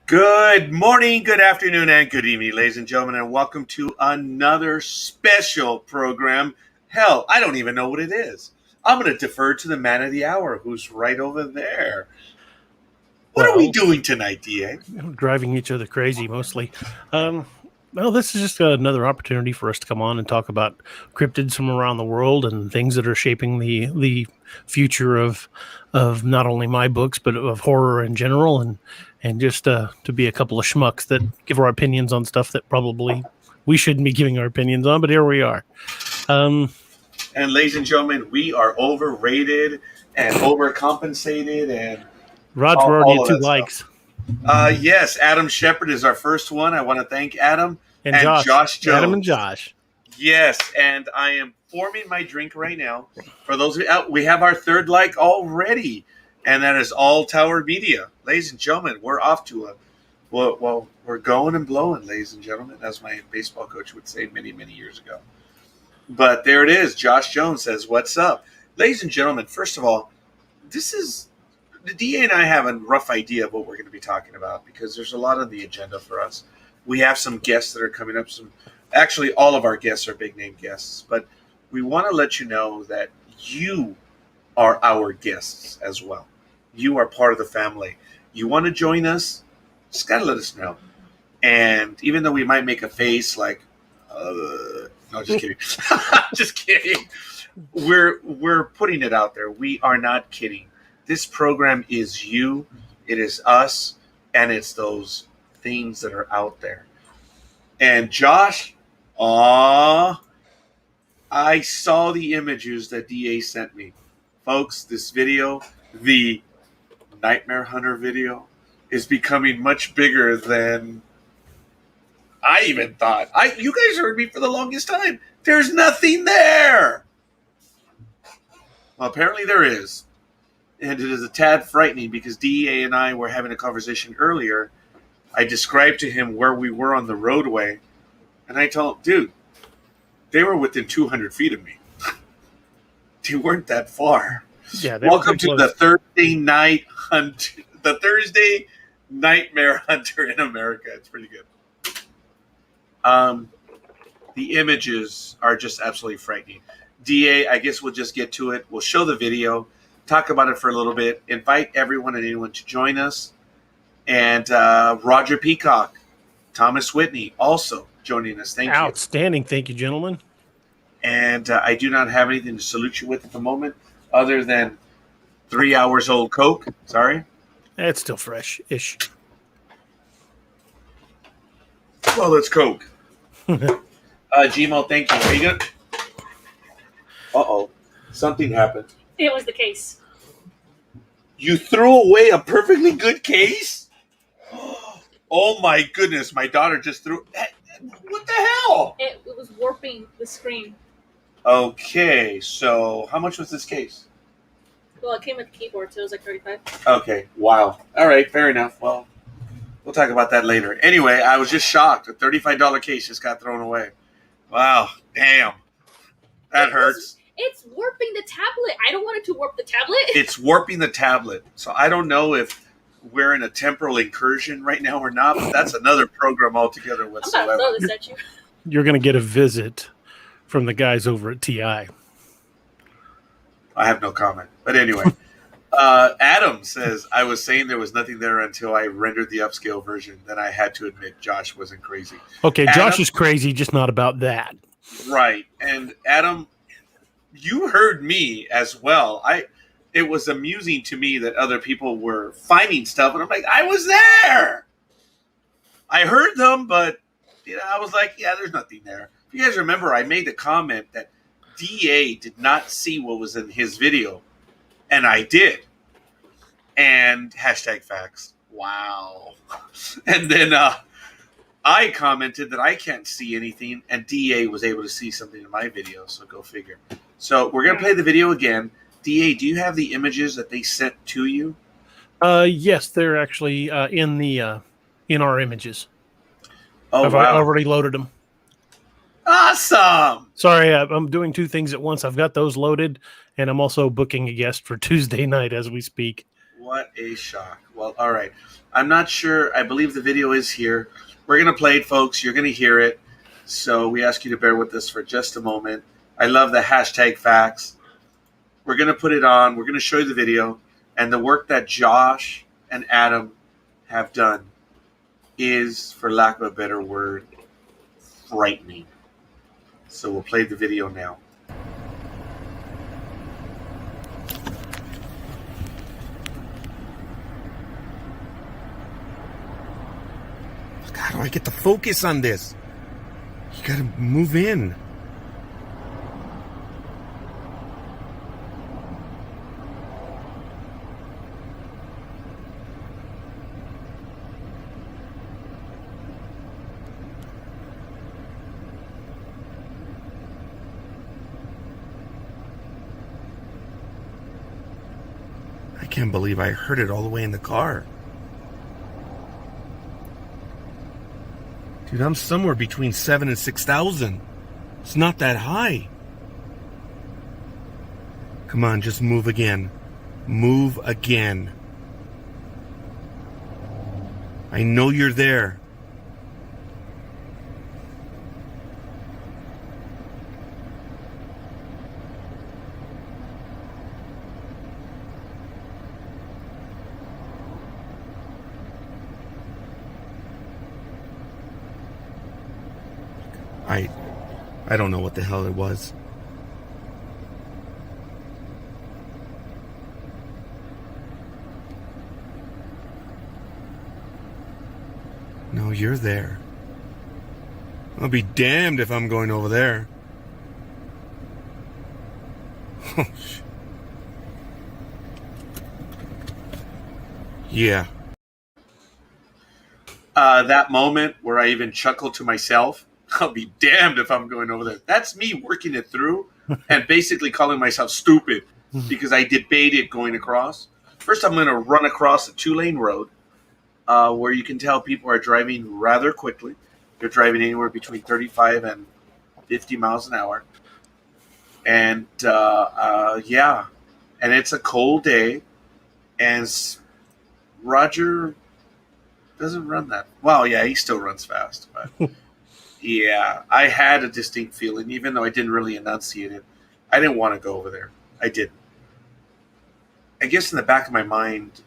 Good morning, good afternoon, and good evening, ladies and gentlemen, and welcome to another special program. Hell, I don't even know what it is. I'm going to defer to the man of the hour who's right over there. What are we doing tonight, DA? Driving each other crazy, mostly. Well, this is just another opportunity for us to come on and talk about cryptids from around the world and things that are shaping the future of not only my books but of horror in general, and just to be a couple of schmucks that give our opinions on stuff that probably we shouldn't be giving our opinions on, but here we are. And ladies and gentlemen, we are overrated and overcompensated and Rod's already at 2 likes. Yes, Adam Shepard is our first one. I want to thank Adam and Josh Jones. Adam and Josh. Yes, and I am forming my drink right now. For those of you out, we have our third like already, and that is All Tower Media. Ladies and gentlemen, we're off to we're going and blowing, ladies and gentlemen, as my baseball coach would say many, many years ago. But there it is. Josh Jones says, "What's up?" Ladies and gentlemen, first of all, the DA and I have a rough idea of what we're going to be talking about because there's a lot on the agenda for us. We have some guests that are coming up. Actually, all of our guests are big name guests, but we want to let you know that you are our guests as well. You are part of the family. You want to join us? Just got to let us know. And even though we might make a face like, no, just kidding. Just kidding. We're putting it out there. We are not kidding. This program is you, it is us, and it's those things that are out there. And Josh, I saw the images that DA sent me. Folks, this video, the Nightmare Hunter video, is becoming much bigger than I even thought. You guys heard me for the longest time. There's nothing there. Well, apparently there is. And it is a tad frightening because DEA and I were having a conversation earlier. I described to him where we were on the roadway, and I told him, dude, they were within 200 feet of me. They weren't that far. Yeah. Welcome to the Thursday night hunt, the Thursday Nightmare Hunter in America. It's pretty good. The images are just absolutely frightening. DA, I guess we'll just get to it. We'll show the video. Talk about it for a little bit. Invite everyone and anyone to join us. And Roger Peacock, Thomas Whitney, also joining us. Thank you. Outstanding. Thank you, gentlemen. And I do not have anything to salute you with at the moment other than 3 hours old Coke. Sorry. It's still fresh-ish. Well, it's Coke. Gmo, thank you. Are you good? Uh-oh. Something happened. It was the case. You threw away a perfectly good case? Oh my goodness, my daughter just threw... What the hell? It was warping the screen. Okay, so how much was this case? Well, it came with the keyboard, so it was like $35. Okay, wow. All right, fair enough. Well, we'll talk about that later. Anyway, I was just shocked. A $35 case just got thrown away. Wow, damn. That hurts. It's warping the tablet. I don't want it to warp the tablet. It's warping the tablet. So I don't know if we're in a temporal incursion right now or not, but that's another program altogether whatsoever. I'm about to throw this at you. You're going to get a visit from the guys over at TI. I have no comment. But anyway, Adam says, I was saying there was nothing there until I rendered the upscale version. Then I had to admit Josh wasn't crazy. Okay, Adam, Josh is crazy, just not about that. Right. And Adam... You heard me as well. It was amusing to me that other people were finding stuff, and I'm like, I was there. I heard them, but I was like, yeah, there's nothing there. If you guys remember, I made the comment that DA did not see what was in his video, and I did. And hashtag facts. Wow. And then I commented that I can't see anything, and DA was able to see something in my video, so go figure. So we're going to play the video again. DA, do you have the images that they sent to you? Yes, they're actually in our images. Oh, wow. I've already loaded them. Awesome. Sorry, I'm doing 2 things at once. I've got those loaded, and I'm also booking a guest for Tuesday night as we speak. What a shock. Well, all right. I'm not sure. I believe the video is here. We're going to play it, folks. You're going to hear it. So we ask you to bear with us for just a moment. I love the hashtag facts. We're going to put it on. We're going to show you the video. And the work that Josh and Adam have done is, for lack of a better word, frightening. So we'll play the video now. How do I get the focus on this? You gotta move in. I can't believe I heard it all the way in the car. Dude, I'm somewhere between 7,000 and 6,000. It's not that high. Come on, just move again. Move again. I know you're there. I don't know what the hell it was. No, you're there. I'll be damned if I'm going over there. Yeah. That moment where I even chuckled to myself, I'll be damned if I'm going over there. That's me working it through and basically calling myself stupid because I debated going across. First, I'm going to run across a 2-lane road where you can tell people are driving rather quickly. They're driving anywhere between 35 and 50 miles an hour. And, yeah. And it's a cold day. And Roger doesn't run that. Well, yeah, he still runs fast. But yeah, I had a distinct feeling, even though I didn't really enunciate it. I didn't want to go over there. I didn't. I guess in the back of my mind,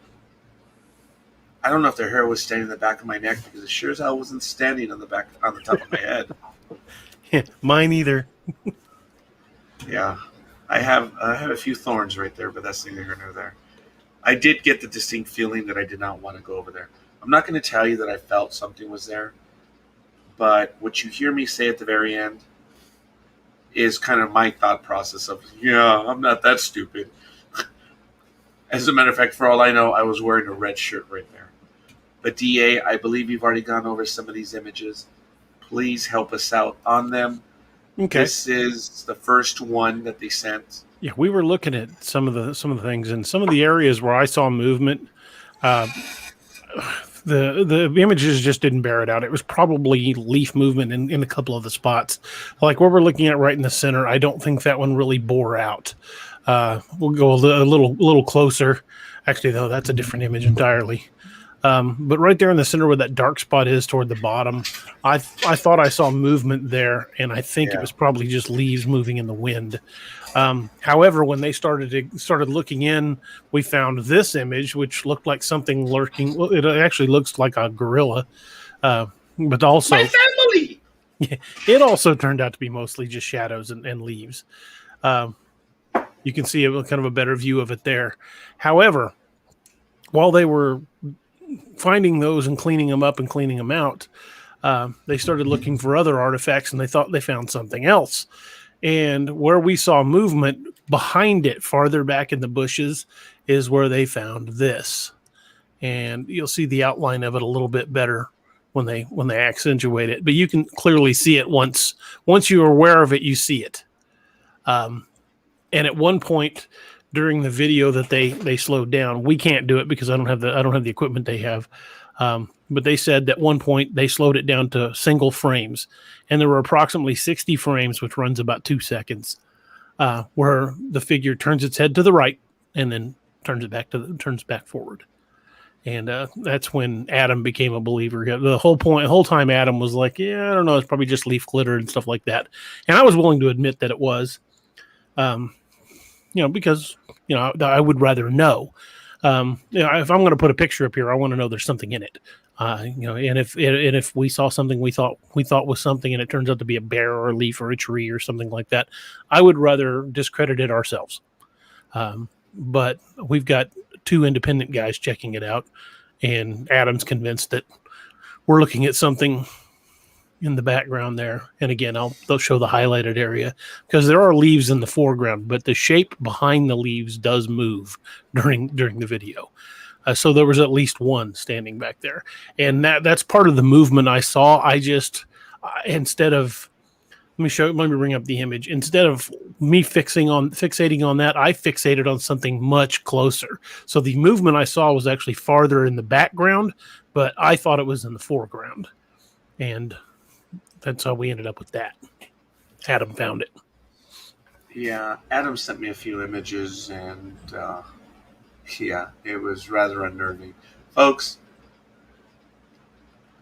I don't know if the hair was standing in the back of my neck because it sure as hell wasn't standing on the top of my head. Yeah, mine either. Yeah, I have a few thorns right there, but that's neither here nor there. I did get the distinct feeling that I did not want to go over there. I'm not going to tell you that I felt something was there, but what you hear me say at the very end is kind of my thought process of, yeah, I'm not that stupid. As a matter of fact, for all I know, I was wearing a red shirt right there. But DA, I believe you've already gone over some of these images. Please help us out on them. Okay. This is the first one that they sent. Yeah, we were looking at some of the things, and some of the areas where I saw movement. The images just didn't bear it out. It was probably leaf movement in a couple of the spots. Like what we're looking at right in the center, I don't think that one really bore out. We'll go a little closer. Actually, though, that's a different image entirely. But right there in the center where that dark spot is toward the bottom, I thought I saw movement there, and I think it was probably just leaves moving in the wind. However, when they started looking in, we found this image, which looked like something lurking. Well, it actually looks like a gorilla, but also my family. It also turned out to be mostly just shadows and leaves. You can see kind of a better view of it there. However, while they were finding those and cleaning them up and cleaning them out, they started looking for other artifacts, and they thought they found something else. And where we saw movement behind it, farther back in the bushes, is where they found this. And you'll see the outline of it a little bit better when they accentuate it. But you can clearly see it once you're aware of it, you see it. And at one point during the video that they slowed down, we can't do it because I don't have the equipment they have. But they said that at one point they slowed it down to single frames, and there were approximately 60 frames, which runs about 2 seconds, where the figure turns its head to the right and then turns back forward. And that's when Adam became a believer. The whole time Adam was like, yeah, I don't know, it's probably just leaf glitter and stuff like that. And I was willing to admit that it was, because, I would rather know. If I'm going to put a picture up here, I want to know there's something in it. And if we saw something we thought was something and it turns out to be a bear or a leaf or a tree or something like that, I would rather discredit it ourselves. But we've got 2 independent guys checking it out, and Adam's convinced that we're looking at something in the background there. And again, they'll show the highlighted area because there are leaves in the foreground, but the shape behind the leaves does move during the video. So there was at least one standing back there, and that's part of the movement I saw. I just instead of let me bring up the image. Instead of me fixating on that, I fixated on something much closer. So the movement I saw was actually farther in the background, but I thought it was in the foreground. And that's how we ended up with that. Adam found it. Yeah, Adam sent me a few images, and it was rather unnerving. Folks,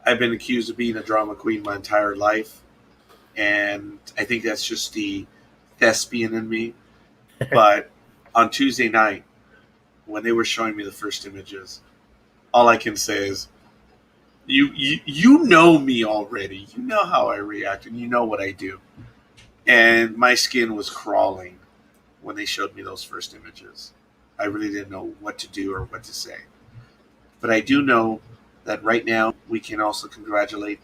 I've been accused of being a drama queen my entire life, and I think that's just the thespian in me. But on Tuesday night, when they were showing me the first images, all I can say is, you know me already. You know how I react, and you know what I do. And my skin was crawling when they showed me those first images. I really didn't know what to do or what to say. But I do know that right now we can also congratulate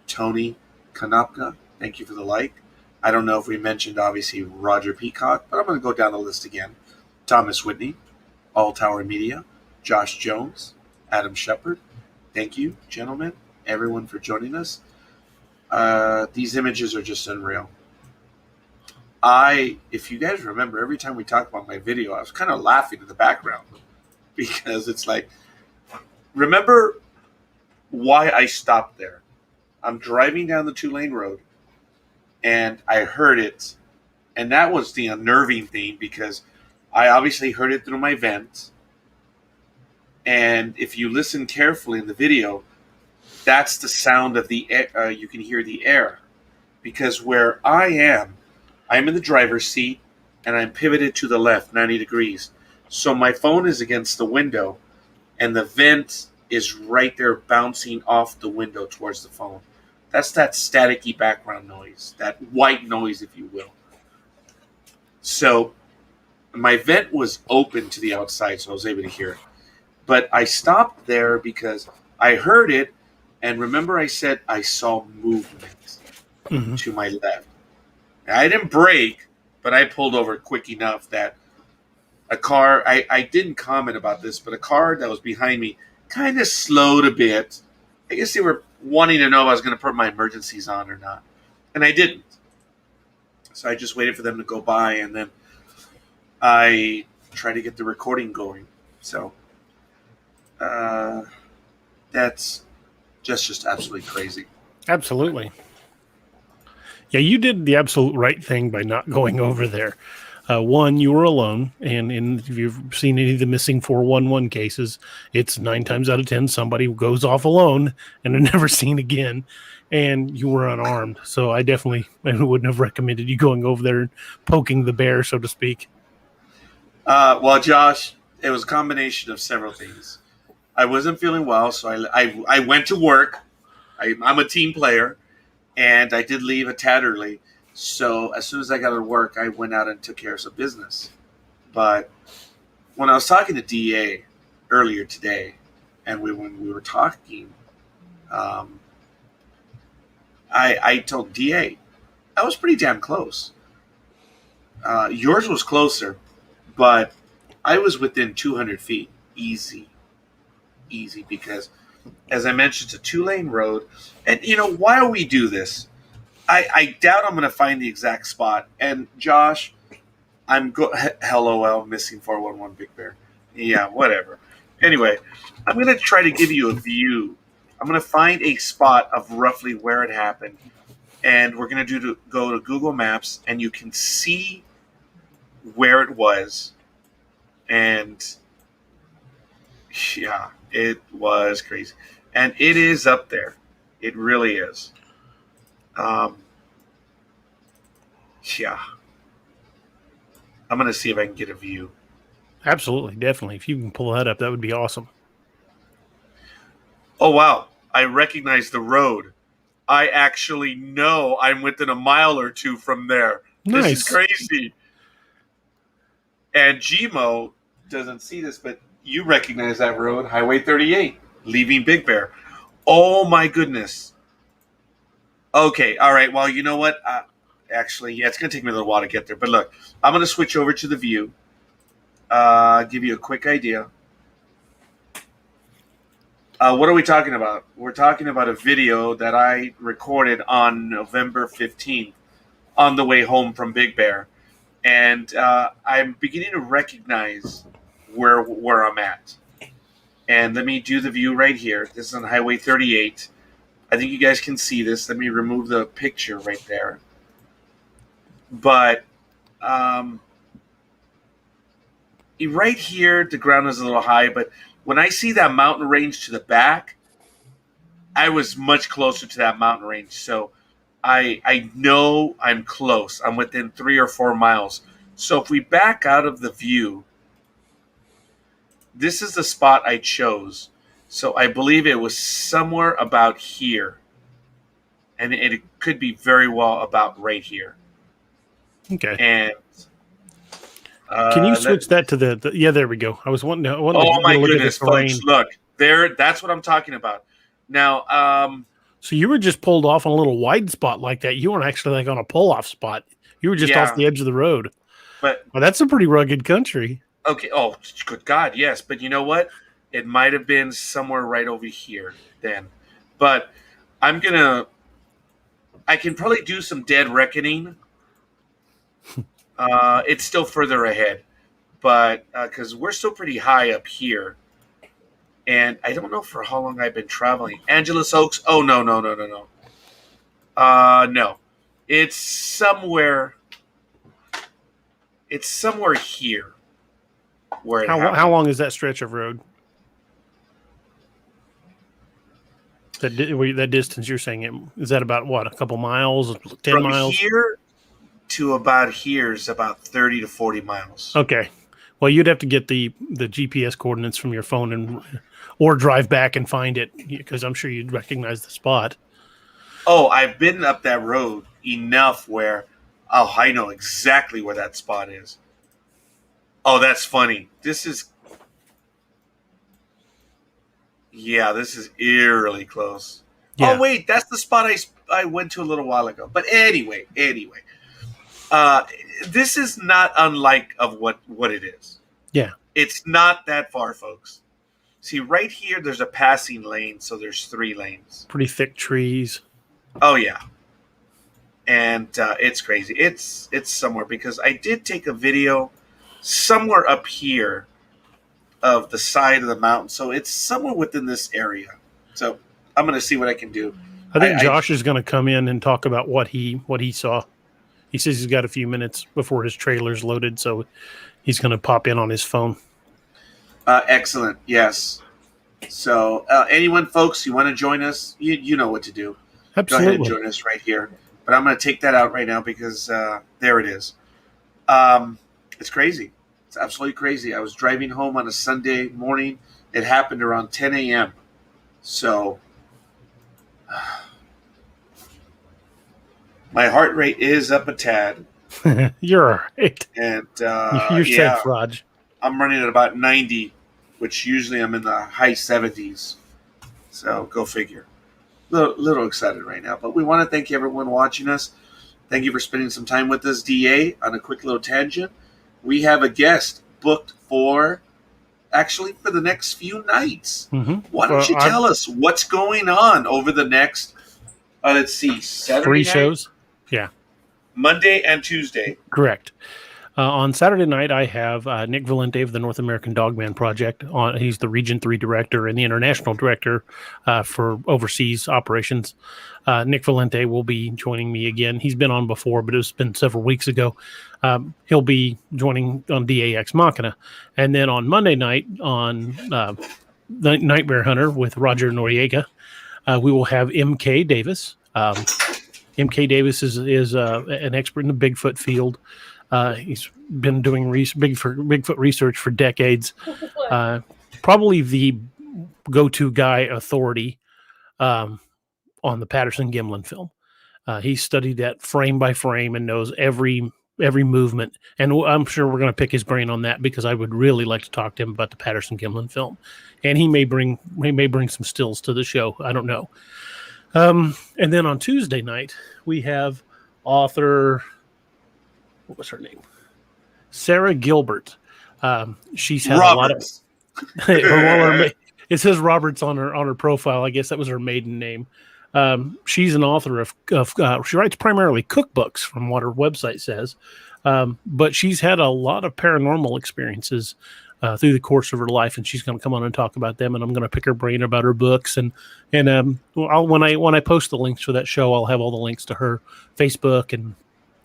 Tony Kanopka. Thank you for the like. I don't know if we mentioned, obviously, Roger Peacock, but I'm going to go down the list again. Thomas Whitney, All Tower Media, Josh Jones, Adam Shepard. Thank you, gentlemen, everyone, for joining us. These images are just unreal. If you guys remember, every time we talk about my video, I was kind of laughing in the background because it's like, remember why I stopped there? I'm driving down the 2-lane road and I heard it, and that was the unnerving thing because I obviously heard it through my vent. And if you listen carefully in the video, that's the sound of the air. You can hear the air because where I'm in the driver's seat and I'm pivoted to the left 90 degrees. So my phone is against the window and the vent is right there bouncing off the window towards the phone. That's that staticky background noise, that white noise, if you will. So my vent was open to the outside, so I was able to hear it. But I stopped there because I heard it, and remember I said I saw movement to my left. I didn't brake, but I pulled over quick enough that a car, I didn't comment about this, but a car that was behind me kind of slowed a bit. I guess they were wanting to know if I was going to put my emergencies on or not. And I didn't. So I just waited for them to go by, and then I tried to get the recording going. So that's just absolutely crazy. Absolutely. Yeah, you did the absolute right thing by not going over there. One, you were alone, and if you've seen any of the missing 411 cases, it's 9 times out of 10 somebody goes off alone and they're never seen again, and you were unarmed. So I wouldn't have recommended you going over there and poking the bear, so to speak. Well, Josh, it was a combination of several things. I wasn't feeling well, so I went to work. I'm a team player, and I did leave a tad early. So as soon as I got to work, I went out and took care of some business. But when I was talking to DA earlier today, and when we were talking, I told DA I was pretty damn close. Yours was closer, but I was within 200 feet, easy, because as I mentioned, it's a 2-lane road, and while we do this, I doubt I'm going to find the exact spot. And Josh, LOL, missing 411 Big Bear. Yeah, whatever. Anyway, I'm going to try to give you a view. I'm going to find a spot of roughly where it happened, and we're going to go to Google Maps, and you can see where it was, and Yeah, it was crazy. And it is up there. It really is. Um, yeah. I'm going to see if I can get a view. Absolutely, definitely. If you can pull that up, that would be awesome. Oh, wow. I recognize the road. I actually know I'm within a mile or two from there. This is Nice. crazy. And Gmo doesn't see this, but you recognize that road, Highway 38, leaving Big Bear. Oh, my goodness. Okay, all right. Well, you know what? Actually, yeah, it's going to take me a little while to get there. But look, I'm going to switch over to the view. Give you a quick idea. What are we talking about? We're talking about a video that I recorded on November 15th on the way home from Big Bear. And I'm beginning to recognize where I'm at. And let me do the view right here. This is on Highway 38. I think you guys can see this. Let me remove the picture right there. But right here, the ground is a little high. But when I see that mountain range to the back, I was much closer to that mountain range. So I know I'm close. I'm within 3 or 4 miles. So if we back out of the view, this is the spot I chose. So I believe it was somewhere about here. And it could be very well about right here. Okay. And can you switch that to the yeah, there we go. I was wanting to oh get my a look goodness, at the terrain. folks, look. That's what I'm talking about. Now, So you were just pulled off on a little wide spot like that. You weren't actually like on a pull-off spot. You were just Yeah. off the edge of the road. but Well, that's a pretty rugged country. okay, oh good God, yes. But you know what? It might have been somewhere right over here then. But I can probably do some dead reckoning. It's still further ahead, but because we're still pretty high up here, and I don't know for how long I've been traveling. Angeles Oaks. Oh no. No, it's somewhere. It's somewhere here. Where it happened. How long is that stretch of road? That distance you're saying is that about what, a couple miles, 10 From miles? here to about here is about 30 to 40 miles. Okay. Well, you'd have to get the GPS coordinates from your phone or drive back and find it, because I'm sure you'd recognize the spot. Oh, I've been up that road enough where I know exactly where that spot is. Oh, that's funny. This is eerily close. Yeah. Oh wait, that's the spot I went to a little while ago. But anyway, this is not unlike of what it is. Yeah. It's not that far, folks. See, right here, there's a passing lane, so there's 3 lanes. Pretty thick trees. Oh yeah, and it's crazy. It's somewhere, because I did take a video somewhere up here of the side of the mountain, so it's somewhere within this area. So I'm going to see what I can do. I think Josh is going to come in and talk about what he saw. He says he's got a few minutes before his trailer's loaded, so he's going to pop in on his phone. Excellent. Yes. So anyone, folks, you want to join us, you know what to do. Absolutely. Go ahead and join us right here. But I'm going to take that out right now because there it is. It's crazy. It's absolutely crazy. I was driving home on a Sunday morning. It happened around 10 a.m. So my heart rate is up a tad. You're all right. And You're safe, Raj. I'm running at about 90, which usually I'm in the high 70s. So go figure. Little excited right now. But we want to thank everyone watching us. Thank you for spending some time with us, DA. On a quick little tangent, we have a guest booked for the next few nights. Mm-hmm. Why don't you tell us what's going on over the next, let's see, Saturday 3 night? shows? Yeah. Monday and Tuesday. Correct. On Saturday night, I have Nick Valente of the North American Dogman Project. He's the Region 3 director and the international director for overseas operations. Nick Valente will be joining me again. He's been on before, but it's been several weeks ago. He'll be joining on DAX Machina. And then on Monday night on Nightmare Hunter with Roger Noriega. We will have M.K. Davis. M.K. Davis is an expert in the Bigfoot field. He's been doing Bigfoot research for decades. Probably the go-to guy authority on the Patterson-Gimlin film. He studied that frame by frame and knows every movement. And I'm sure we're going to pick his brain on that because I would really like to talk to him about the Patterson-Gimlin film. And he may bring some stills to the show. I don't know. And then on Tuesday night, we have author, what was her name? Sarah Gilbert. She's had Roberts. a lot of it says Roberts on her profile. I guess that was her maiden name. She's an author of she writes primarily cookbooks from what her website says. But she's had a lot of paranormal experiences through the course of her life, and she's going to come on and talk about them. And I'm going to pick her brain about her books. And when I post the links for that show, I'll have all the links to her Facebook and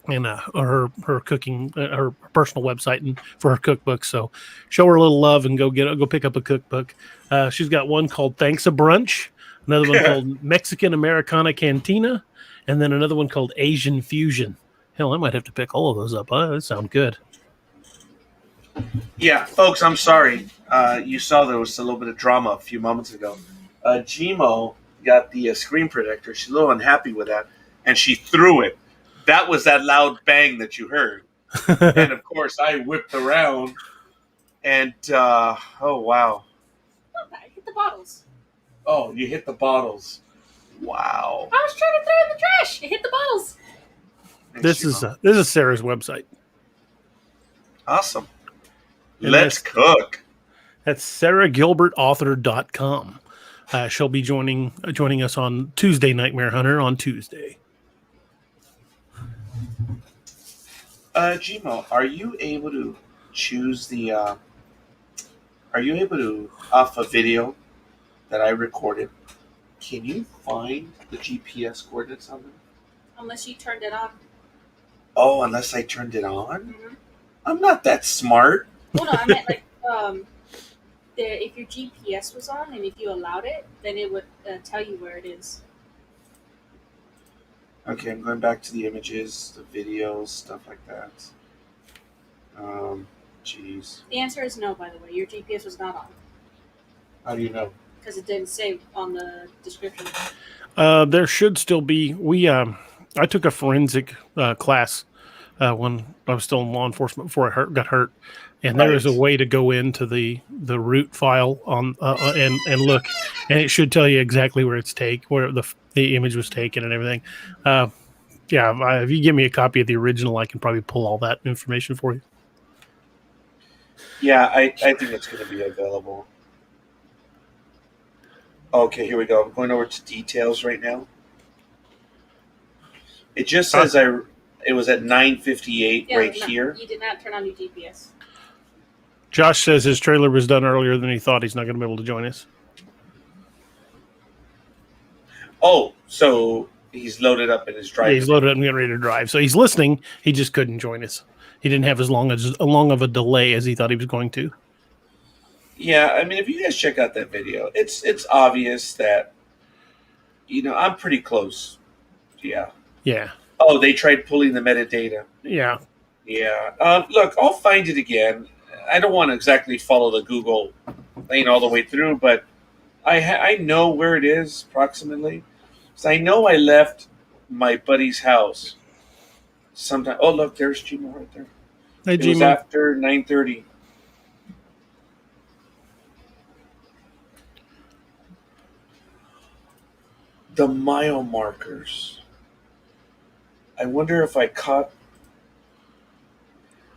her cooking, her personal website, and for her cookbook. So show her a little love and go pick up a cookbook. She's got one called Thanks a Brunch, another one called Mexican Americana Cantina, and then another one called Asian Fusion. Hell, I might have to pick all of those up. That sounds good. Yeah, folks, I'm sorry. You saw there was a little bit of drama a few moments ago. Gmo got the screen protector. She's a little unhappy with that, and she threw it. That was that loud bang that you heard. And, of course, I whipped around, and, oh, wow. I hit the bottles. Oh, you hit the bottles. Wow. I was trying to throw it in the trash. It hit the bottles. This is Sarah's website. Awesome. And Let's cook. That's sarahgilbertauthor.com. She'll be joining us on Tuesday, Nightmare Hunter on Tuesday. Gmo, are you able to choose the? Are you able to off a video that I recorded? Can you find the GPS coordinates on them? Unless you turned it on. Oh, unless I turned it on. Mm-hmm. I'm not that smart. Well, no, I meant like if your GPS was on and if you allowed it, then it would tell you where it is. Okay, I'm going back to the images, the videos, stuff like that. Jeez. The answer is no, by the way. Your GPS was not on. How do you know? Because it didn't say on the description. There should still be. I took a forensic class when I was still in law enforcement before I got hurt, and there is a way to go into the root file on and look, and it should tell you exactly where where the image was taken and everything. If you give me a copy of the original, I can probably pull all that information for you. Yeah, I think it's going to be available. Okay, here we go. I'm going over to details right now. It just says it was at 9:58 here. You did not turn on your GPS. Josh says his trailer was done earlier than he thought. He's not going to be able to join us. Oh, so he's loaded up in his drive. Yeah, he's loaded up and getting ready to drive. So he's listening. He just couldn't join us. He didn't have as long of a delay as he thought he was going to. Yeah, I mean, if you guys check out that video, it's obvious that, I'm pretty close. Yeah. Yeah. Oh, they tried pulling the metadata. Yeah. Yeah. Look, I'll find it again. I don't want to exactly follow the Google thing all the way through, but I know where it is approximately. So I know I left my buddy's house sometime. Oh, look, there's Gmo right there. Hey, it was after 9:30. The mile markers. I wonder if I caught...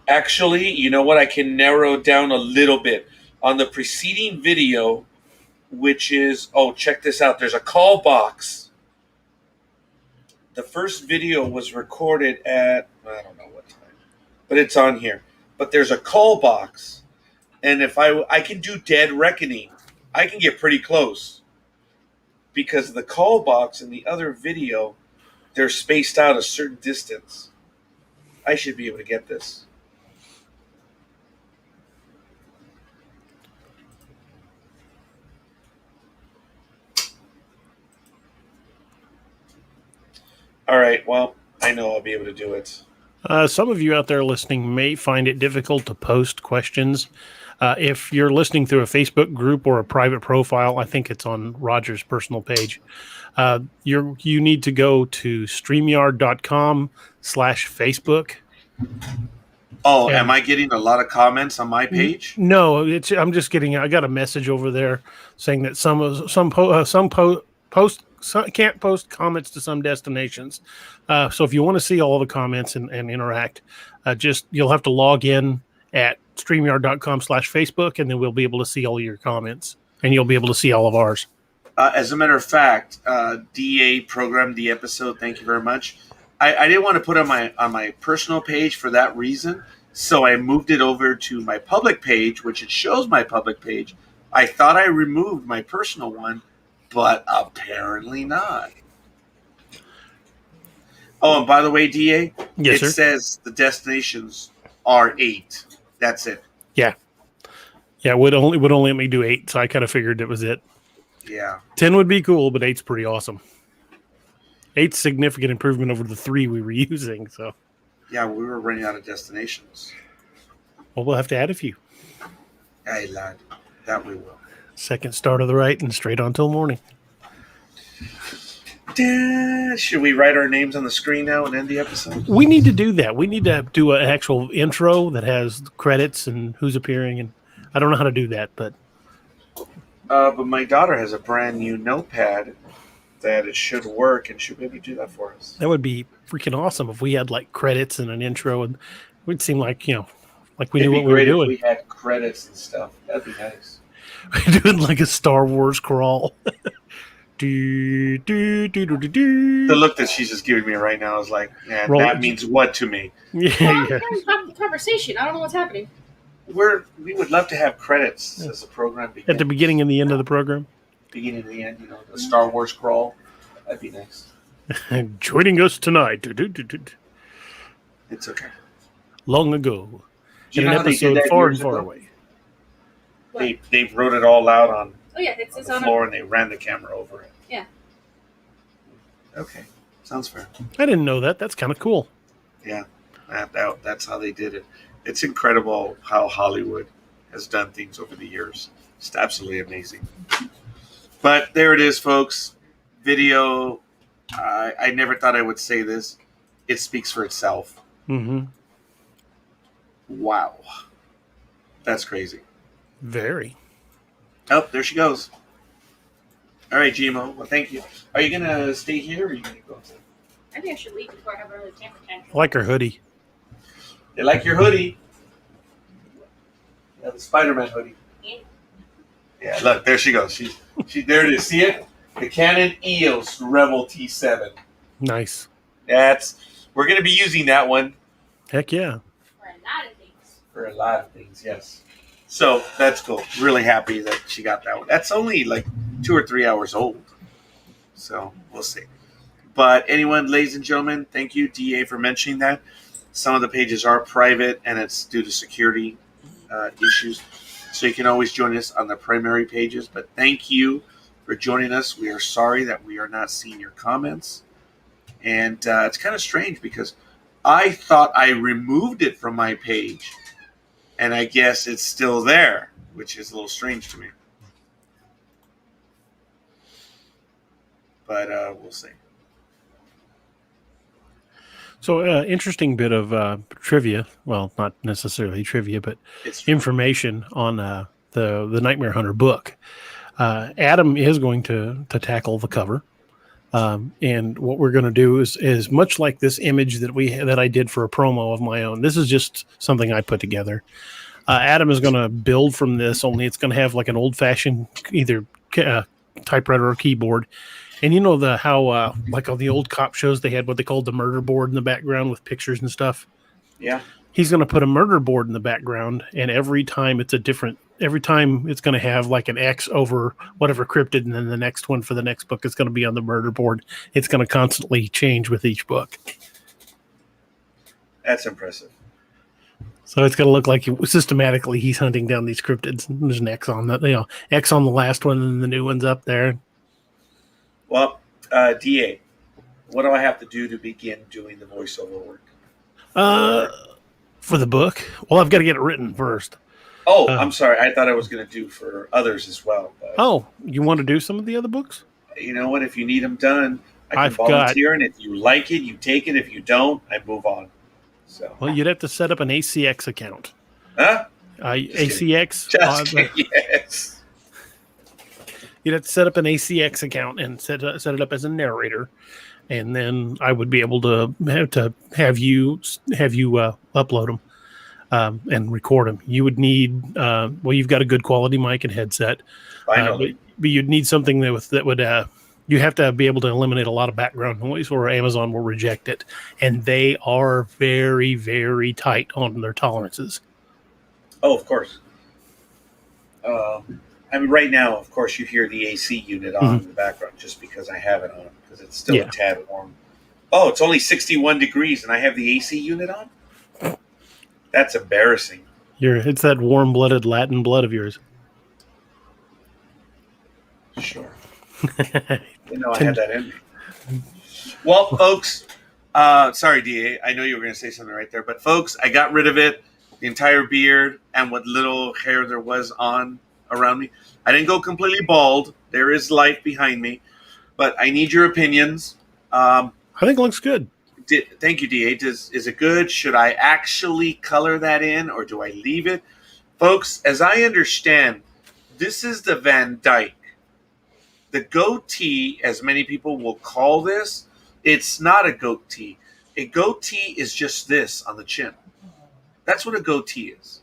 Actually, you know what? I can narrow it down a little bit. On the preceding video, which is... Oh, check this out. There's a call box. The first video was recorded at... I don't know what time. But it's on here. But there's a call box. And if I can do dead reckoning. I can get pretty close. Because the call box in the other video, they're spaced out a certain distance. I should be able to get this. All right. Well, I know I'll be able to do it. Some of you out there listening may find it difficult to post questions. If you're listening through a Facebook group or a private profile, I think it's on Roger's personal page. You need to go to streamyard.com/Facebook. Oh, And am I getting a lot of comments on my page? No, I'm just getting. I got a message over there saying that can't post comments to some destinations. So if you want to see all the comments and interact, you'll have to log in at streamyard.com/Facebook, and then we'll be able to see all your comments, and you'll be able to see all of ours. As a matter of fact, DA programmed the episode. Thank you very much. I didn't want to put it on my personal page for that reason, so I moved it over to my public page, which it shows my public page. I thought I removed my personal one, but apparently not. Oh, and by the way, DA, Yes, sir. says the destinations are 8. That's it. Yeah, it would only let me do 8, so I kind of figured it was it. Yeah. 10 would be cool, but 8's pretty awesome. 8's significant improvement over the 3 we were using. So Yeah, we were running out of destinations. well, we'll have to add a few. Hey, lad, that we will. Second star to the right and straight on till morning. Should we write our names on the screen now and end the episode? We need to do that. We need to do an actual intro that has credits and who's appearing. And I don't know how to do that, but But my daughter has a brand new notepad that it should work, and she'll be able to do that for us. that would be freaking awesome if we had like credits and an intro, and we'd seem like like we knew what we were doing. If we had credits and stuff. That'd be nice. We're doing like a Star Wars crawl. Do, do, do, do, do, do. The look that she's just giving me right now is like, man, Roll that it. means what to me? Yeah, I'm yeah. having a conversation. I don't know what's happening. We would love to have credits as a program begins. At the beginning and the end of the program. Beginning and the end, the Star Wars crawl. That'd be nice. Joining us tonight. It's okay. Long ago. Do you In know an how they did episode that far years and far ago? away. They wrote it all out on Oh yeah, it's the on floor and they ran the camera over it. Yeah. Okay. Sounds fair. I didn't know that. That's kind of cool. Yeah. That's how they did it. It's incredible how Hollywood has done things over the years. It's absolutely amazing. But there it is, folks. Video. I never thought I would say this. It speaks for itself. Mm-hmm. Wow. That's crazy. Very. Oh, there she goes. All right, GMO. Well, thank you. Are you going to stay here or are you going to go outside? I think I should leave before I have another temper tantrum. I like her hoodie. They like your hoodie. Yeah, the Spider-Man hoodie. Yeah. Yeah, look, there she goes. She there it is. See it? The Canon EOS Rebel T7. Nice. We're going to be using that one Heck yeah. For a lot of things. for a lot of things, yes. So that's cool. Really happy that she got that one. That's only like 2 or 3 hours old. So we'll see. But anyone, ladies and gentlemen, thank you, DA, for mentioning that. Some of the pages are private, and it's due to security issues. So you can always join us on the primary pages. But thank you for joining us. We are sorry that we are not seeing your comments. And it's kind of strange because I thought I removed it from my page. And I guess it's still there, which is a little strange to me. But we'll see. So, interesting bit of trivia. Well, not necessarily trivia, but It's information on the Nightmare Hunter book. Adam is going to tackle the cover. And what we're going to do is much like this image that I did for a promo of my own. This is just something I put together. Adam is going to build from this, only it's going to have like an old-fashioned either typewriter or keyboard. And you know how like all the old cop shows, they had what they called the murder board in the background with pictures and stuff. Yeah. He's going to put a murder board in the background, and every time it's going to have like an X over whatever cryptid, and then the next one for the next book is going to be on the murder board. It's going to constantly change with each book. That's impressive. So it's going to look like systematically he's hunting down these cryptids. There's an X on that, X on the last one, and the new one's up there. Well, DA, what do I have to do to begin doing the voiceover work? For the book, well, I've got to get it written first. Oh, I'm sorry. I thought I was going to do for others as well. But Oh, you want to do some of the other books? you know what? If you need them done, I can I've got- volunteer, and if you like it, you take it. If you don't, I move on. So, Well, you'd have to set up an ACX account. huh? ACX. Just kidding. Yes. You'd have to set up an ACX account and set it up as a narrator, and then I would be able to have you upload them and record them. You would need you've got a good quality mic and headset, Finally. but you'd need something that would you have to be able to eliminate a lot of background noise, or Amazon will reject it, and they are very, very tight on their tolerances. Oh, of course. I mean, right now, of course, you hear the AC unit on in the background just because I have it on, because it's still a tad warm. Oh, it's only 61 degrees and I have the AC unit on? That's embarrassing. It's that warm-blooded Latin blood of yours. Sure. You know, I had that in me. Well, folks, sorry, DA. I know you were going to say something right there, but folks, I got rid of it, the entire beard, and what little hair there was on around me. I didn't go completely bald. There is life behind me, but I need your opinions. I think it looks good. Thank you, DA. Is it good? Should I actually color that in, or do I leave it? Folks, as I understand, this is the Van Dyke. The goatee, as many people will call this, it's not a goatee. A goatee is just this on the chin. That's what a goatee is.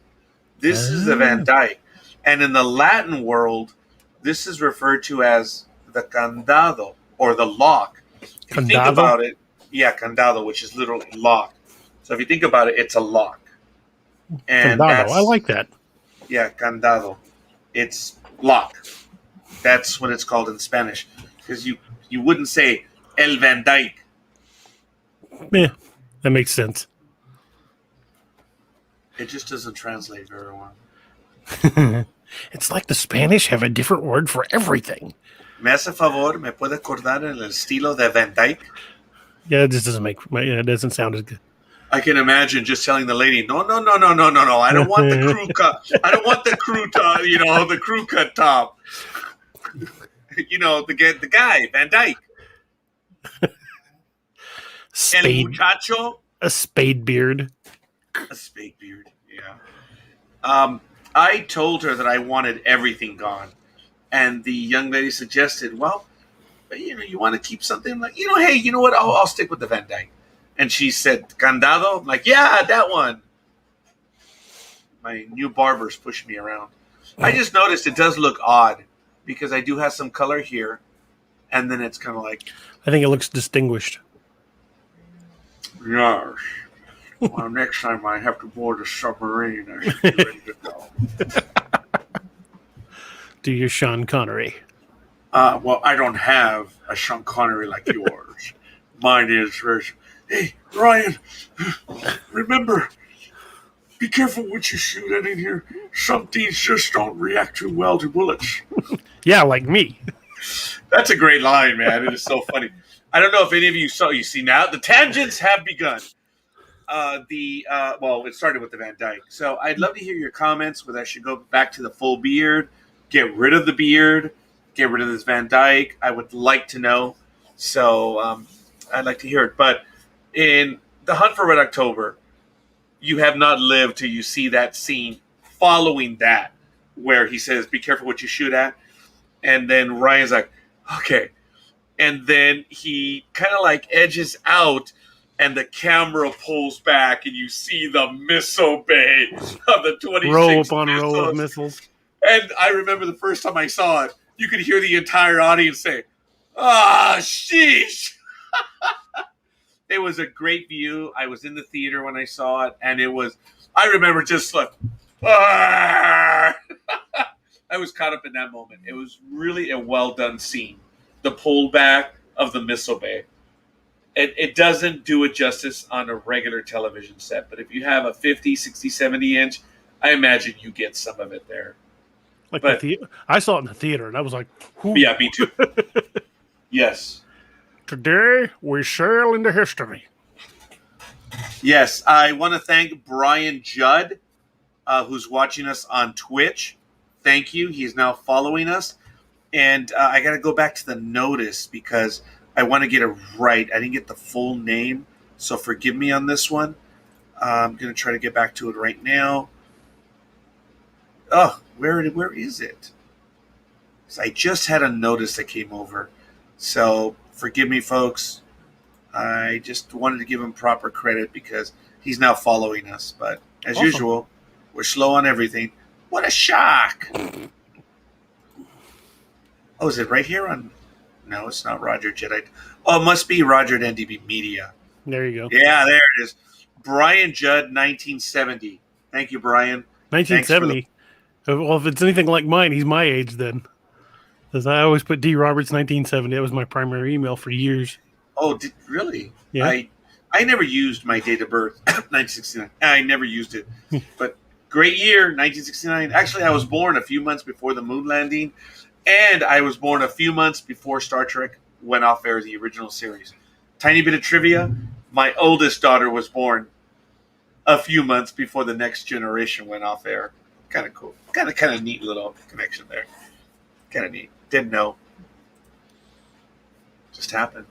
This is the Van Dyke. And in the Latin world, this is referred to as the candado, or the lock. If you think about it, candado, which is literally lock. So if you think about it, it's a lock. And candado, I like that. Yeah, candado. It's lock. That's what it's called in Spanish. Because you wouldn't say El Van Dyke. Yeah, that makes sense. It just doesn't translate very well. It's like the Spanish have a different word for everything. ¿Me hace favor? ¿Me puede acordar en el estilo de Van Dyke? Yeah, it just doesn't it doesn't sound as good. I can imagine just telling the lady, no. I don't want the crew cut. I don't want the crew top, the crew cut top. The guy, Van Dyke. El muchacho. A spade beard. A spade beard, yeah. I told her that I wanted everything gone. And the young lady suggested, well, you want to keep something like, hey, you know what? I'll stick with the Van Dyke. And she said, candado? I'm like, yeah, that one. My new barber's pushing me around. I just noticed it does look odd because I do have some color here. And then it's kind of like... I think it looks distinguished. Yes. Well, next time I have to board a submarine, I should be ready to go. Do your Sean Connery. Well, I don't have a Sean Connery like yours. Mine is very... Hey, Ryan, remember, be careful what you shoot at in here. Some things just don't react too well to bullets. Yeah, like me. That's a great line, man. It is so funny. I don't know if any of you saw. You see now, the tangents have begun. It started with the Van Dyke. So I'd love to hear your comments, whether I should go back to the full beard, get rid of the beard, get rid of this Van Dyke. I would like to know. So I'd like to hear it. But in The Hunt for Red October, you have not lived till you see that scene following that, where he says, be careful what you shoot at. And then Ryan's like, okay. And then he kind of like edges out, and the camera pulls back, and you see the missile bay of the 26 row upon missiles. row of missiles. And I remember the first time I saw it, you could hear the entire audience say, ah, sheesh. It was a great view. I was in the theater when I saw it, and I remember just like, ah. I was caught up in that moment. It was really a well-done scene. The pullback of the missile bay. It doesn't do it justice on a regular television set, but if you have a 50, 60, 70 inch, I imagine you get some of it there. I saw it in the theater, and I was like, whoo. Yeah, me too. Yes. Today we sail into history. Yes, I want to thank Brian Judd, who's watching us on Twitch. Thank you. He's now following us. And I got to go back to the notice because I want to get it right. I didn't get the full name, so forgive me on this one. I'm going to try to get back to it right now. Oh, where is it? I just had a notice that came over. So forgive me, folks. I just wanted to give him proper credit because he's now following us. But as usual, we're slow on everything. What a shock! Oh, is it right here on? No, it's not Roger Jedi. Oh, it must be Roger at NDB Media. There you go. Yeah, there it is. Brian Judd, 1970. Thank you, Brian. 1970. Well, if it's anything like mine, he's my age then. Because I always put D. Roberts 1970. That was my primary email for years. Oh, really? Yeah. I never used my date of birth, 1969. I never used it. But great year, 1969. Actually, I was born a few months before the moon landing, and I was born a few months before Star Trek went off air, the original series. Tiny bit of trivia. My oldest daughter was born a few months before the Next Generation went off air. Kind of cool. Kind of neat little connection there. Kind of neat. Didn't know. Just happened.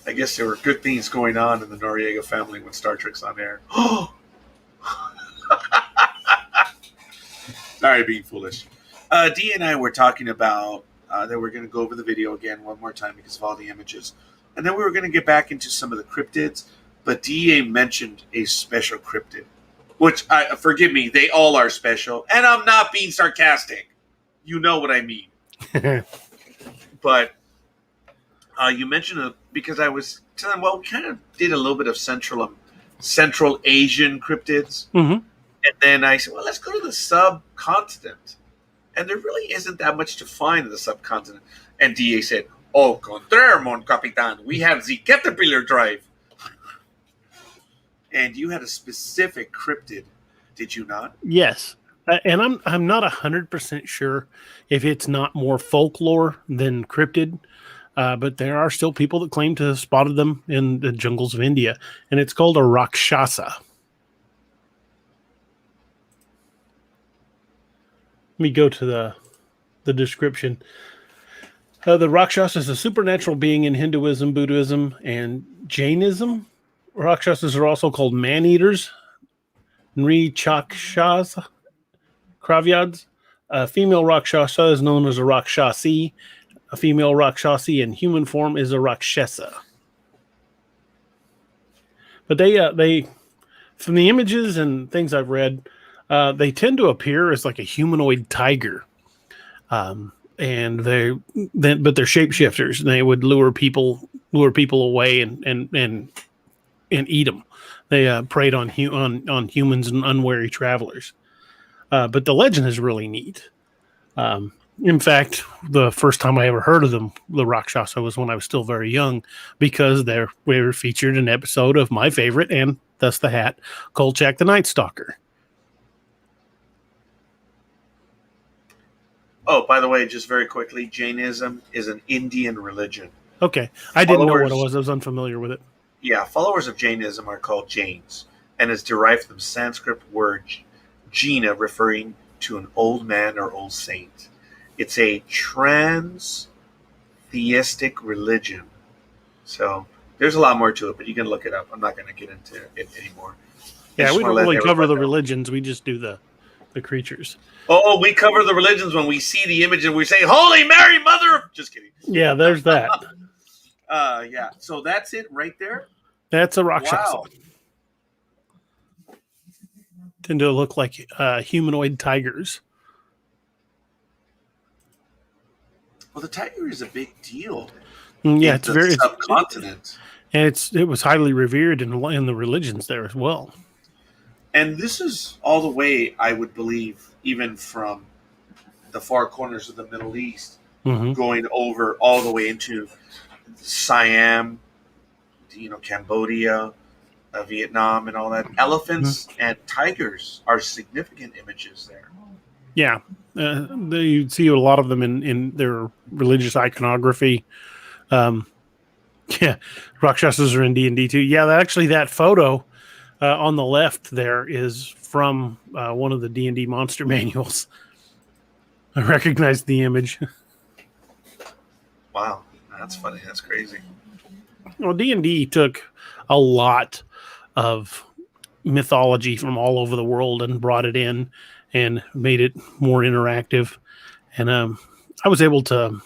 I guess there were good things going on in the Noriega family when Star Trek's on air. Sorry, being foolish. Dee and I were talking about that we're going to go over the video again one more time because of all the images. And then we were going to get back into some of the cryptids. But DA mentioned a special cryptid. Which, forgive me, they all are special. And I'm not being sarcastic. You know what I mean. But you mentioned it because I was telling, well, we kind of did a little bit of Central Asian cryptids. Mm-hmm. And then I said, well, let's go to the subcontinent. And there really isn't that much to find in the subcontinent. And DA said, au contraire, mon capitaine, we have the caterpillar drive. And you had a specific cryptid, did you not? Yes. And I'm not 100% sure if it's not more folklore than cryptid, but there are still people that claim to have spotted them in the jungles of India, and it's called a Rakshasa. Let me go to the description. The Rakshasa is a supernatural being in Hinduism, Buddhism, and Jainism. Rakshasas are also called man-eaters, Nri-chakshas, Kravyads. A female Rakshasa is known as a Rakshasi. A female Rakshasi in human form is a Rakshasa. But they from the images and things I've read, they tend to appear as like a humanoid tiger. And but they're shapeshifters. And they would lure people away and eat them. They preyed on humans and unwary travelers. But the legend is really neat. In fact, the first time I ever heard of them, the Rakshasa, was when I was still very young, because they were featured in an episode of my favorite, and thus the hat, Kolchak the Night Stalker. Oh, by the way, just very quickly, Jainism is an Indian religion. Okay. I didn't know what it was. I was unfamiliar with it. Yeah, followers of Jainism are called Jains, and is derived from the Sanskrit word Jina, referring to an old man or old saint. It's a trans-theistic religion. So there's a lot more to it, but you can look it up. I'm not going to get into it anymore. Yeah, we don't really cover the religions. We just do the creatures. Oh, we cover the religions when we see the image and we say, Holy Mary, Mother of... Just kidding. Yeah, there's that. Yeah, so that's it right there. That's a Rakshasa. Wow. Tend to look like humanoid tigers. Well, the tiger is a big deal. Yeah, it's very subcontinent, and it was highly revered in the religions there as well. And this is all the way, I would believe, even from the far corners of the Middle East, going over all the way into Siam, Cambodia, Vietnam, and all that. Elephants and tigers are significant images there. Yeah. You see a lot of them in their religious iconography. Yeah, Rakshasas are in D&D too. Yeah, actually, that photo on the left there is from one of the D&D monster manuals. I recognize the image. Wow, that's funny. That's crazy. Well, D&D took a lot of mythology from all over the world and brought it in and made it more interactive. And I was able to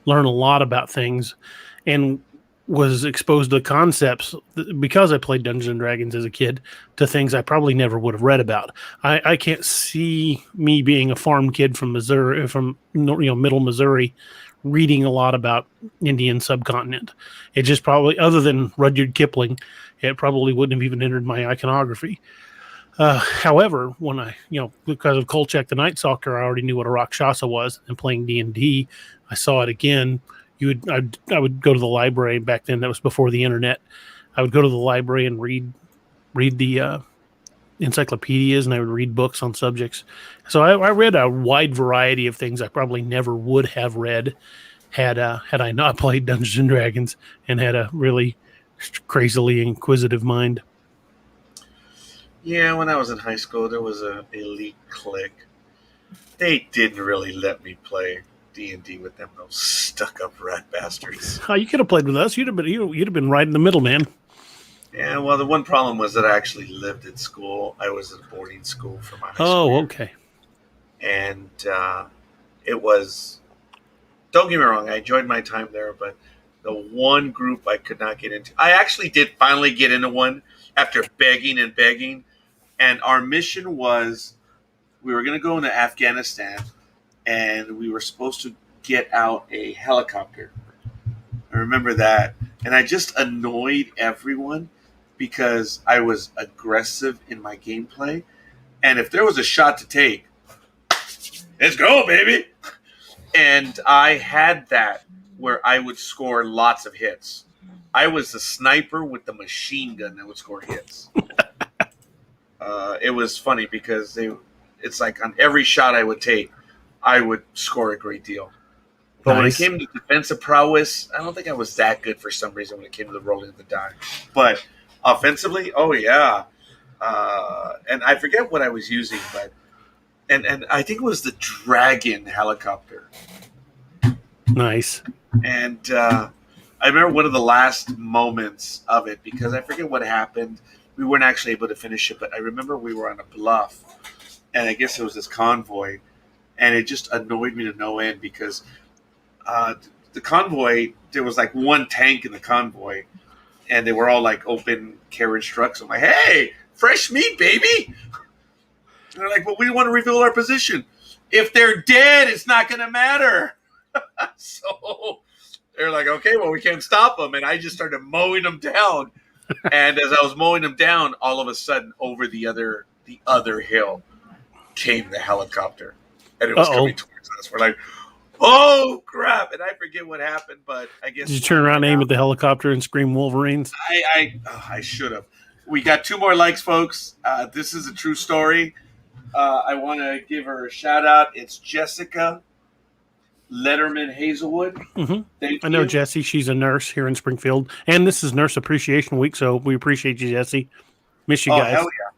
learn a lot about things and was exposed to concepts because I played Dungeons and Dragons as a kid to things I probably never would have read about. I can't see me being a farm kid from Missouri, from middle Missouri, reading a lot about Indian subcontinent. It just probably, other than Rudyard Kipling, it probably wouldn't have even entered my iconography. However, when because of Kolchak the Night Stalker, I already knew what a Rakshasa was, and playing D&D, I saw it again. I would go to the library back then. That was before the internet. I would go to the library and read the encyclopedias, and I would read books on subjects. So I read a wide variety of things I probably never would have read had I not played Dungeons and Dragons and had a really crazily inquisitive mind. Yeah, when I was in high school, there was a elite clique. They didn't really let me play D&D with them, those stuck-up rat bastards. You could have played with us. You'd have been right in the middle, man. Yeah, well, the one problem was that I actually lived at school. I was at a boarding school for my high school. Oh, okay. And it was, don't get me wrong, I enjoyed my time there, but the one group I could not get into. I actually did finally get into one after begging and begging. And our mission was we were going to go into Afghanistan, and we were supposed to get out a helicopter. I remember that. And I just annoyed everyone because I was aggressive in my gameplay. And if there was a shot to take, let's go, baby. And I had that where I would score lots of hits. I was the sniper with the machine gun that would score hits. It was funny because it's like on every shot I would take, I would score a great deal. But when it came to defensive prowess, I don't think I was that good for some reason when it came to the rolling of the die. But offensively, oh yeah. And I forget what I was using, but and I think it was the Dragon helicopter. Nice. And I remember one of the last moments of it because I forget what happened. We weren't actually able to finish it, but I remember we were on a bluff, and I guess it was this convoy, and it just annoyed me to no end because the convoy, there was like one tank in the convoy, and they were all like open carriage trucks. I'm like, hey, fresh meat, baby. And they're like, well, we want to reveal our position. If they're dead, it's not going to matter. So they're like, okay, well, we can't stop them. And I just started mowing them down. And as I was mowing them down, all of a sudden, over the other hill came the helicopter. And it was coming towards us. We're like, oh, crap. And I forget what happened, but I guess. Did you turn around, aim at the helicopter, and scream Wolverines? I should have. We got 2 more likes, folks. This is a true story. I want to give her a shout out. It's Jessica Letterman Hazelwood. Mm-hmm. I know Jessie. She's a nurse here in Springfield. And this is Nurse Appreciation Week, so we appreciate you, Jessie. Miss you guys. Hell yeah.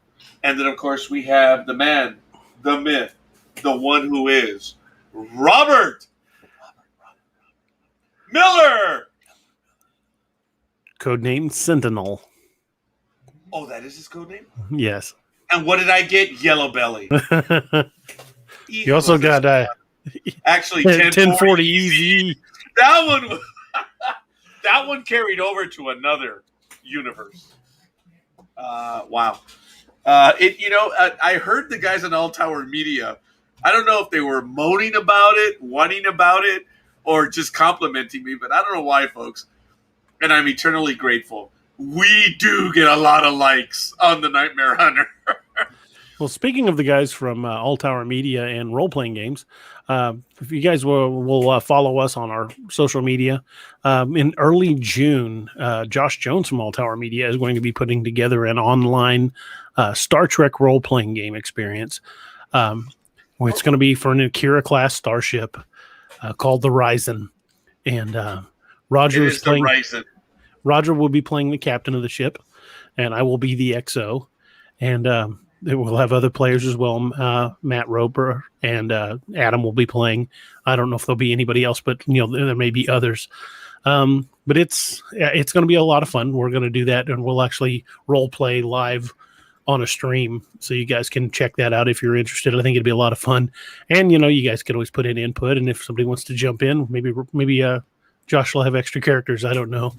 And then, of course, we have the man, the myth, the one who is Robert Miller. Codename Sentinel. Oh, that is his code name? Yes. And what did I get? Yellow Belly. You also got actually 1040 easy. That one carried over to another universe. Wow. I heard the guys on All Tower Media. I don't know if they were moaning about it, whining about it, or just complimenting me, but I don't know why, folks. And I'm eternally grateful. We do get a lot of likes on the Nightmare Hunter. Well, speaking of the guys from All Tower Media and role-playing games, if you guys will follow us on our social media, in early June, Josh Jones from All Tower Media is going to be putting together an online Star Trek role-playing game experience. Well, it's going to be for an Akira class starship called the Ryzen, and Roger is playing. Roger will be playing the captain of the ship, and I will be the XO, and we'll have other players as well. Matt Roper and Adam will be playing. I don't know if there'll be anybody else, but there may be others. But it's going to be a lot of fun. We're going to do that, and we'll actually role play live on a stream, so you guys can check that out if you're interested. I think it'd be a lot of fun, and you guys can always put in input, and if somebody wants to jump in, maybe Josh will have extra characters. I don't know,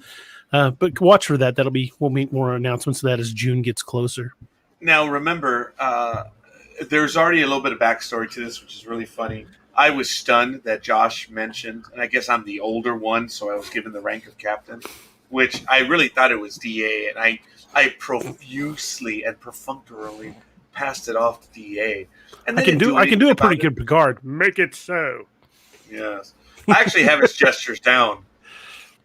but watch for that. We'll make more announcements of that as June gets closer. Now remember, there's already a little bit of backstory to this, which is really funny. I was stunned that Josh mentioned, and I guess I'm the older one, so I was given the rank of captain, which I really thought it was DA, and I profusely and perfunctorily passed it off to DA. And I can do a pretty good Picard. Make it so. Yes. I actually have his gestures down.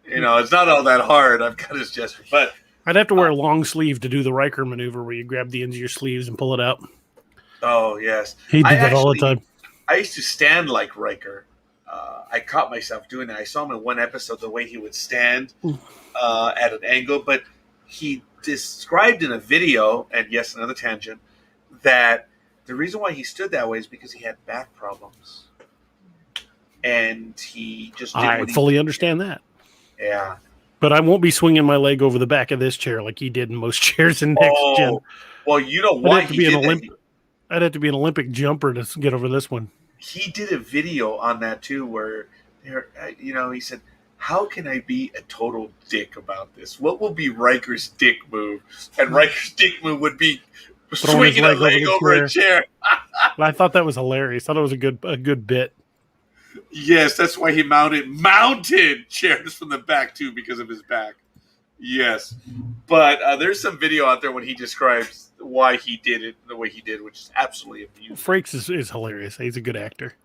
It's not all that hard. I've got his gestures. But I'd have to wear a long sleeve to do the Riker maneuver where you grab the ends of your sleeves and pull it out. Oh, yes. He did that all the time. I used to stand like Riker. I caught myself doing that. I saw him in one episode, the way he would stand at an angle. But he described in a video, and yes, another tangent, that the reason why he stood that way is because he had back problems. And he just did I fully understand that. Yeah. But I won't be swinging my leg over the back of this chair like he did in most chairs in Next Gen. Well, you know why he did that? I'd have to be an Olympic jumper to get over this one. He did a video on that too where, he said, how can I be a total dick about this? What will be Riker's dick move? And Riker's dick move would be swinging a leg over a chair. I thought that was hilarious. I thought it was a good bit. Yes, that's why he mounted chairs from the back too, because of his back. Yes. But there's some video out there when he describes why he did it the way he did, which is absolutely amusing. Frakes is hilarious. He's a good actor.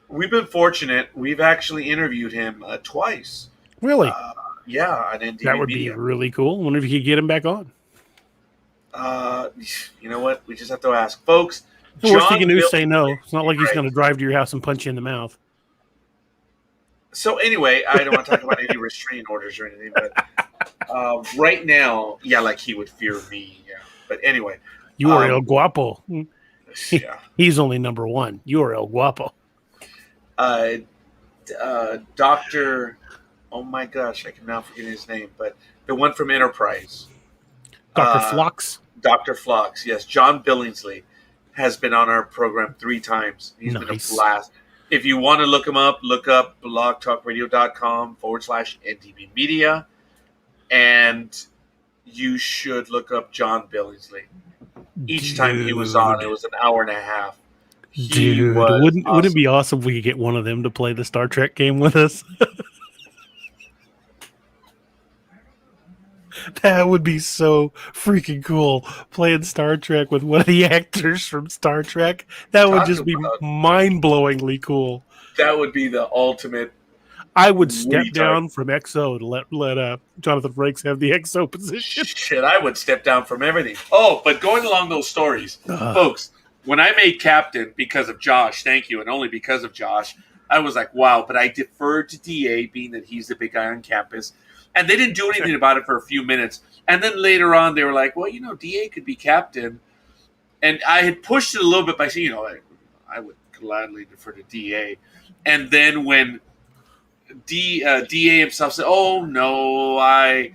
We've been fortunate. We've actually interviewed him twice. Really? Yeah, on NDB that would Media. be really cool. I wonder if you could get him back on. You know what? We just have to ask. Folks, the worst he can do is say no. It's not like he's going to drive to your house and punch you in the mouth. So anyway, I don't want to talk about any restraining orders or anything, but right now, like he would fear me. Yeah. But anyway. You are El Guapo. Yeah. He's only number one. You are El Guapo. Dr. Oh my gosh, I can now forget his name, but the one from Enterprise. Dr. Phlox? Dr. Phlox, yes. John Billingsley has been on our program 3 times. He's been a blast. If you want to look him up, look up blogtalkradio.com/NDB Media, and you should look up John Billingsley. Each time he was on, it was an hour and a half. Wouldn't it be awesome if we could get one of them to play the Star Trek game with us? That would be so freaking cool. Playing Star Trek with one of the actors from Star Trek. That would just be mind-blowingly cool. That would be the ultimate. I would step down from XO to let Jonathan Frakes have the XO position. Shit, I would step down from everything. Oh, but going along those stories, folks, when I made captain because of Josh, thank you, and only because of Josh, I was like, wow, but I deferred to DA, being that he's the big guy on campus. And they didn't do anything about it for a few minutes. And then later on, they were like, well, DA could be captain. And I had pushed it a little bit by saying, I would gladly defer to DA. And then when DA himself said, oh, no, I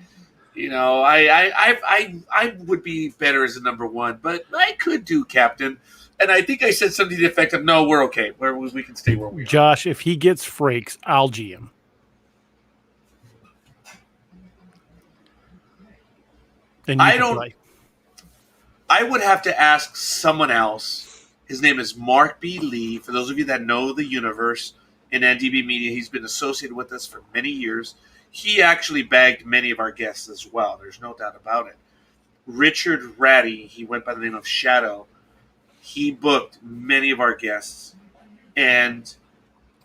would be better as a number 1, but I could do captain. And I think I said something to the effect of, no, we're okay. We can stay where we are. Josh, if he gets Frakes, I'll GM. I would have to ask someone else. His name is Mark B. Lee. For those of you that know the universe in NDB Media, he's been associated with us for many years. He actually bagged many of our guests as well. There's no doubt about it. Richard Ratty, he went by the name of Shadow. He booked many of our guests. And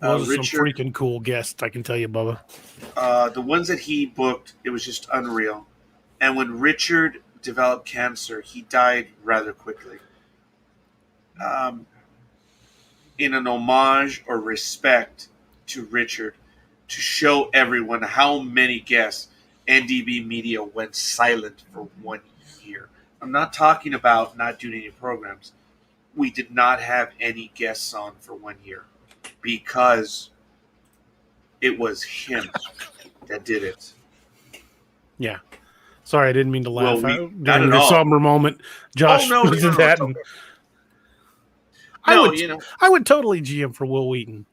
those are some freaking cool guests, I can tell you, Bubba. The ones that he booked, it was just unreal. And when Richard developed cancer, he died rather quickly. in an homage or respect to Richard to show everyone how many guests NDB Media went silent for 1 year. I'm not talking about not doing any programs. We did not have any guests on for 1 year because it was him that did it. Yeah. Sorry, I didn't mean to laugh. Well, not During at your all. somber moment, Josh Oh, no, did no, that. it's And okay. No, I would totally GM for Will Wheaton.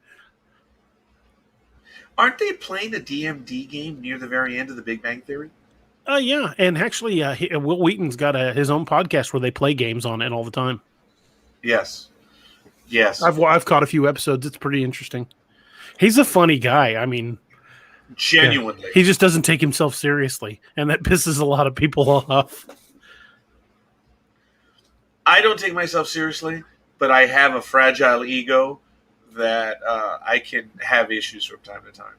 aren't they playing a DMD game near the very end of the Big Bang Theory? Yeah, and actually, Will Wheaton's got his own podcast where they play games on it all the time. Yes. Yes. I've caught a few episodes. It's pretty interesting. He's a funny guy. I mean, Genuinely. yeah, he just doesn't take himself seriously, and that pisses a lot of people off. I don't take myself seriously, but I have a fragile ego that I can have issues from time to time.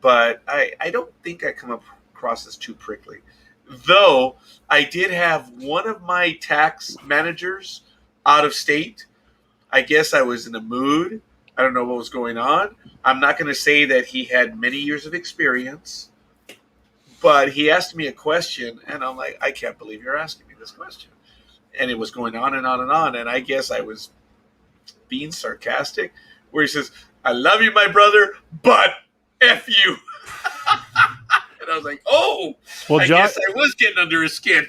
But I don't think I come across as too prickly. Though I did have one of my tax managers out of state. I guess I was in a mood. I don't know what was going on. I'm not going to say that he had many years of experience, but he asked me a question, and I'm like, I can't believe you're asking me this question. And it was going on and on and on, and I guess I was being sarcastic, where he says, I love you, my brother, but F you. And I was like, oh, well, I guess I was getting under his skin.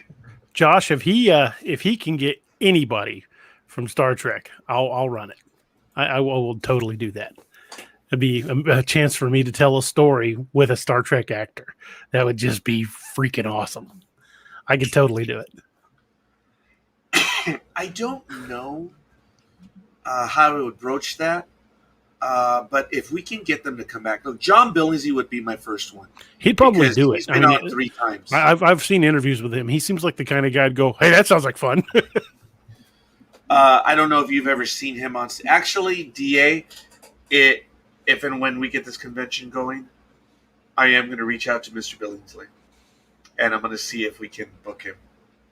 Josh, if he can get anybody from Star Trek, I'll run it. I will totally do that. It'd be a chance for me to tell a story with a Star Trek actor. That would just be freaking awesome. I could totally do it. I don't know how I would broach that, but if we can get them to come back, look, John Billingsley would be my first one. He'd probably do it. He's been on 3 times. I've seen interviews with him. He seems like the kind of guy to go, hey, that sounds like fun. I don't know if you've ever seen him on. Actually, DA, if and when we get this convention going, I am going to reach out to Mr. Billingsley, and I'm going to see if we can book him.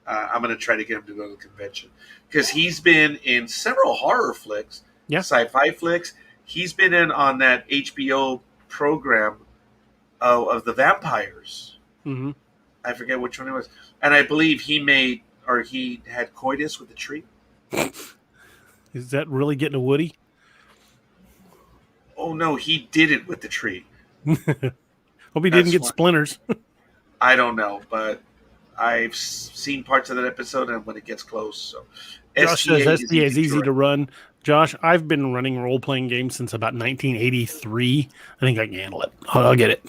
I'm going to try to get him to go to the convention because he's been in several horror flicks, sci-fi flicks. He's been in on that HBO program of the vampires. Mm-hmm. I forget which one it was, and I believe he had coitus with a tree. Is that really getting a Woody? Oh no, he did it with the tree. Hope he didn't get splinters. I don't know, but I've seen parts of that episode, and when it gets close, so Josh says STA is easy to run. Josh, I've been running role-playing games since about 1983. I think I can handle it. I'll get it.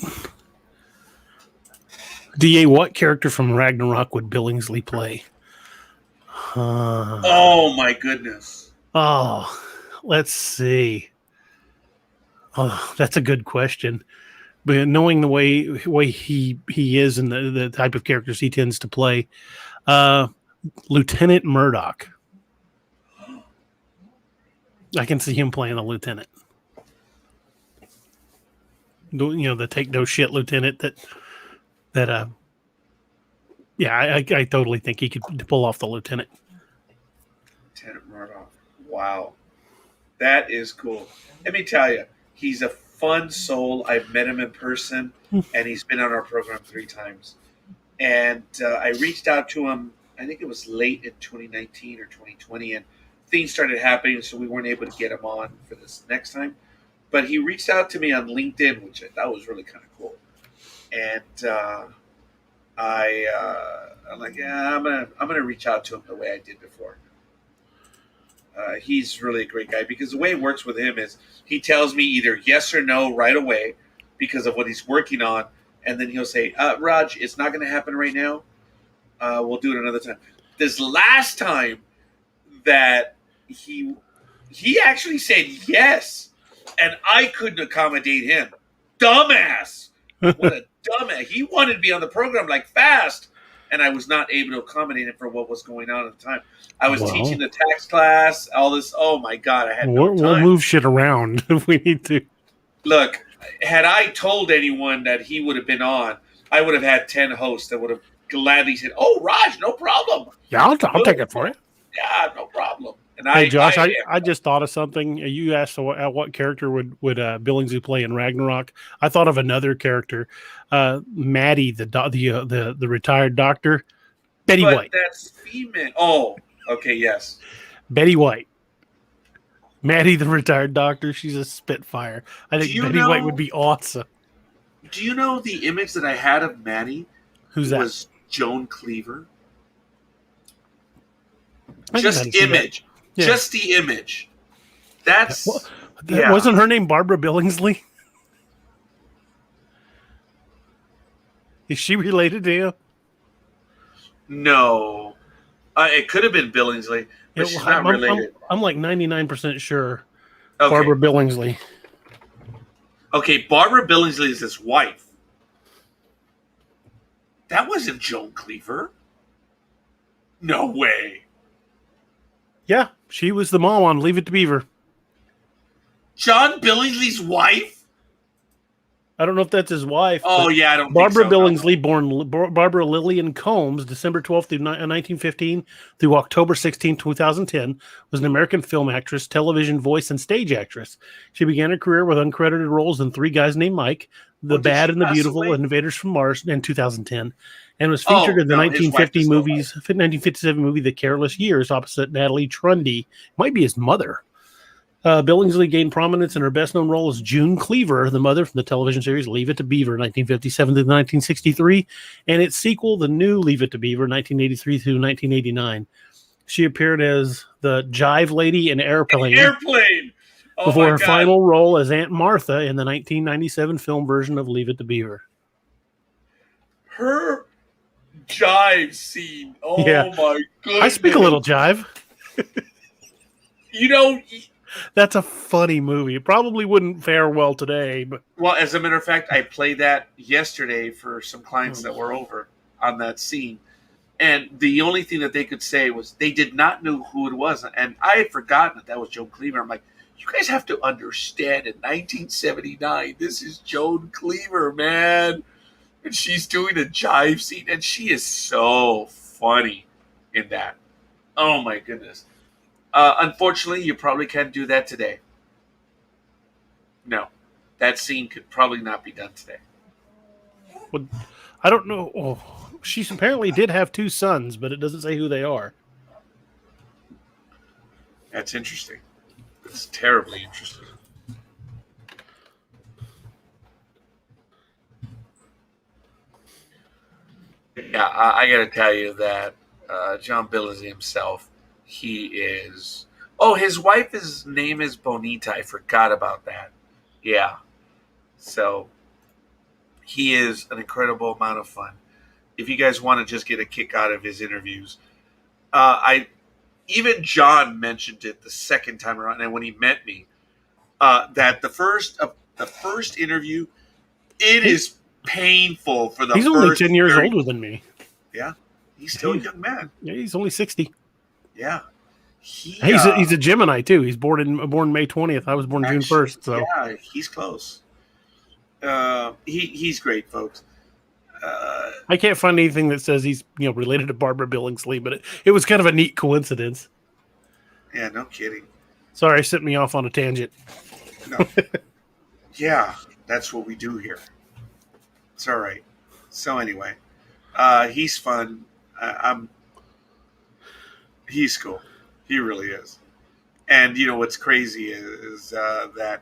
DA, what character from Ragnarok would Billingsley play? Oh my goodness. Oh, let's see. Oh, that's a good question. But knowing the way he is and the type of characters he tends to play, Lieutenant Murdoch. I can see him playing a lieutenant. The take no shit lieutenant I totally think he could pull off the lieutenant. Lieutenant Murdoch. Wow. That is cool. Let me tell you, he's a fun soul. I've met him in person, and he's been on our program 3 times. And I reached out to him, I think it was late in 2019 or 2020, and things started happening, so we weren't able to get him on for this next time. But he reached out to me on LinkedIn, which I thought was really kind of cool. And I'm like, yeah, I'm gonna reach out to him the way I did before. He's really a great guy because the way it works with him is he tells me either yes or no right away because of what he's working on, and then he'll say, Raj, it's not going to happen right now. We'll do it another time. This last time that he actually said yes, and I couldn't accommodate him. Dumbass. What a dumbass. He wanted to be on the program like fast, and I was not able to accommodate him for what was going on at the time. I was teaching the tax class, all this. Oh, my God. I had no time. We'll move shit around if we need to. Look, had I told anyone that he would have been on, I would have had 10 hosts that would have gladly said, oh, Raj, no problem. Yeah, I'll take it for you. Yeah, no problem. And Hey Josh, I just thought of something. You asked what character would Billingsley play in Ragnarok. I thought of another character, Maddie, the retired doctor, Betty but White. that's female. Oh, okay, yes. Betty White, Maddie, the retired doctor. She's a spitfire. I think Betty White would be awesome. Do you know the image that I had of Maddie? Who's that? Was Joan Cleaver. Just image. Yeah. Just the image. That's wasn't her name Barbara Billingsley? Is she related to him? No. It could have been Billingsley, but she's not related. I'm like 99% sure. Okay. Barbara Billingsley. Okay, Barbara Billingsley is his wife. That wasn't Joan Cleaver. No way. Yeah, she was the mom on Leave It to Beaver. John Billingsley's wife? I don't know if that's his wife. Oh, yeah, I don't Barbara think so. Billingsley, born Barbara Lillian Combs, December 12th, 1915 through October 16, 2010, was an American film actress, television voice, and stage actress. She began her career with uncredited roles in Three Guys Named Mike, The Bad and the Beautiful, and Invaders from Mars in 2010, and was featured in the 1957 movie The Careless Years opposite Natalie Trundy. Might be his mother. Billingsley gained prominence in her best-known role as June Cleaver, the mother from the television series Leave It to Beaver, 1957 to 1963, and its sequel, The New Leave It to Beaver, 1983 through 1989. She appeared as the Jive Lady in Airplane. Oh, before her final role as Aunt Martha in the 1997 film version of Leave It to Beaver. Her jive scene. Oh, yeah. My goodness. I speak a little jive. You know... That's a funny movie. It probably wouldn't fare well today. But well, as a matter of fact, I played that yesterday for some clients that were over on that scene. And the only thing that they could say was they did not know who it was. And I had forgotten that was Joan Cleaver. I'm like, you guys have to understand, in 1979, this is Joan Cleaver, man. And she's doing a jive scene. And she is so funny in that. Oh, my goodness. Unfortunately, you probably can't do that today. No. That scene could probably not be done today. Well, I don't know. Oh, she apparently did have 2 sons, but it doesn't say who they are. That's interesting. It's terribly interesting. Yeah, I got to tell you that John Billingsley himself, he is... Oh, his wife's name is Bonita. I forgot about that. Yeah. So, he is an incredible amount of fun. If you guys want to just get a kick out of his interviews, even John mentioned it the second time around, and when he met me, that the first interview, it is painful for the He's only 10 years older than me. Yeah. He's still a young man. Yeah, he's only 60. Yeah. He's a Gemini too. He's born May 20th. I was born June 1st. So yeah, he's close. He's great, folks. I can't find anything that says he's related to Barbara Billingsley, but it was kind of a neat coincidence. Yeah, no kidding. Sorry, set me off on a tangent. No. Yeah, that's what we do here. It's all right. So anyway, he's fun. He's cool. He really is. And what's crazy is that.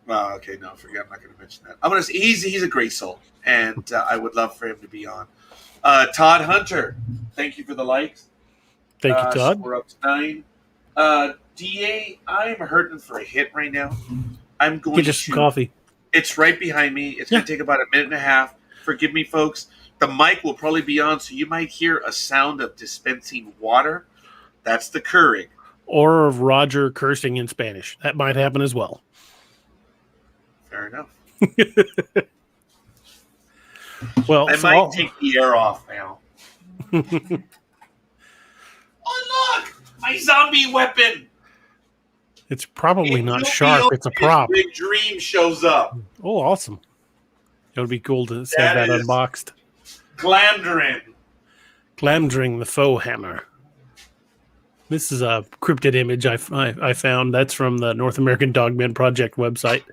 Well, okay, no, forget. I'm not going to mention that. I'm going to say he's a great soul, and I would love for him to be on. Todd Hunter, thank you for the likes. Thank you, Todd. So we're up to 9. DA, I'm hurting for a hit right now. I'm going to get some coffee. It's right behind me. It's going to take about a minute and a half. Forgive me, folks. The mic will probably be on, so you might hear a sound of dispensing water. That's the Keurig. Or of Roger cursing in Spanish. That might happen as well. Fair enough. Well, I might take the air off now. Oh, look! My zombie weapon! It's probably not sharp. It's a prop. Big Dream shows up. Oh, awesome. It would be cool to have that unboxed. Glamdring. Glamdring the faux hammer. This is a cryptid image I found. That's from the North American Dogman Project website.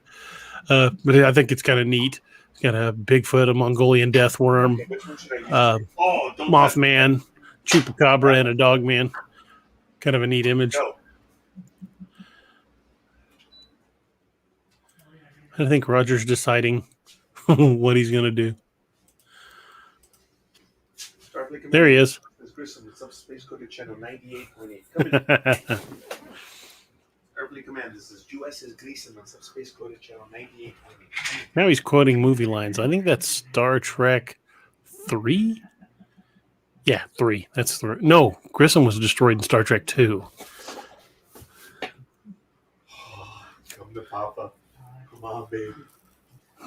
But I think it's kind of neat. It's got a Bigfoot, a Mongolian death worm, Okay, which one should I use? uh, Don't touch me. Mothman, Chupacabra, and a Dogman. Kind of a neat image. No. I think Roger's deciding what he's going to do. There he is. Grissom, it's Subspace Coded Channel 98.8. Starfleet Command, this is USS Gleason on Subspace Coded Channel 98.8. Now he's quoting movie lines. I think that's Star Trek 3? Yeah, 3. That's 3. No, Grissom was destroyed in Star Trek 2. Come to Papa. Come on, baby.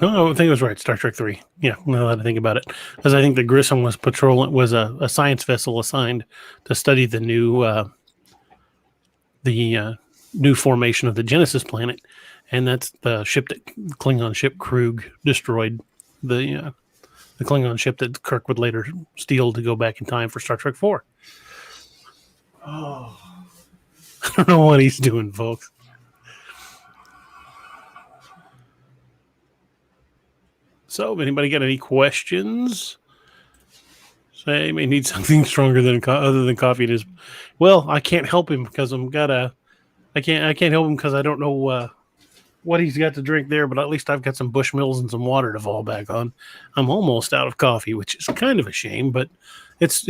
No, I think it was right. Star Trek 3. Yeah, now that I think about it. Because I think the Grissom was a science vessel assigned to study the new formation of the Genesis planet. And that's the ship that Klingon ship Krug destroyed. The Klingon ship that Kirk would later steal to go back in time for Star Trek 4. Oh. I don't know what he's doing, folks. So, anybody got any questions? Say, may need something stronger than other than coffee. Well, I can't help him because I can't help him because I don't know what he's got to drink there. But at least I've got some Bushmills and some water to fall back on. I'm almost out of coffee, which is kind of a shame, but it's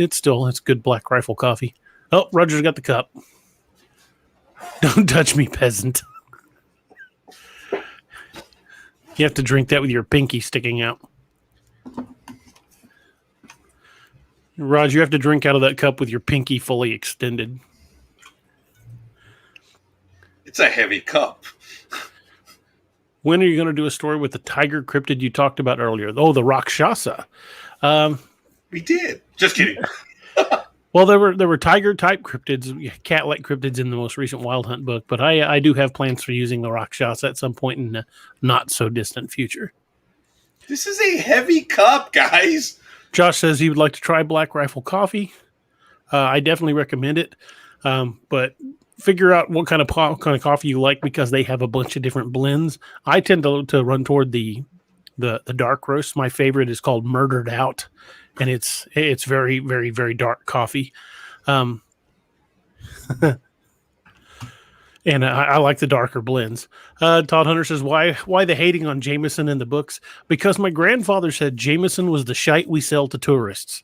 good Black Rifle coffee. Oh, Roger's got the cup. Don't touch me, peasant. You have to drink that with your pinky sticking out. Roger, you have to drink out of that cup with your pinky fully extended. It's a heavy cup. When are you going to do a story with the tiger cryptid you talked about earlier? Oh, the Rakshasa. We did. Just kidding. Well, there were tiger-type cryptids, cat-like cryptids in the most recent Wild Hunt book, but I do have plans for using the Rakshasa at some point in the not-so-distant future. This is a heavy cup, guys. Josh says he would like to try Black Rifle coffee. I definitely recommend it, but figure out what kind of coffee you like because they have a bunch of different blends. I tend to run toward the dark roast. My favorite is called Murdered Out. And it's very, very, very dark coffee. And I like the darker blends. Todd Hunter says, why the hating on Jameson in the books? Because my grandfather said Jameson was the shite we sell to tourists.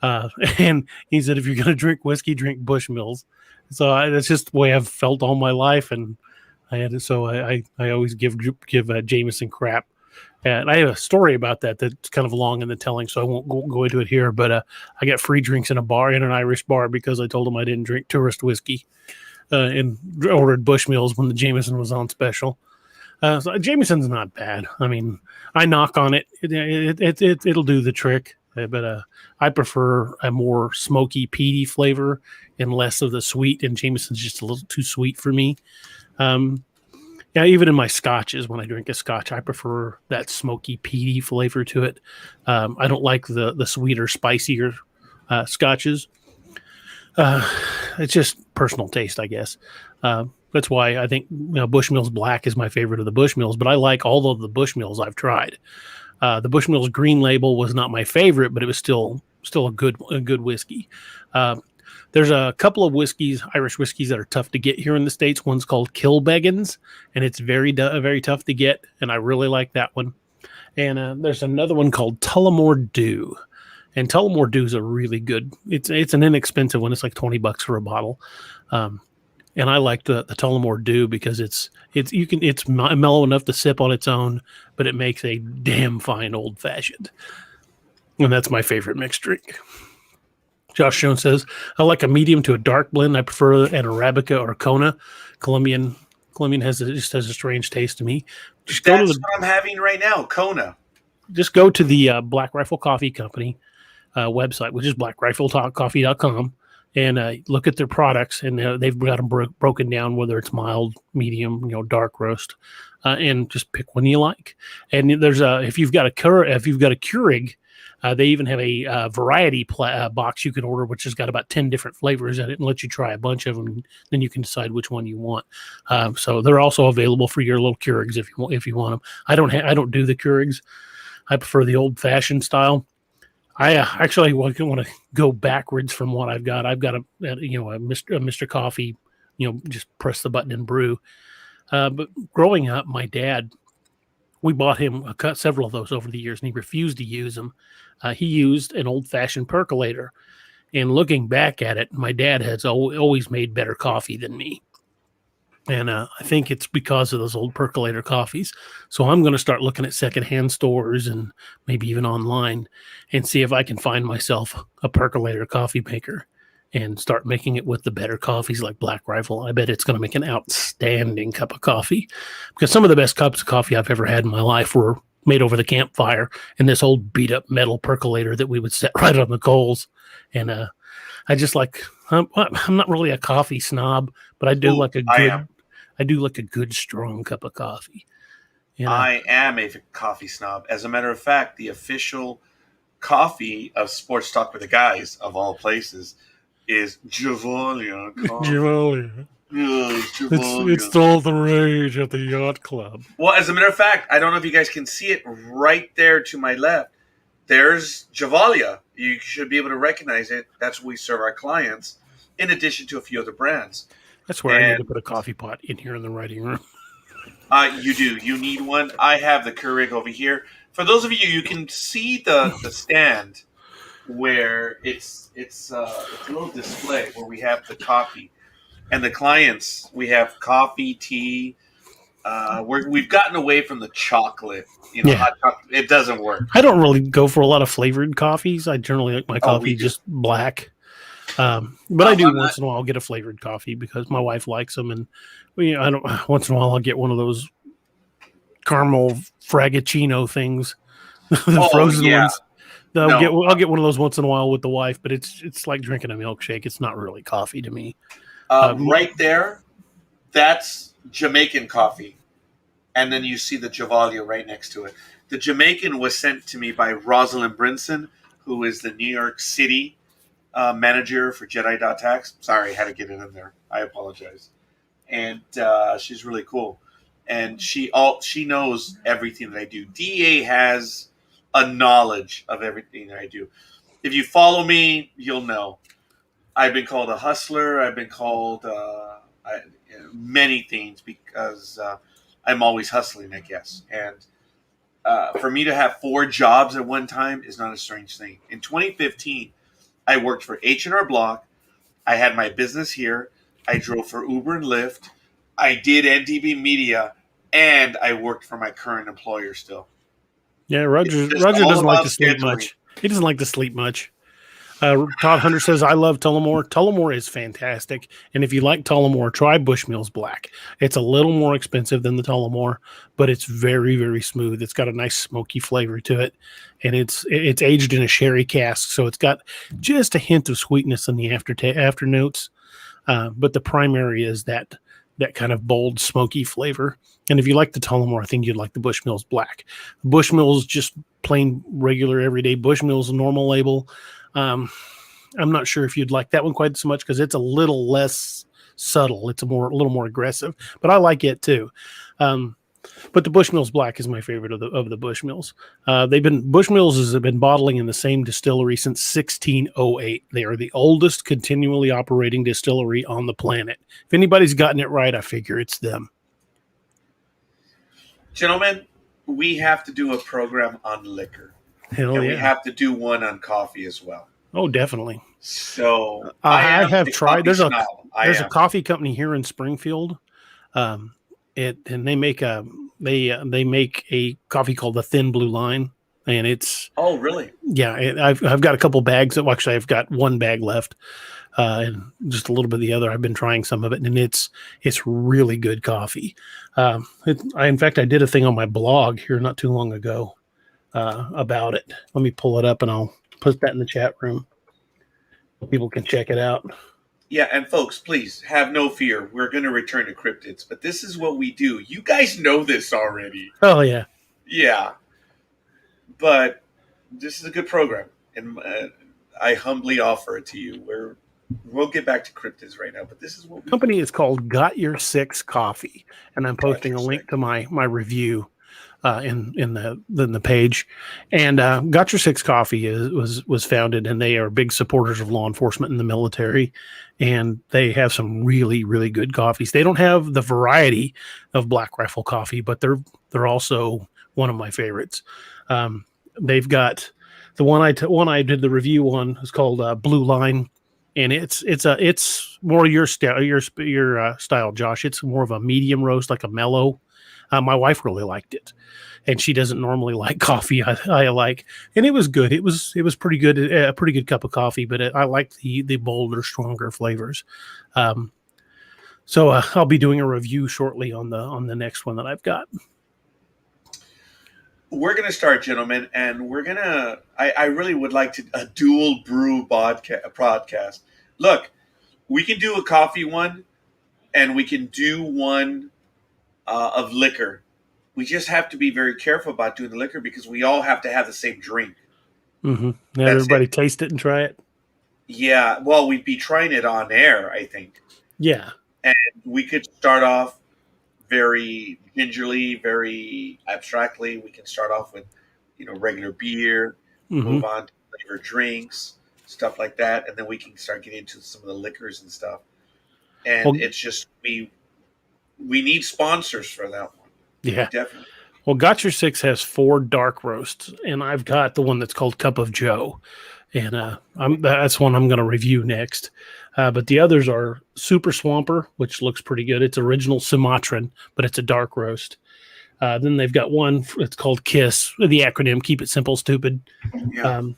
And he said, if you're going to drink whiskey, drink Bushmills. So that's just the way I've felt all my life. And I always give Jameson crap. And I have a story about that's kind of long in the telling, so I won't go into it here. But I got free drinks in an Irish bar, because I told them I didn't drink tourist whiskey, and ordered Bushmills when the Jameson was on special. So Jameson's not bad. I mean, I knock on it. It'll do the trick. But I prefer a more smoky, peaty flavor and less of the sweet. And Jameson's just a little too sweet for me. Yeah, even in my scotches, when I drink a scotch, I prefer that smoky, peaty flavor to it. I don't like the sweeter, spicier scotches. It's just personal taste, I guess. That's why I think Bushmills Black is my favorite of the Bushmills, but I like all of the Bushmills I've tried. The Bushmills Green Label was not my favorite, but it was still a good whiskey. There's a couple of Irish whiskeys that are tough to get here in the States. One's called Kilbeggins, and it's very tough to get, and I really like that one. And there's another one called Tullamore Dew, and Tullamore Dew is a really good. It's an inexpensive one. It's like $20 for a bottle, and I like the Tullamore Dew because it's mellow enough to sip on its own, but it makes a damn fine old fashioned, and that's my favorite mixed drink. Josh Jones says, I like a medium to a dark blend. I prefer an Arabica or Kona. Colombian just has a strange taste to me. That's what I'm having right now, Kona. Just go to the Black Rifle Coffee Company website, which is blackriflecoffee.com, and look at their products. And they've got them broken down, whether it's mild, medium, dark roast, and just pick one you like. And there's if you've got a Keurig, They even have a variety box you can order, which has got about 10 different flavors in it and lets you try a bunch of them. And then you can decide which one you want. So they're also available for your little Keurigs if you want them. I don't do the Keurigs. I prefer the old fashioned style. I actually want to go backwards from what I've got. I've got a Mr. Coffee, just press the button and brew. But growing up, my dad, we bought him several of those over the years, and he refused to use them. He used an old-fashioned percolator. And looking back at it, my dad has always made better coffee than me. And I think it's because of those old percolator coffees. So I'm going to start looking at secondhand stores and maybe even online and see if I can find myself a percolator coffee maker and start making it with the better coffees like Black Rifle. I bet it's going to make an outstanding cup of coffee, because some of the best cups of coffee I've ever had in my life were made over the campfire in this old beat up metal percolator that we would set right on the coals. And I just like, I'm not really a coffee snob, but I do like a good strong cup of coffee. I am a coffee snob. As a matter of fact, the official coffee of Sports Talk with the Guys, of all places, is Javalia coffee. Javalia. Yeah, Javalia. It's all the rage at the yacht club. Well, as a matter of fact, I don't know if you guys can see it right there to my left. There's Javalia. You should be able to recognize it. That's what we serve our clients, in addition to a few other brands. That's where I need to put a coffee pot in here in the writing room. You do. You need one. I have the Keurig over here. For those of you, you can see the stand where it's a little display where we have the coffee. And the clients, we have coffee, tea. We've gotten away from the chocolate. Hot chocolate. It doesn't work. I don't really go for a lot of flavored coffees. I generally like my coffee just black. But I do once in a while get a flavored coffee because my wife likes them, and once in a while I'll get one of those caramel frappuccino things, the frozen ones. I'll get one of those once in a while with the wife, but it's like drinking a milkshake. It's not really coffee to me. Right there, that's Jamaican coffee, and then you see the Javalia right next to it. The Jamaican was sent to me by Rosalind Brinson, who is the New York City manager for Jedi.tax. Sorry, I had to get it in there. I apologize. And she's really cool. And she knows everything that I do. DA has a knowledge of everything that I do. If you follow me, you'll know. I've been called a hustler. I've been called many things because I'm always hustling, I guess. And for me to have 4 jobs at one time is not a strange thing. In 2015, I worked for H&R Block. I had my business here. I drove for Uber and Lyft. I did NDB Media, and I worked for my current employer still. Yeah, Roger doesn't like to sleep much. He doesn't like to sleep much. Todd Hunter says, I love Tullamore. Tullamore is fantastic. And if you like Tullamore, try Bushmills Black. It's a little more expensive than the Tullamore, but it's very, very smooth. It's got a nice smoky flavor to it. And it's aged in a sherry cask, so it's got just a hint of sweetness in the after notes. But the primary is that kind of bold, smoky flavor. And if you like the Tullamore, I think you'd like the Bushmills Black. Bushmills, just plain, regular, everyday Bushmills normal label. I'm not sure if you'd like that one quite so much because it's a little less subtle. It's a little more aggressive, but I like it too. But the Bushmills Black is my favorite of the Bushmills. Bushmills has been bottling in the same distillery since 1608. They are the oldest continually operating distillery on the planet. If anybody's gotten it right, I figure it's them. Gentlemen, we have to do a program on liquor. Hell and yeah. we have to do one on coffee as well. Oh, definitely. So I have tried. There's a coffee company here in Springfield. And they make a coffee called the Thin Blue Line, and it's really? Yeah. I've got a couple bags. Actually, I've got one bag left, and just a little bit of the other. I've been trying some of it, and it's really good coffee. In fact, I did a thing on my blog here not too long ago about it. Let me pull it up, and I'll put that in the chat room. People can check it out. Yeah, and folks, please have no fear. We're going to return to cryptids, but this is what we do. You guys know this already. Oh, yeah. Yeah. But this is a good program, and I humbly offer it to you. We'll get back to cryptids right now, but this is what we Company is called Got Your Six Coffee, and I'm got posting your a link six. to my review in the page. And Got Your Six Coffee was founded, and they are big supporters of law enforcement and the military, and they have some really really good coffees. They don't have the variety of Black Rifle coffee, but they're also one of my favorites. They've got the one I did the review on is called Blue Line, and it's more your style, your style, Josh. It's more of a medium roast, like a mellow. My wife really liked it, and she doesn't normally like coffee. I like, and it was good. It was pretty good, a pretty good cup of coffee. But I like the bolder, stronger flavors. Um, so I'll be doing a review shortly on the next one that I've got. We're gonna start, gentlemen, and we're gonna. I really would like to a dual brew podcast. Look, we can do a coffee one, and we can do one of liquor. We just have to be very careful about doing the liquor because we all have to have the same drink. Mm-hmm. Have That's everybody it. taste it and try it. Yeah, well, we'd be trying it on air, I think, Yeah. and we could start off very gingerly, very abstractly. We can start off with, regular beer, Mm-hmm. move on to flavored drinks, stuff like that, and then we can start getting into some of the liquors and stuff. And Well, it's just we need sponsors for that one. yeah. Definitely. Well, Got Your Six has 4 dark roasts, and I've got the one that's called Cup of Joe, and that's one I'm going to review next. But the others are Super Swamper, which looks pretty good. It's original Sumatran, but it's a dark roast. Then they've got one. It's called KISS, the acronym Keep It Simple, Stupid. Yeah. Um,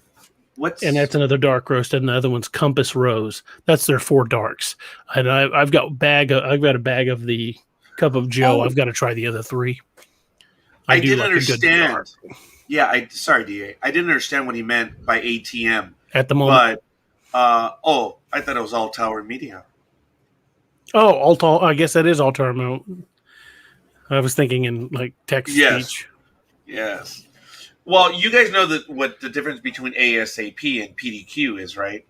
What's and that's another dark roast, and the other one's Compass Rose. That's their 4 darks. And I've got a bag of the Cup of Joe. Oh. I've got to try the other 3. I do didn't like a good understand. Yeah, sorry, DA. I didn't understand what he meant by ATM. at the moment. But I thought it was all Tower Media. Oh, I guess that is Altar. I was thinking in like text Yes. speech. Yes. Well, you guys know what the difference between ASAP and PDQ is, right?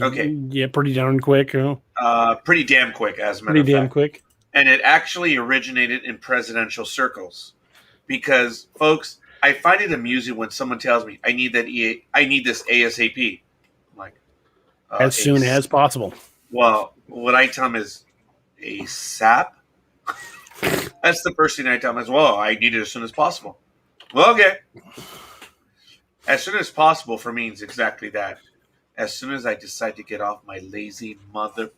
Okay. Yeah, pretty darn quick. Pretty damn quick, as a matter Pretty of damn fact. quick. And it actually originated in presidential circles, because, folks, I find it amusing when someone tells me I need this ASAP. I'm like, As soon as possible. Well, what I tell them is ASAP. That's the first thing I tell them as well. I need it as soon as possible. Well, okay. As soon as possible for me is exactly that. As soon as I decide to get off my lazy mother.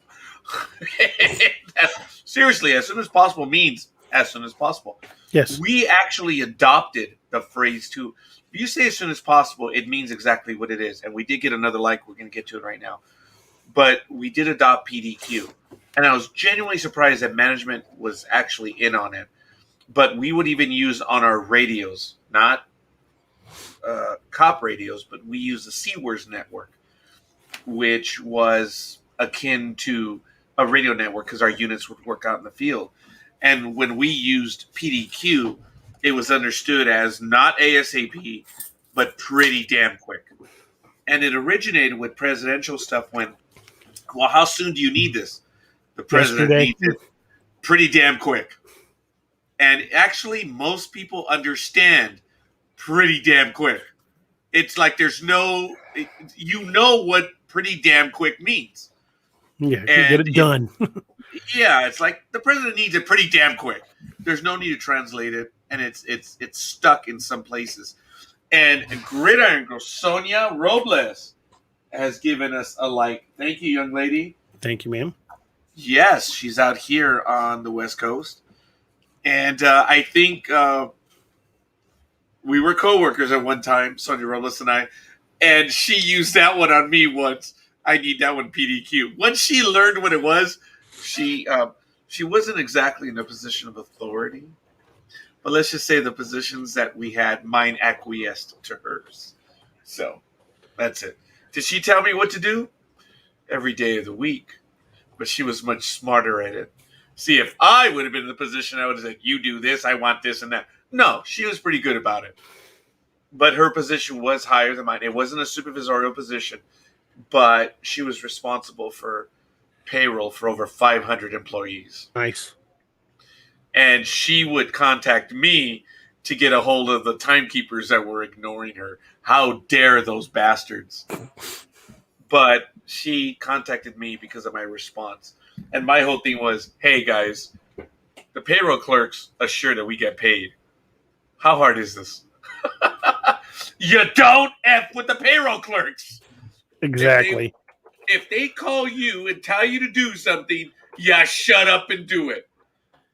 Seriously, as soon as possible means as soon as possible. Yes. We actually adopted the phrase too. If you say as soon as possible, it means exactly what it is. And we did get another like. We're going to get to it right now. But we did adopt PDQ. And I was genuinely surprised that management was actually in on it. But we would even use on our radios, not cop radios, but we use the Seaworth network, which was akin to a radio network because our units would work out in the field. And when we used PDQ, it was understood as not ASAP, but pretty damn quick. And it originated with presidential stuff when, well, how soon do you need this? The president needs it pretty damn quick. And actually, most people understand pretty damn quick. It's like there's no, what pretty damn quick means. Yeah, get it done. Yeah, it's like the president needs it pretty damn quick. There's no need to translate it, and it's stuck in some places. And Gridiron Girl Sonia Robles has given us a like. Thank you, young lady. Thank you, ma'am. Yes, she's out here on the West Coast. And I think we were co-workers at one time, Sonia Robles and I, and she used that one on me once. I need that one PDQ. Once she learned what it was, she wasn't exactly in a position of authority, but let's just say the positions that we had, mine acquiesced to hers. So that's it. Did she tell me what to do? Every day of the week. But she was much smarter at it. See, if I would have been in the position, I would have said, you do this, I want this and that. No, she was pretty good about it. but her position was higher than mine. It wasn't a supervisorial position, but she was responsible for payroll for over 500 employees. Nice. And she would contact me to get a hold of the timekeepers that were ignoring her. How dare those bastards? But she contacted me because of my response. And my whole thing was, hey, guys, the payroll clerks assure that we get paid. How hard is this? You don't F with the payroll clerks. Exactly. If they call you and tell you to do something, you shut up and do it.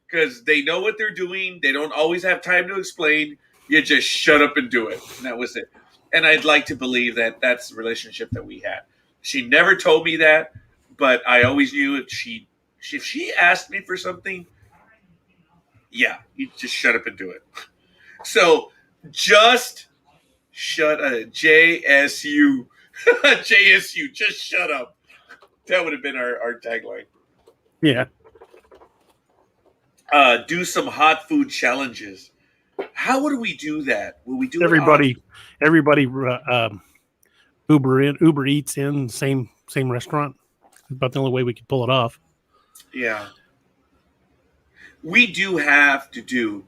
Because they know what they're doing. They don't always have time to explain. You just shut up and do it. And that was it. And I'd like to believe that that's the relationship that we had. She never told me that, but I always knew if she asked me for something, yeah, you just shut up and do it. So just shut up. JSU. JSU, just shut up. That would have been our tagline. Yeah. Do some hot food challenges. How would we do that? Will we do everybody Uber Eats in same restaurant? About the only way we could pull it off. Yeah. We do have to do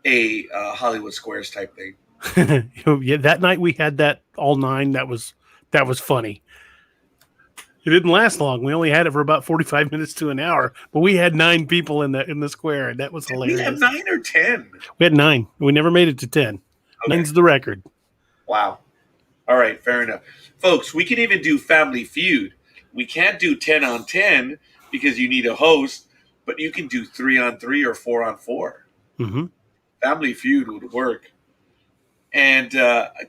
a Hollywood Squares type thing. Yeah, that night we had that all 9. That was funny. It didn't last long. We only had it for about 45 minutes to an hour, but we had 9 people in the square, and that was hilarious. We have 9 or 10. We had 9. We never made it to 10. Okay. 9's the record. Wow. All right, fair enough. Folks, we can even do Family Feud. We can't do 10 on 10 because you need a host, but you can do 3 on 3 or 4 on 4. Mm-hmm. Family Feud would work. And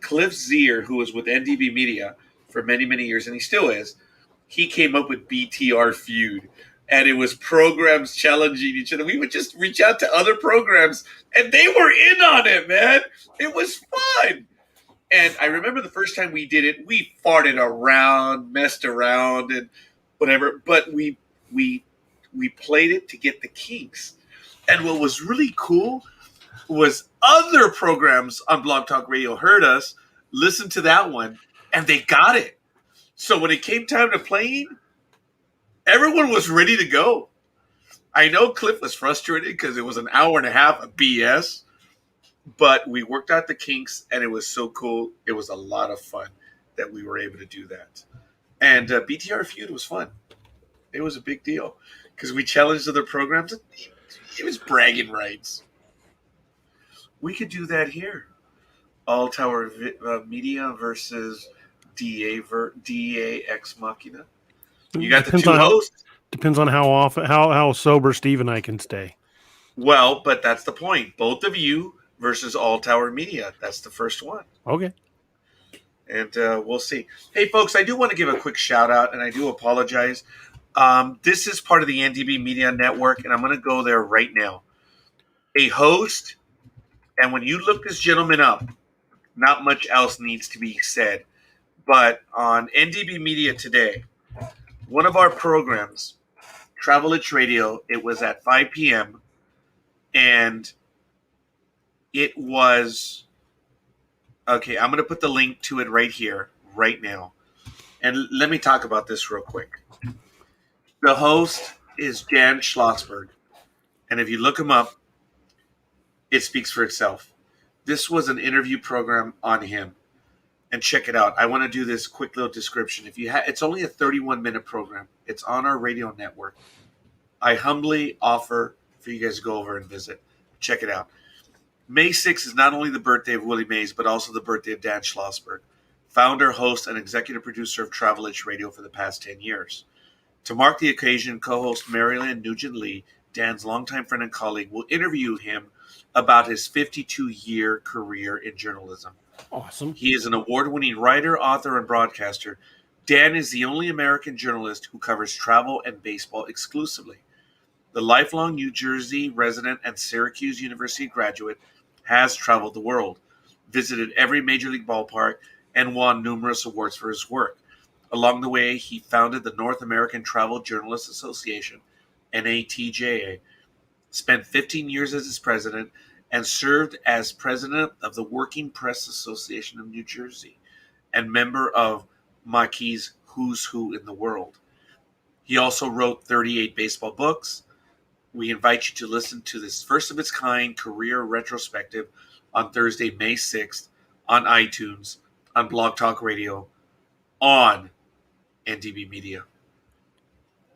Cliff Zier, who was with NDB Media for many, many years, and he still is, he came up with BTR Feud. And it was programs challenging each other. We would just reach out to other programs, and they were in on it, man. It was fun. And I remember the first time we did it, we farted around, messed around, and whatever. But we played it to get the kinks. And what was really cool was other programs on Blog Talk Radio heard us, listened to that one, and they got it. So when it came time to playing, everyone was ready to go. I know Cliff was frustrated because it was an hour and a half of BS, but we worked out the kinks, and it was so cool. It was a lot of fun that we were able to do that. And BTR Feud was fun. It was a big deal because we challenged other programs. It was bragging rights. We could do that here. All Tower Media versus DA Ex Machina. You got the 2 hosts. Depends on how sober Steve and I can stay. Well, but that's the point. Both of you versus All Tower Media. That's the first one. Okay. And we'll see. Hey, folks, I do want to give a quick shout out, and I do apologize. This is part of the NDB Media Network, and I'm going to go there right now. A host, and when you look this gentleman up, not much else needs to be said. But on NDB Media today, one of our programs, Travel Itch Radio, it was at 5 p.m. And it was, okay, I'm going to put the link to it right here, right now. And let me talk about this real quick. The host is Jan Schlossberg. And if you look him up, it speaks for itself. This was an interview program on him. And check it out. I want to do this quick little description. It's only a 31-minute program. It's on our radio network. I humbly offer for you guys to go over and visit. Check it out. May 6th is not only the birthday of Willie Mays, but also the birthday of Dan Schlossberg, founder, host, and executive producer of Travel Itch Radio for the past 10 years. To mark the occasion, co-host Marilyn Nugent-Lee, Dan's longtime friend and colleague, will interview him about his 52-year career in journalism. Awesome. He is an award-winning writer, author, and broadcaster. Dan is the only American journalist who covers travel and baseball exclusively. The lifelong New Jersey resident and Syracuse University graduate has traveled the world, visited every major league ballpark, and won numerous awards for his work. Along the way, he founded the North American Travel Journalists Association, NATJA, spent 15 years as its president, and served as president of the Working Press Association of New Jersey and member of Mackey's Who's Who in the World. He also wrote 38 baseball books. We invite you to listen to this first of its kind career retrospective on Thursday, May 6th on iTunes, on Blog Talk Radio, on NDB Media.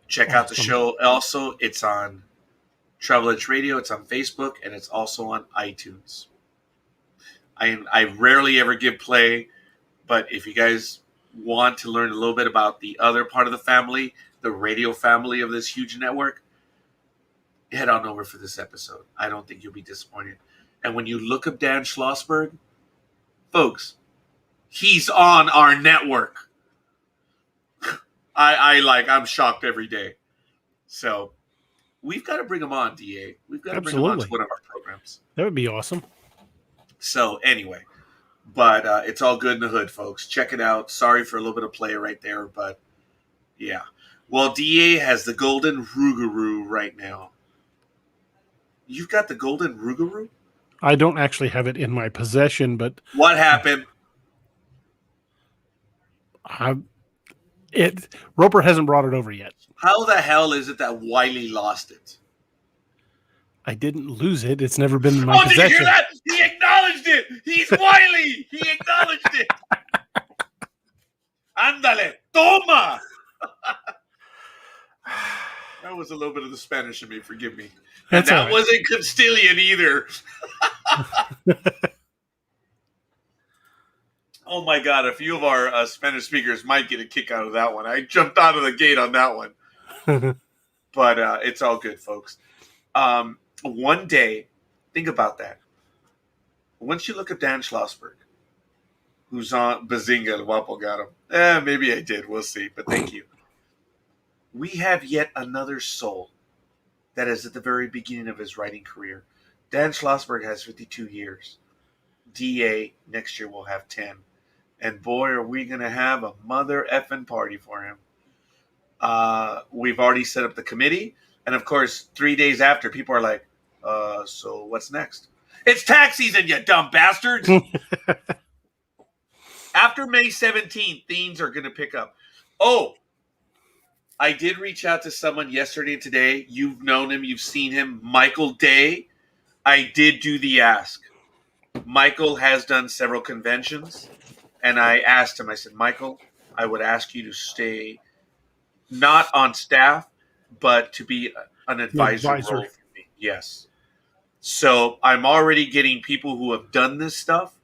Check out the show. Also, it's on Travel Edge Radio, it's on Facebook, and it's also on iTunes. I rarely ever give play, but if you guys want to learn a little bit about the other part of the family, the radio family of this huge network, head on over for this episode. I don't think you'll be disappointed. And when you look up Dan Schlossberg, folks, he's on our network. I'm shocked every day. So we've got to bring him on, DA. We've got to bring him on to one of our programs. That would be awesome. So anyway, but it's all good in the hood, folks. Check it out. Sorry for a little bit of play right there, but yeah. Well, DA has the Golden Rougarou right now. You've got the Golden Rougarou? I don't actually have it in my possession, but... What happened? Roper hasn't brought it over yet. How the hell is it that Wiley lost it? I didn't lose it. It's never been in my possession. Did you hear that? He acknowledged it. He's Wiley. He acknowledged it. Ándale, toma. That was a little bit of the Spanish in me. Forgive me. And that wasn't Castilian either. Oh my God! A few of our Spanish speakers might get a kick out of that one. I jumped out of the gate on that one. But it's all good, folks. One day, think about that. Once you look at Dan Schlossberg, who's on Bazinga, El Guapo got him. Maybe I did. We'll see. But thank you. We have yet another soul that is at the very beginning of his writing career. Dan Schlossberg has 52 years. DA next year will have 10. And boy, are we going to have a mother effing party for him. We've already set up the committee. And of course, 3 days after, people are like, so what's next? It's tax season, you dumb bastards. After May 17th, things are going to pick up. Oh, I did reach out to someone yesterday and today. You've known him. You've seen him. Michael Day. I did do the ask. Michael has done several conventions. And I asked him, I said, Michael, I would ask you to stay not on staff, but to be an advisor. Role for me. Yes. So I'm already getting people who have done this stuff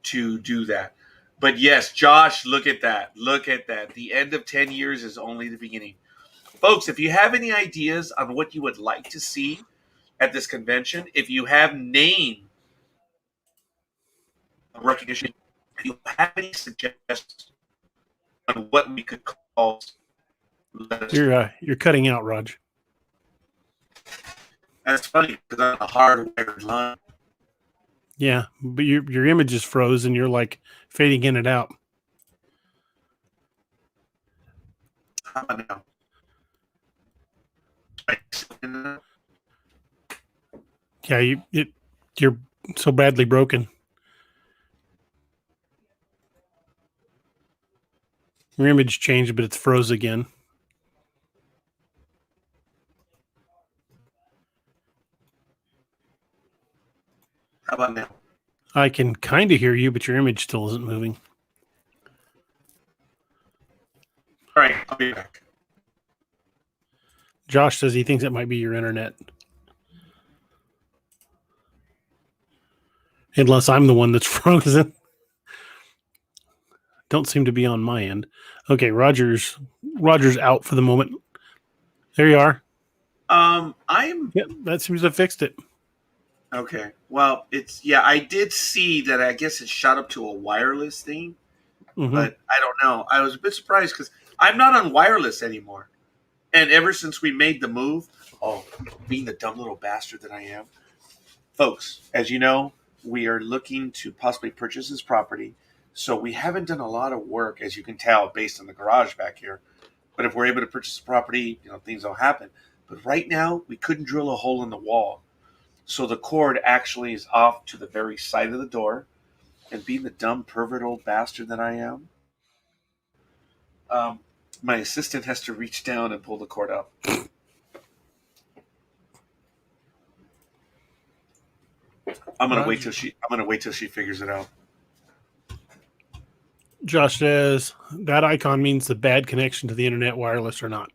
to do that. But yes, Josh, look at that. Look at that. The end of 10 years is only the beginning. Folks, if you have any ideas on what you would like to see at this convention, if you have name recognition, if you have any suggestions on what we could call... You're cutting out, Raj. That's funny because I'm a hardwired line. Yeah, but your image is froze and you're like fading in and out. How about now? Yeah, you're so badly broken. Your image changed, but it's froze again. How about now? I can kind of hear you, but your image still isn't moving. All right, I'll be back. Josh says he thinks it might be your internet. Unless I'm the one that's frozen. Don't seem to be on my end. Okay, Roger's out for the moment. There you are. Yep, that seems to have fixed it. Okay. Well, I did see that. I guess it shot up to a wireless thing, but I don't know. I was a bit surprised because I'm not on wireless anymore. And ever since we made the move, being the dumb little bastard that I am, folks, as you know, we are looking to possibly purchase this property. So we haven't done a lot of work, as you can tell, based on the garage back here. But if we're able to purchase the property, things will happen. But right now, we couldn't drill a hole in the wall. So the cord actually is off to the very side of the door. And being the dumb pervert old bastard that I am, my assistant has to reach down and pull the cord up. I'm gonna wait till she figures it out. Josh says that icon means the bad connection to the internet, wireless or not.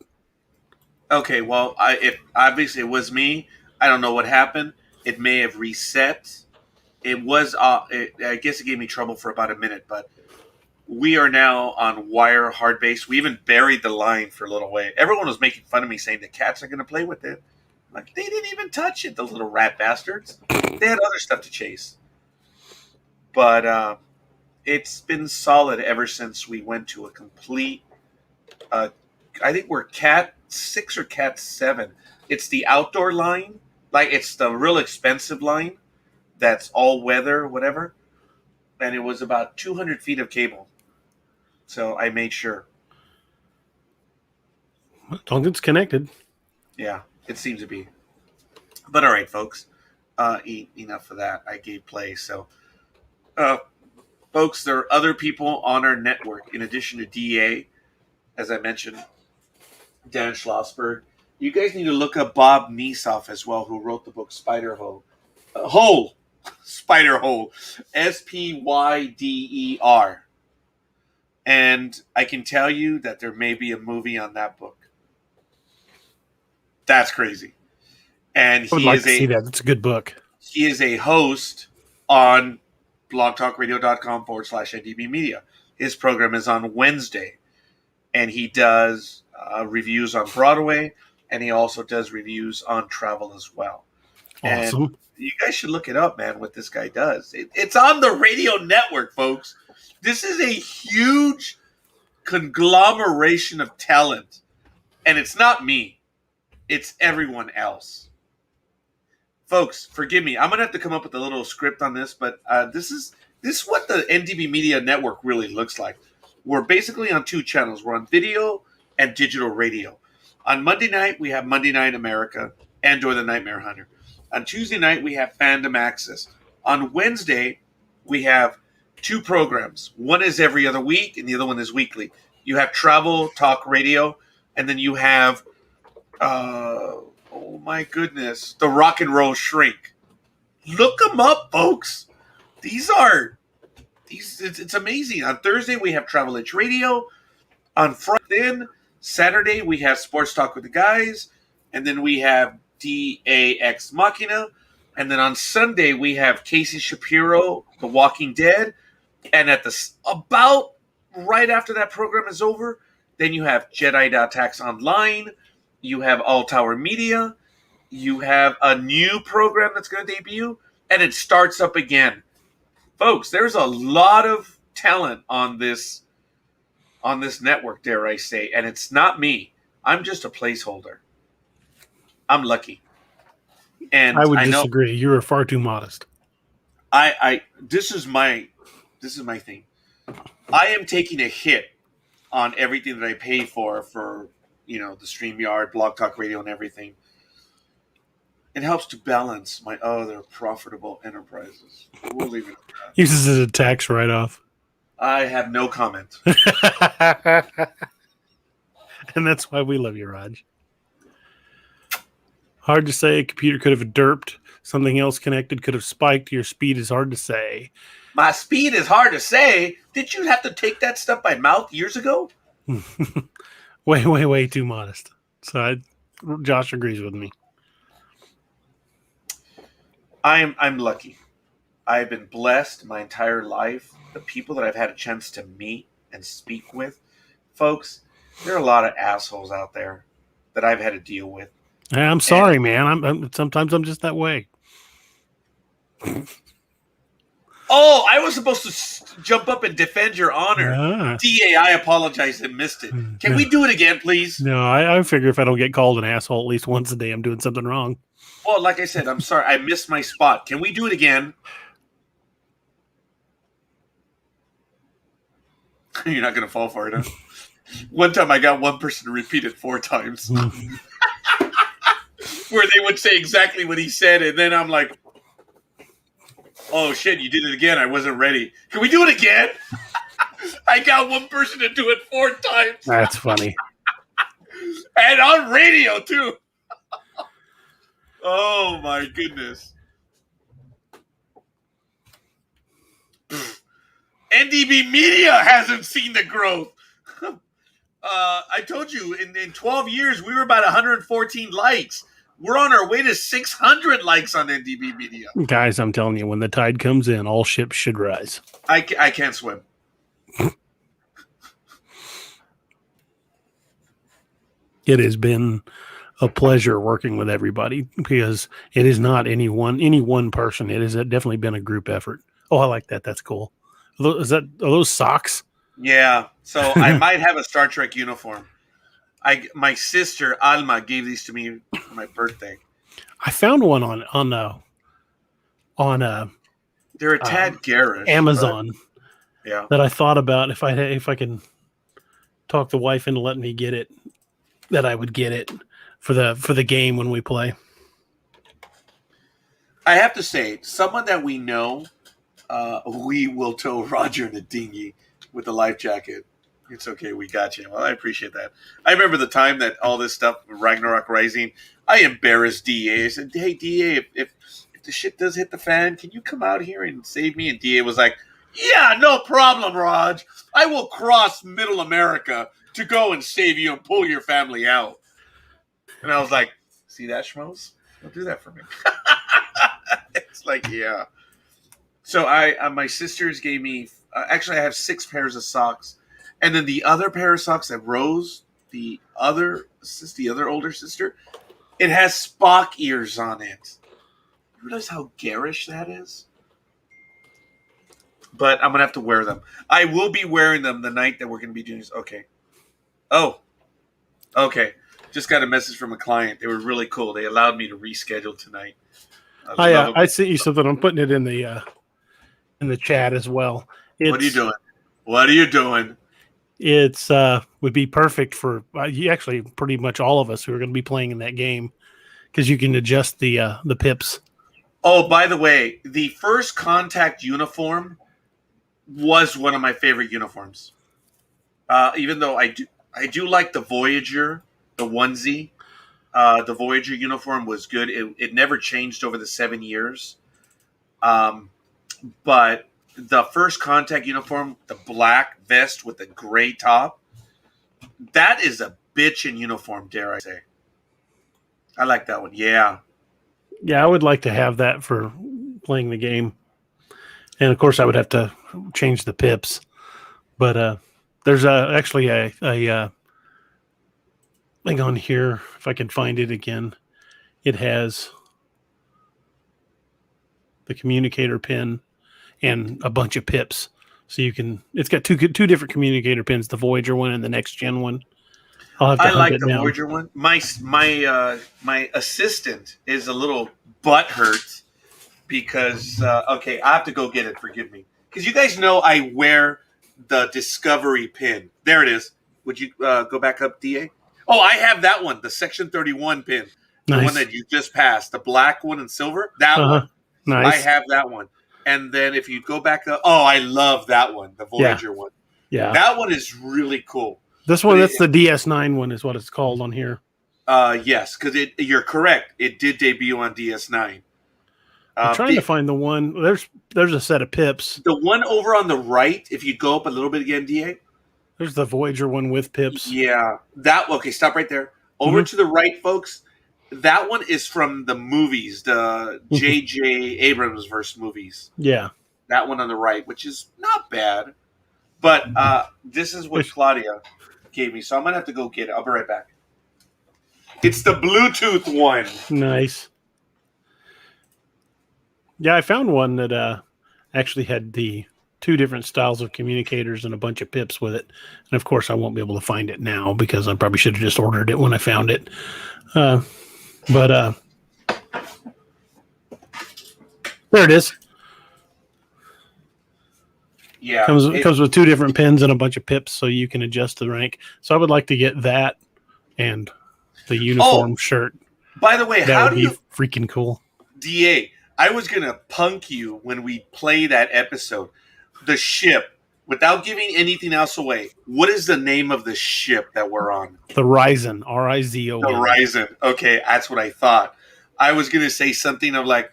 Okay, well, if obviously it was me, I don't know what happened. It may have reset. It was. I guess it gave me trouble for about a minute, but we are now on wire hard base. We even buried the line for a little way. Everyone was making fun of me, saying the cats are going to play with it. I'm like, they didn't even touch it, the little rat bastards. They had other stuff to chase. But it's been solid ever since we went to a complete. I think we're Cat 6 or Cat 7. It's the outdoor line, like it's the real expensive line. That's all weather, whatever. And it was about 200 feet of cable. So I made sure. As long as it's connected. Yeah, it seems to be. But all right, folks. Enough of that. I gave play. So, folks, there are other people on our network in addition to DA, as I mentioned, Dan Schlossberg. You guys need to look up Bob Niesoff as well, who wrote the book Spider Hole. Spider Hole. Spyder. And I can tell you that there may be a movie on that book. That's crazy. And I would like to see that. It's a good book. He is a host on blogtalkradio.com/NDB Media. His program is on Wednesday. And he does reviews on Broadway. And he also does reviews on travel as well. Awesome. And you guys should look it up, man, what this guy does. It's on the radio network, folks. This is a huge conglomeration of talent. And it's not me. It's everyone else. Folks, forgive me. I'm going to have to come up with a little script on this, but this is what the NDB Media Network really looks like. We're basically on two channels. We're on video and digital radio. On Monday night, we have Monday Night America, Andor the Nightmare Hunter. On Tuesday night, we have Fandom Access. On Wednesday, we have two programs. One is every other week, and the other one is weekly. You have Travel Talk Radio, and then you have, oh my goodness, the Rock and Roll Shrink. Look them up, folks. It's amazing. On Thursday, we have Travel Edge Radio. On Friday, Saturday, we have Sports Talk with the Guys. And then we have DAX Machina. And then on Sunday, we have Casey Shapiro, The Walking Dead. And about right after that program is over, then you have Jedi.tax Online. You have All Tower Media. You have a new program that's going to debut. And it starts up again. Folks, there's a lot of talent on this network, dare I say. And it's not me. I'm just a placeholder. I'm lucky. And I would disagree. You are far too modest. This is my thing. I am taking a hit on everything that I pay for the StreamYard, Blog Talk Radio, and everything. It helps to balance my other profitable enterprises. We'll leave it at that. Uses it as a tax write-off. I have no comment. And that's why we love you, Raj. Hard to say. A computer could have derped. Something else connected could have spiked. Your speed is hard to say. My speed is hard to say. Did you have to take that stuff by mouth years ago? way too modest. So Josh agrees with me. I'm lucky. I've been blessed my entire life. The people that I've had a chance to meet and speak with, folks, there are a lot of assholes out there that I've had to deal with. I'm sorry, man. Sometimes I'm just that way. Oh, I was supposed to jump up and defend your honor. Ah. DA, I apologize and missed it. Can we do it again, please? No, I figure if I don't get called an asshole at least once a day, I'm doing something wrong. Well, like I said, I'm sorry. I missed my spot. Can we do it again? You're not going to fall for it, huh? One time I got one person to repeat it 4 times. where they would say exactly what he said, and then I'm like, oh shit, you did it again. I wasn't ready. Can we do it again? I got one person to do it 4 times. That's funny. And on radio, too. Oh, my goodness. NDB Media hasn't seen the growth. I told you, in 12 years, we were about 114 likes. We're on our way to 600 likes on NDB Media. Guys, I'm telling you, when the tide comes in, all ships should rise. I can't swim. It has been a pleasure working with everybody because it is not any one person. It has definitely been a group effort. Oh, I like that. That's cool. Are those socks? Yeah. So I might have a Star Trek uniform. My sister Alma gave these to me for my birthday. I found one on They're a tad garish. Amazon. Yeah. That I thought about if I can talk the wife into letting me get it, that I would get it for the game when we play. I have to say, someone that we know, we will tow Roger in a dinghy with a life jacket. It's okay, we got you. Well, I appreciate that. I remember the time that all this stuff, Ragnarok Rising, I embarrassed DA. I said, hey, DA, if the shit does hit the fan, can you come out here and save me? And DA was like, yeah, no problem, Raj. I will cross Middle America to go and save you and pull your family out. And I was like, see that, schmoes? Don't do that for me. It's like, yeah. So my sisters gave me, actually I have 6 pairs of socks. And then the other pair of socks that Rose, the other older sister, it has Spock ears on it. You realize how garish that is? But I'm going to have to wear them. I will be wearing them the night that we're going to be doing this. Okay. Oh. Okay. Just got a message from a client. They were really cool. They allowed me to reschedule tonight. I sent you something. I'm putting it in the chat as well. What are you doing? What are you doing? It's would be perfect for actually pretty much all of us who are going to be playing in that game because you can adjust the pips. Oh, by the way, the first contact uniform was one of my favorite uniforms. Even though I do like the Voyager, the onesie. The Voyager uniform was good. It never changed over the 7 years. But the first contact uniform, the black vest with the gray top, that is a bitchin' uniform, dare I say. I like that one. Yeah. Yeah, I would like to have that for playing the game. And, of course, I would have to change the pips. But there's actually a thing on here, if I can find it again. It has the communicator pin and a bunch of pips. So it's got two different communicator pins, the Voyager one and the next gen one. I'll have to I like the down. Voyager one. My assistant is a little butthurt because okay, I have to go get it. Forgive me, because you guys know I wear the Discovery pin. There it is. Would you go back up, DA? Oh, I have that one, the Section 31 pin, the one that you just passed, the black one in silver. That one, nice. I have that one. And then if you go back up, oh, I love that one, the Voyager one. Yeah, that one is really cool. This one, that's the DS9 one, is what it's called on here. Yes, because you're correct. It did debut on DS9. I'm trying to find the one. There's a set of pips. The one over on the right, if you go up a little bit again, DA. There's the Voyager one with pips. Yeah, okay. Stop right there. Over to the right, folks. That one is from the movies, the J.J. Abrams verse movies. Yeah, that one on the right, which is not bad. But this is what Claudia gave me, so I'm gonna have to go get it. I'll be right back. It's the Bluetooth one. Nice. Yeah, I found one that actually had the 2 different styles of communicators and a bunch of pips with it. And of course, I won't be able to find it now because I probably should have just ordered it when I found it. But there it is. Yeah, it comes with 2 different pins and a bunch of pips, so you can adjust the rank. So I would like to get that and the uniform shirt. By the way, That how would do be you, freaking cool. DA? I was gonna punk you when we play that episode. The ship, without giving anything else away. What is the name of the ship that we're on? The Ryzen, The Rizon. Horizon. Okay, that's what I thought. I was gonna say something of like,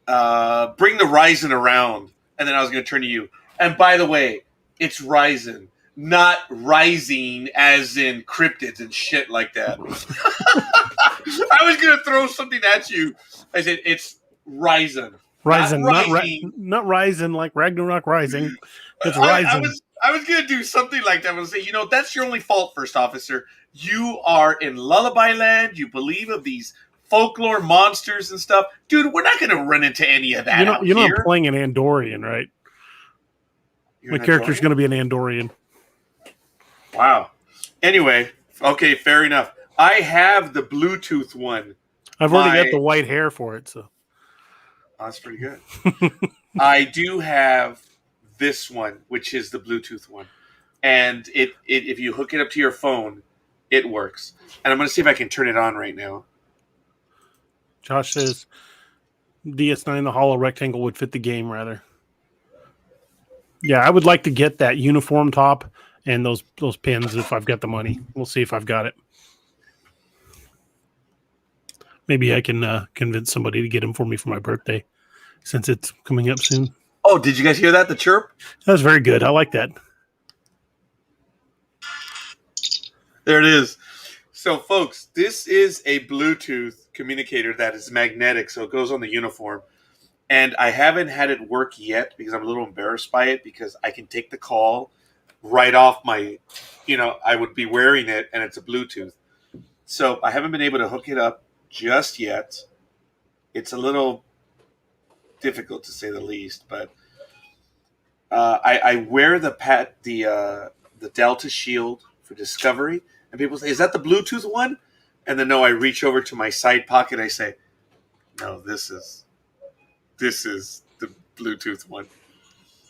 bring the Ryzen around, and then I was gonna turn to you. And by the way, it's Ryzen, not rising as in cryptids and shit like that. I was gonna throw something at you. I said it's Ryzen. Ryzen, Not rising. not Ryzen like Ragnarok Rising. It's I Ryzen. was gonna do something like that. I was say, that's your only fault, first officer. You are in lullaby land. You believe of these folklore monsters and stuff, dude. We're not gonna run into any of that. You know, I'm here. playing an Andorian, right? My character's going to be an Andorian. Wow. Anyway, okay, fair enough. I have the Bluetooth one. I've already got the white hair for it, so that's pretty good. I do have this one, which is the Bluetooth one, and it if you hook it up to your phone, it works. And I'm going to see if I can turn it on right now. Josh says DS9, the hollow rectangle would fit the game rather. Yeah, I would like to get that uniform top and those pins if I've got the money. We'll see if I've got it. Maybe I can convince somebody to get them for me for my birthday, since it's coming up soon. Oh, did you guys hear that? The chirp? That was very good. I like that. There it is. So, folks, this is a Bluetooth communicator that is magnetic, so it goes on the uniform. And I haven't had it work yet because I'm a little embarrassed by it, because I can take the call right off my, I would be wearing it and it's a Bluetooth. So I haven't been able to hook it up just yet. It's a little difficult to say the least, but I wear the Delta Shield for Discovery, and people say, "Is that the Bluetooth one?" And then no, I reach over to my side pocket. I say, "No, this is the Bluetooth one."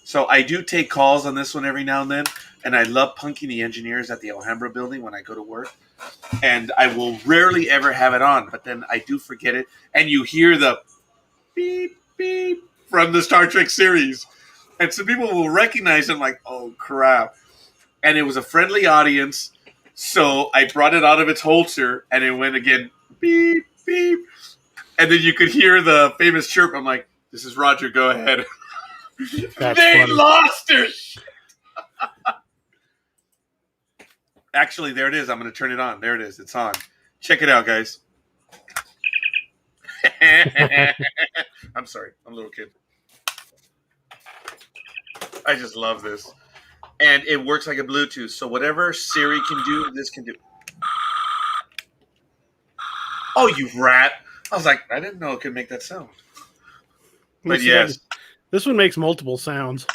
So I do take calls on this one every now and then, and I love punking the engineers at the Alhambra building when I go to work. And I will rarely ever have it on, but then I do forget it. And you hear the beep, beep from the Star Trek series. And some people will recognize it, like, oh, crap. And it was a friendly audience, so I brought it out of its holster, and it went again, beep, beep. And then you could hear the famous chirp. I'm like, this is Roger, go ahead. That's They funny. lost their shit. Actually, there it is. I'm going to turn it on. There it is. It's on. Check it out, guys. I'm sorry. I'm a little kid. I just love this. And it works like a Bluetooth. So whatever Siri can do, this can do. Oh, you rat. I was like, I didn't know it could make that sound. But yes. This one makes multiple sounds.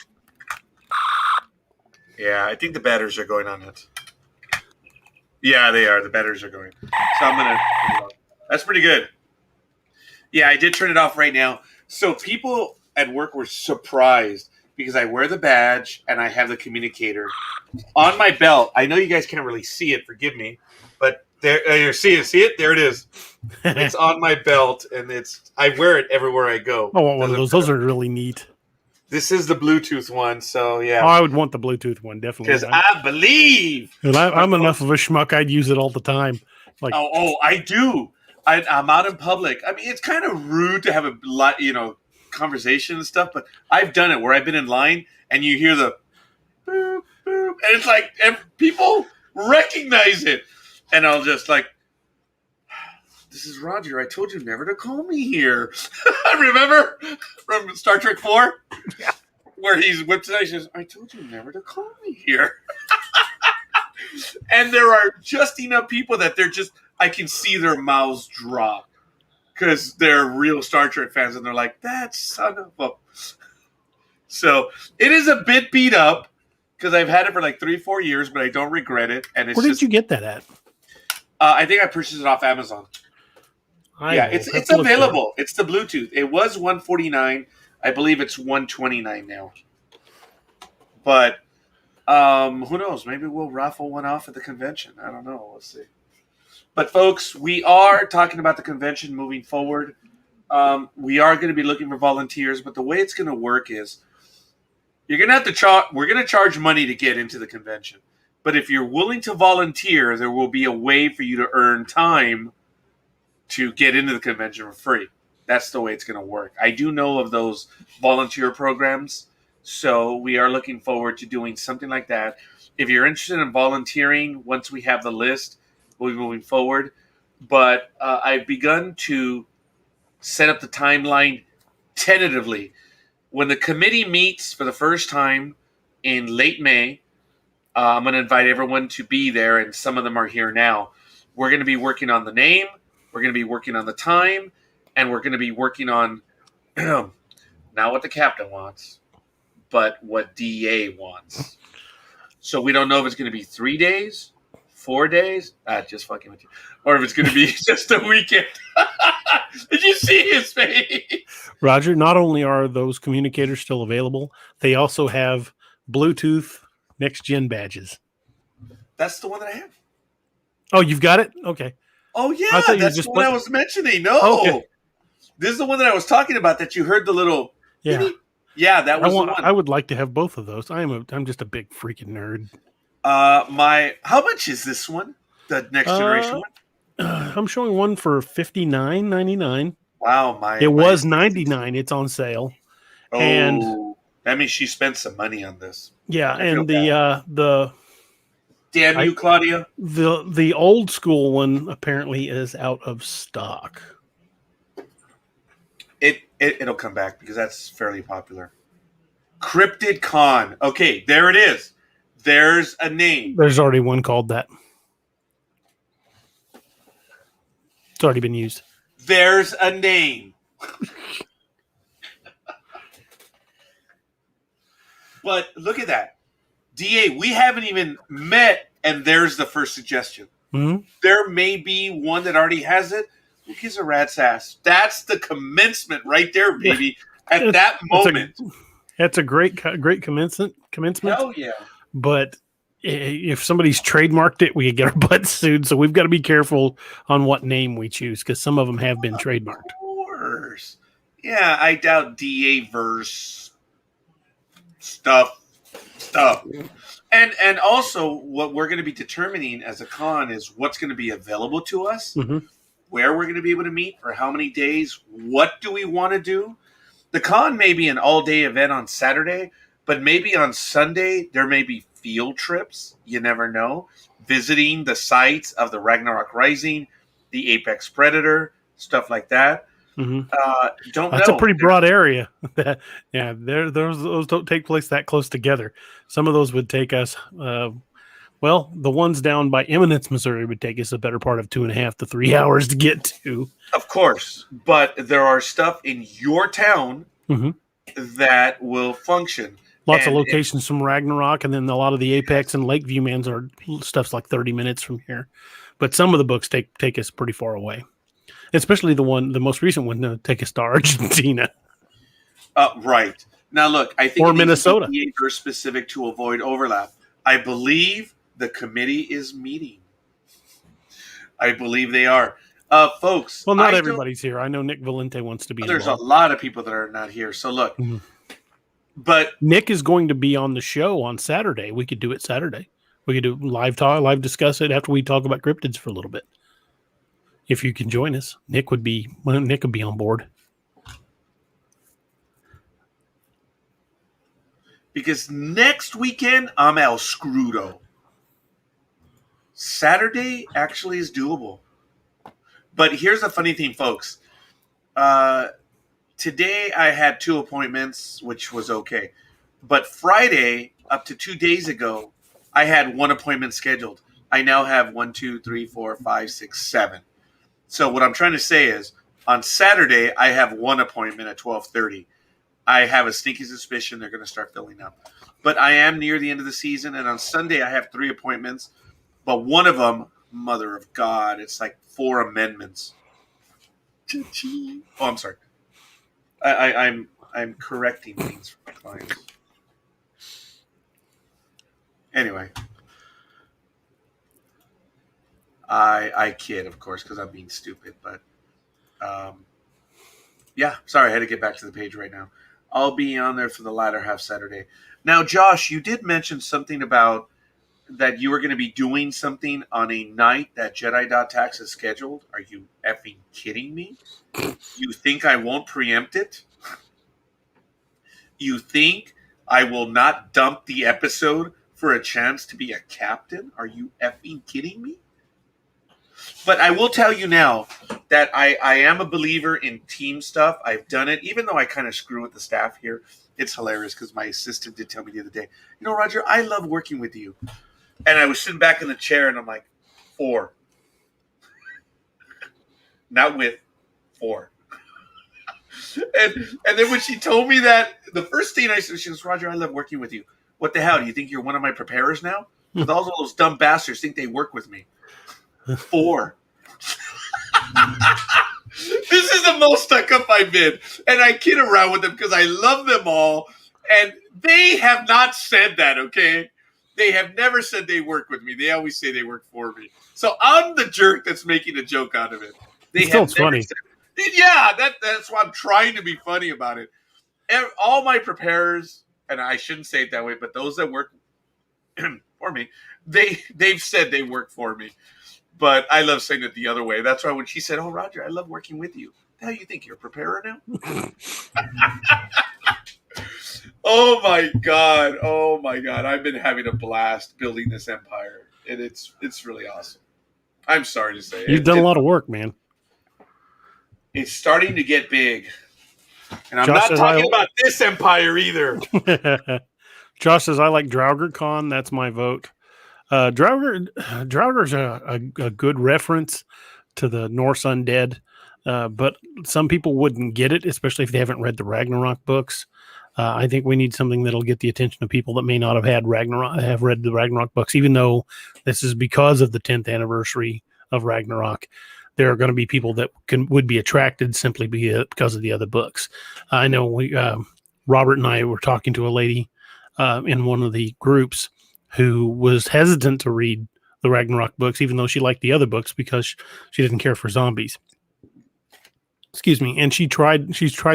Yeah, I think the batteries are going on it. Yeah, they are. The batteries are going. So I'm going to... That's pretty good. Yeah, I did turn it off right now. So people at work were surprised because I wear the badge and I have the communicator on my belt. I know you guys can't really see it. Forgive me. But there, you see it? See it? There it is. It's on my belt, and I wear it everywhere I go. I want one of those. Those are really neat. This is the Bluetooth one, so yeah. Oh, I would want the Bluetooth one, definitely. Because I believe. And I'm enough of a schmuck. I'd use it all the time. Like, I do. I'm out in public. I mean, it's kind of rude to have a lot, conversation and stuff, but I've done it where I've been in line and you hear the boop, boop, and it's like people recognize it. And I'll just like, this is Roger. I told you never to call me here. Remember from Star Trek 4? Yeah. Where he's whipped it out. He says, I told you never to call me here. And there are just enough people that I can see their mouths drop because they're real Star Trek fans, and they're like, that son of a... So it is a bit beat up because I've had it for like 3-4 years, but I don't regret it. And it's where did you get that at? I think I purchased it off Amazon. It's available. It's the Bluetooth. It was $149. I believe it's $129 now. But who knows? Maybe we'll raffle one off at the convention. I don't know. We'll see. But folks, we are talking about the convention moving forward. We are going to be looking for volunteers, but the way it's going to work is you're going to have to charge. We're going to charge money to get into the convention. But if you're willing to volunteer, there will be a way for you to earn time to get into the convention for free. That's the way it's going to work. I do know of those volunteer programs, so we are looking forward to doing something like that. If you're interested in volunteering, once we have the list, we'll be moving forward. But I've begun to set up the timeline tentatively. When the committee meets for the first time in late May, I'm going to invite everyone to be there, and some of them are here now. We're going to be working on the name, we're going to be working on the time, and we're going to be working on not what the captain wants, but what DA wants. So we don't know if it's going to be 3 days, 4 days, just fucking with you, or if it's going to be just a weekend. Did you see his face? Roger, not only are those communicators still available, they also have Bluetooth next-gen badges. That's the one that I have. Oh, you've got it? Okay. Oh, yeah, I thought you that's just the one I was mentioning. No. Okay. This is the one that I was talking about that you heard the little... Yeah. Yeah, that was the one. I would like to have both of those. I'm just a big freaking nerd. How much is this one? The next generation one? I'm showing one for $59.99. Wow, it was $99. It's on sale. Oh, and that means she spent some money on this. Yeah, and the damn you, Claudia. The old school one apparently is out of stock. It'll come back because that's fairly popular. Cryptid Con. Okay, there it is. There's a name. There's already one called that. It's already been used. There's a name. But look at that. DA, we haven't even met, and there's the first suggestion. Mm-hmm. There may be one that already has it. Who gives a rat's ass? That's the commencement right there, baby. At that moment. That's a great commencement. Hell yeah. But if somebody's trademarked it, we could get our butts sued. So we've got to be careful on what name we choose because some of them have been trademarked. Of course. Yeah, I doubt DA-verse stuff. And also what we're going to be determining as a con is what's going to be available to us, where we're going to be able to meet, for how many days, what do we want to do. The con may be an all-day event on Saturday, but maybe on Sunday there may be field trips. You never know. Visiting the sites of the Ragnarok Rising, the Apex Predator, stuff like that. Mm-hmm. That's a pretty broad area. Yeah, those don't take place that close together. Some of those would take us. Well, the ones down by Eminence, Missouri, would take us a better part of 2.5 to 3 hours to get to. Of course, but there are stuff in your town that will function. Lots of locations from Ragnarok, and then a lot of the Apex and Lakeview Mans are stuff's like 30 minutes from here. But some of the books take us pretty far away. Especially the most recent one, take us to Argentina. Right. Now, look, I think or Minnesota. Are specific to avoid overlap. I believe the committee is meeting. I believe they are. Folks. Well, not everybody's here. I know Nick Valente wants to be There's involved. A lot of people that are not here. So, look. But Nick is going to be on the show on Saturday. We could do it Saturday. We could do live discuss it after we talk about cryptids for a little bit. If you can join us, Nick would be on board. Because next weekend, I'm El Scrudo. Saturday actually is doable. But here's the funny thing, folks. Today I had 2 appointments, which was okay. But Friday, up to 2 days ago, I had 1 appointment scheduled. I now have 1, 2, 3, 4, 5, 6, 7. So what I'm trying to say is, on Saturday, I have 1 appointment at 12:30. I have a sneaky suspicion they're going to start filling up. But I am near the end of the season, and on Sunday I have 3 appointments. But one of them, mother of God, it's like 4 amendments. Oh, I'm sorry. I'm correcting things for my clients. Anyway. I kid, of course, because I'm being stupid. But yeah, sorry, I had to get back to the page right now. I'll be on there for the latter half Saturday. Now, Josh, you did mention something about that you were going to be doing something on a night that Jedi.tax is scheduled. Are you effing kidding me? You think I won't preempt it? You think I will not dump the episode for a chance to be a captain? Are you effing kidding me? But I will tell you now that I am a believer in team stuff. I've done it, even though I kind of screw with the staff here. It's hilarious because my assistant did tell me the other day, you know, Roger, I love working with you. And I was sitting back in the chair and I'm like, 4. Not with, 4. And then when she told me that, the first thing I said, she goes, Roger, I love working with you. What the hell? Do you think you're one of my preparers now? Because all those dumb bastards think they work with me. 4. This is the most stuck up I've been. And I kid around with them because I love them all. And they have not said that, okay? They have never said they work with me. They always say they work for me. So I'm the jerk that's making a joke out of it. They Still, have it's never funny. said, yeah, that's why I'm trying to be funny about it. All my preparers, and I shouldn't say it that way, but those that work for me, they've said they work for me. But I love saying it the other way. That's why when she said, oh, Roger, I love working with you. How do you think? You're a preparer now? Oh, my God. Oh, my God. I've been having a blast building this empire. And it's really awesome. I'm sorry to say. You've done a lot of work, man. It's starting to get big. And I'm Josh not talking about this empire either. Josh says, I like DraugrCon. That's my vote. Draugur's a good reference to the Norse undead, but some people wouldn't get it, especially if they haven't read the Ragnarok books. I think we need something that'll get the attention of people that may not have read the Ragnarok books, even though this is because of the 10th anniversary of Ragnarok. There are going to be people that would be attracted simply because of the other books. I know Robert and I were talking to a lady in one of the groups who was hesitant to read the Ragnarok books, even though she liked the other books because she didn't care for zombies. Excuse me. And she's tried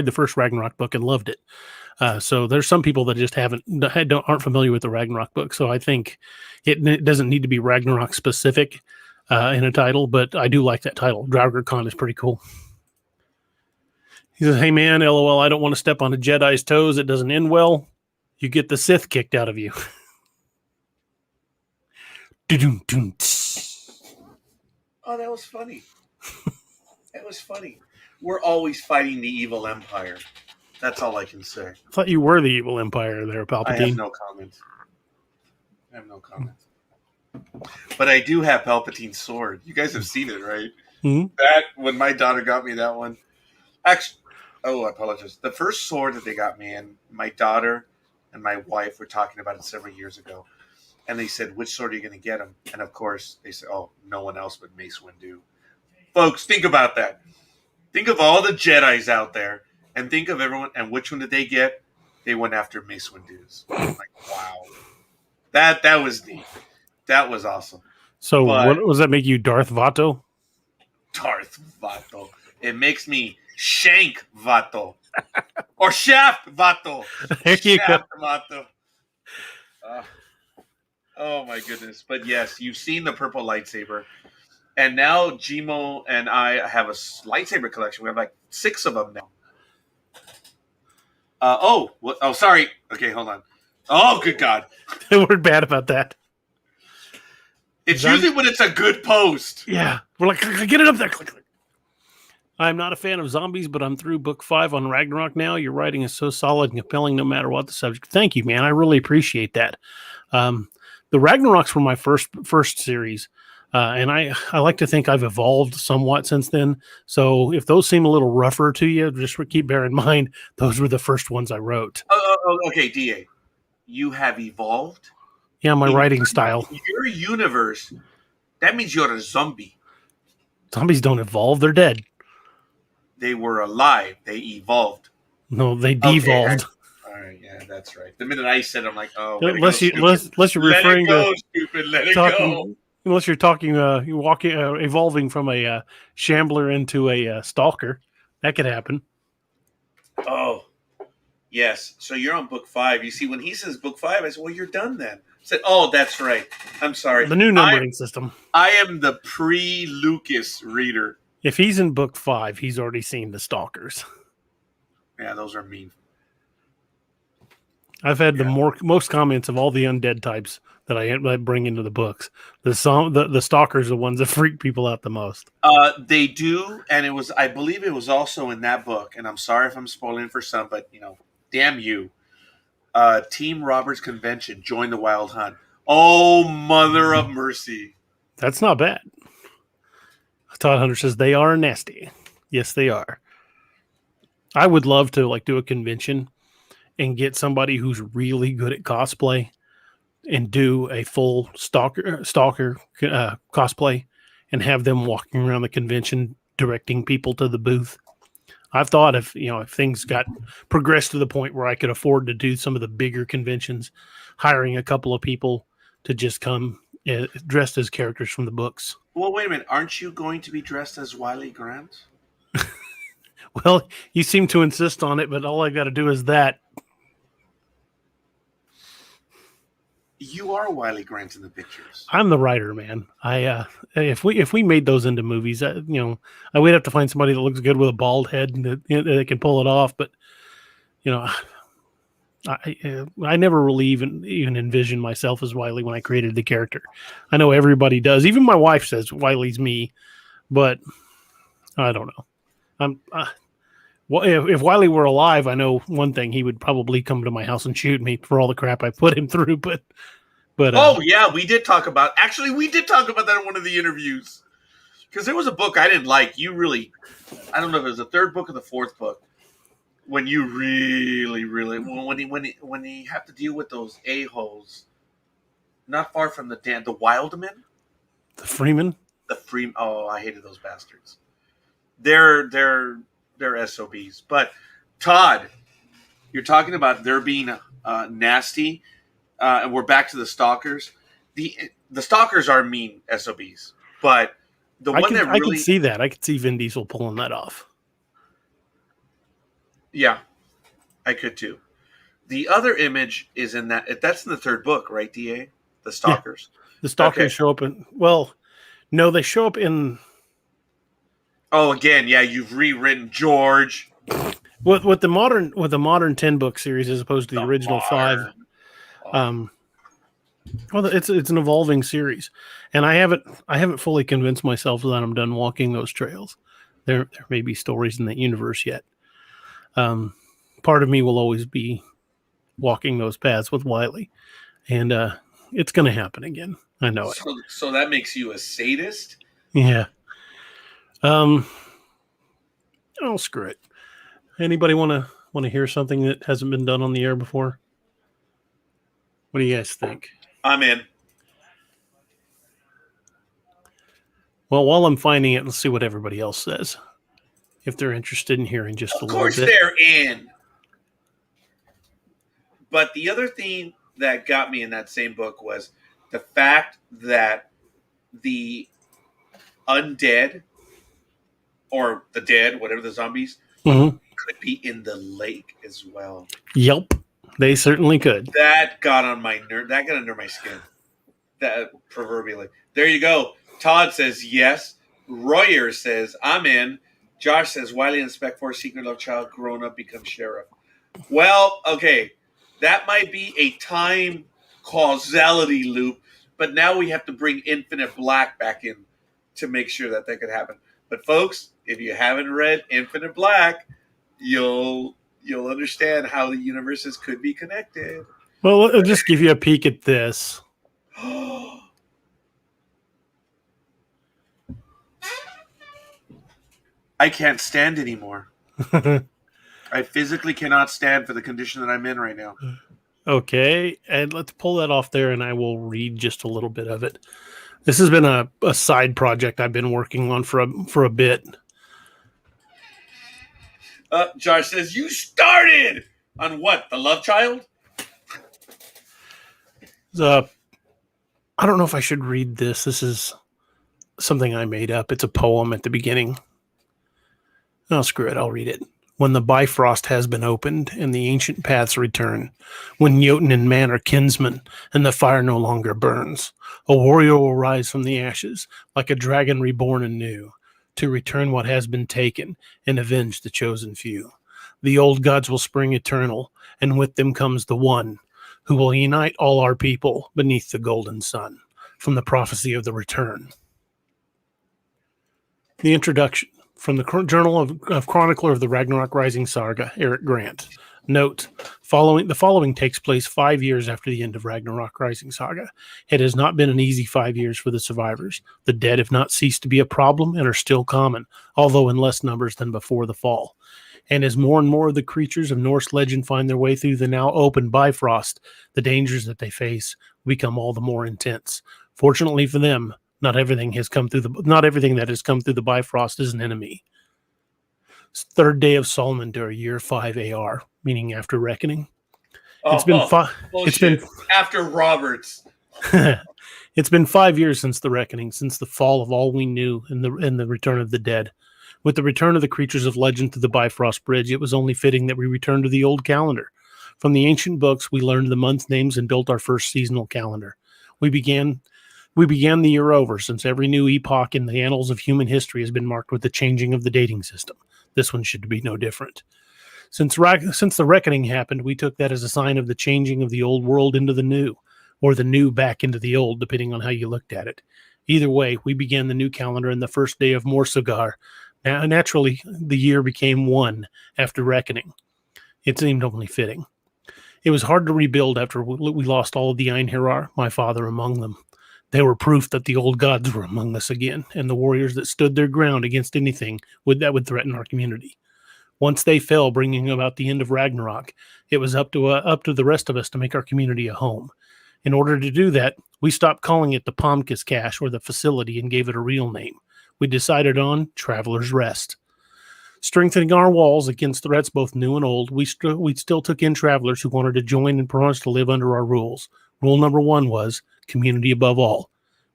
the first Ragnarok book and loved it. So there's some people that just aren't familiar with the Ragnarok book. So I think it doesn't need to be Ragnarok specific in a title, but I do like that title. DraugrCon is pretty cool. He says, hey man, LOL, I don't want to step on a Jedi's toes. It doesn't end well. You get the Sith kicked out of you. Oh, that was funny. That was funny. We're always fighting the evil empire. That's all I can say. I thought you were the evil empire there, Palpatine. I have no comment. But I do have Palpatine's sword. You guys have seen it, right? Mm-hmm. That, when my daughter got me that one. Actually, I apologize. The first sword that they got me, and my daughter and my wife were talking about it several years ago. And they said, which sword are you going to get him? And of course, they said, oh, no one else but Mace Windu. Folks, think about that. Think of all the Jedis out there. And think of everyone. And which one did they get? They went after Mace Windu's. Like, wow. That was neat. That was awesome. So what does that make you, Darth Vato? Darth Vato. It makes me Shank Vato. Or Shaft Vato. There you Shaft Vato. Oh my goodness. But yes, you've seen the purple lightsaber. And now Jimo and I have a lightsaber collection. We have like 6 of them now. Sorry. Okay, hold on. Oh, good God. We're bad about that. It's usually when it's a good post. Yeah. We're like, get it up there. Click. I'm not a fan of zombies, but I'm through book 5 on Ragnarok now. Your writing is so solid and compelling no matter what the subject. Thank you, man. I really appreciate that. The Ragnaroks were my first series. And I like to think I've evolved somewhat since then. So if those seem a little rougher to you, just bear in mind, those were the first ones I wrote. Okay, DA. You have evolved? Yeah, my writing style. Your universe, that means you're a zombie. Zombies don't evolve. They're dead. They were alive. They evolved. No, they devolved. Okay, all right, yeah, that's right. The minute I said, I'm like, oh. Unless you're referring to stupid. Let it talking, go. Unless you're talking, you're walking, evolving from a shambler into a stalker. That could happen. Oh, yes. So you're on book 5. You see, when he says book 5, I said, well, you're done then. I said, oh, that's right. I'm sorry. The new numbering system. I am the pre-Lucas reader. If he's in book 5, he's already seen the stalkers. Yeah, those are mean. I've had the most comments of all the undead types that I bring into the books. The stalkers are the ones that freak people out the most. They do, and I believe it was also in that book, and I'm sorry if I'm spoiling for some, but, damn you. Team Roberts Convention, join the Wild Hunt. Oh, mother of mercy. That's not bad. Todd Hunter says they are nasty. Yes, they are. I would love to do a convention and get somebody who's really good at cosplay and do a full stalker cosplay and have them walking around the convention directing people to the booth. I've thought if things got progressed to the point where I could afford to do some of the bigger conventions, hiring a couple of people to just come dressed as characters from the books. Well, wait a minute. Aren't you going to be dressed as Wiley Grant? Well, you seem to insist on it, but all I got to do is that. You are Wiley Grant in the pictures. I'm the writer, man. If we made those into movies, I would have to find somebody that looks good with a bald head and that can pull it off. But I never really even envisioned myself as Wiley when I created the character. I know everybody does. Even my wife says Wiley's me, but I don't know. If Wiley were alive, I know one thing: he would probably come to my house and shoot me for all the crap I put him through. But oh yeah, we did talk about that in one of the interviews, because there was a book I didn't like. I don't know if it was the third book or the fourth book, when you really when he have to deal with those a-holes, not far from the Wildmen, the Freeman. Oh, I hated those bastards. They're SOBs. But Todd, you're talking about there being nasty, and we're back to the stalkers. The stalkers are mean SOBs, but I can see that. I could see Vin Diesel pulling that off. Yeah, I could too. The other image is in that's in the third book, right, DA? The stalkers. Yeah. The stalkers show up no, they show up in. Oh, again, yeah, you've rewritten George. With the modern 10-book series as opposed to the original 5. It's an evolving series, and I haven't fully convinced myself that I'm done walking those trails. There may be stories in that universe yet. Part of me will always be walking those paths with Wiley, and it's going to happen again. I know it. So that makes you a sadist? Yeah. Oh, screw it. Anybody want to hear something that hasn't been done on the air before? What do you guys think? I'm in. Well, while I'm finding it, let's see what everybody else says. If they're interested in hearing just a little bit. Of course they're in. But the other thing that got me in that same book was the fact that the undead, or the dead, whatever the zombies, could be in the lake as well. Yep, they certainly could. That got on my nerve. That got under my skin. That proverbially. There you go. Todd says yes. Royer says I'm in. Josh says Wiley and Spec Force Secret Love Child grown up becomes sheriff. Well, okay, that might be a time causality loop, but now we have to bring Infinite Black back in to make sure that could happen. But folks, if you haven't read Infinite Black, you'll understand how the universes could be connected. Well, I'll just give you a peek at this. I can't stand anymore. I physically cannot stand for the condition that I'm in right now. Okay, and let's pull that off there, and I will read just a little bit of it. This has been a side project I've been working on for a bit. Josh says, you started on what? The Love Child? I don't know if I should read this. This is something I made up. It's a poem at the beginning. Oh, screw it. I'll read it. When the Bifrost has been opened and the ancient paths return, when Jotun and man are kinsmen and the fire no longer burns, a warrior will rise from the ashes like a dragon reborn anew to return what has been taken and avenge the chosen few. The old gods will spring eternal, and with them comes the one who will unite all our people beneath the golden sun. From the prophecy of the return. The introduction. From the Journal of Chronicler of the Ragnarok Rising Saga, Eric Grant. Note, the following takes place 5 years after the end of Ragnarok Rising Saga. It has not been an easy 5 years for the survivors. The dead have not ceased to be a problem and are still common, although in less numbers than before the fall. And as more and more of the creatures of Norse legend find their way through the now open Bifrost, the dangers that they face become all the more intense. Fortunately for them, not everything that has come through the Bifrost is an enemy. Third day of Salmander, year 5 AR, meaning after reckoning. It's been after Roberts. It's been 5 years since the reckoning, since the fall of all we knew and the return of the dead. With the return of the creatures of legend to the Bifrost Bridge, it was only fitting that we return to the old calendar. From the ancient books, we learned the month names and built our first seasonal calendar. We began the year over, since every new epoch in the annals of human history has been marked with the changing of the dating system. This one should be no different. Since the reckoning happened, we took that as a sign of the changing of the old world into the new, or the new back into the old, depending on how you looked at it. Either way, we began the new calendar in the first day of Morsugar. Now, naturally, the year became 1 after reckoning. It seemed only fitting. It was hard to rebuild after we lost all of the Einherjar, my father among them. They were proof that the old gods were among us again, and the warriors that stood their ground against anything that would threaten our community. Once they fell, bringing about the end of Ragnarok, it was up to the rest of us to make our community a home. In order to do that, we stopped calling it the Pomkis Cache or the facility and gave it a real name. We decided on Traveler's Rest. Strengthening our walls against threats both new and old, we still took in travelers who wanted to join and promised to live under our rules. Rule number 1 was community above all.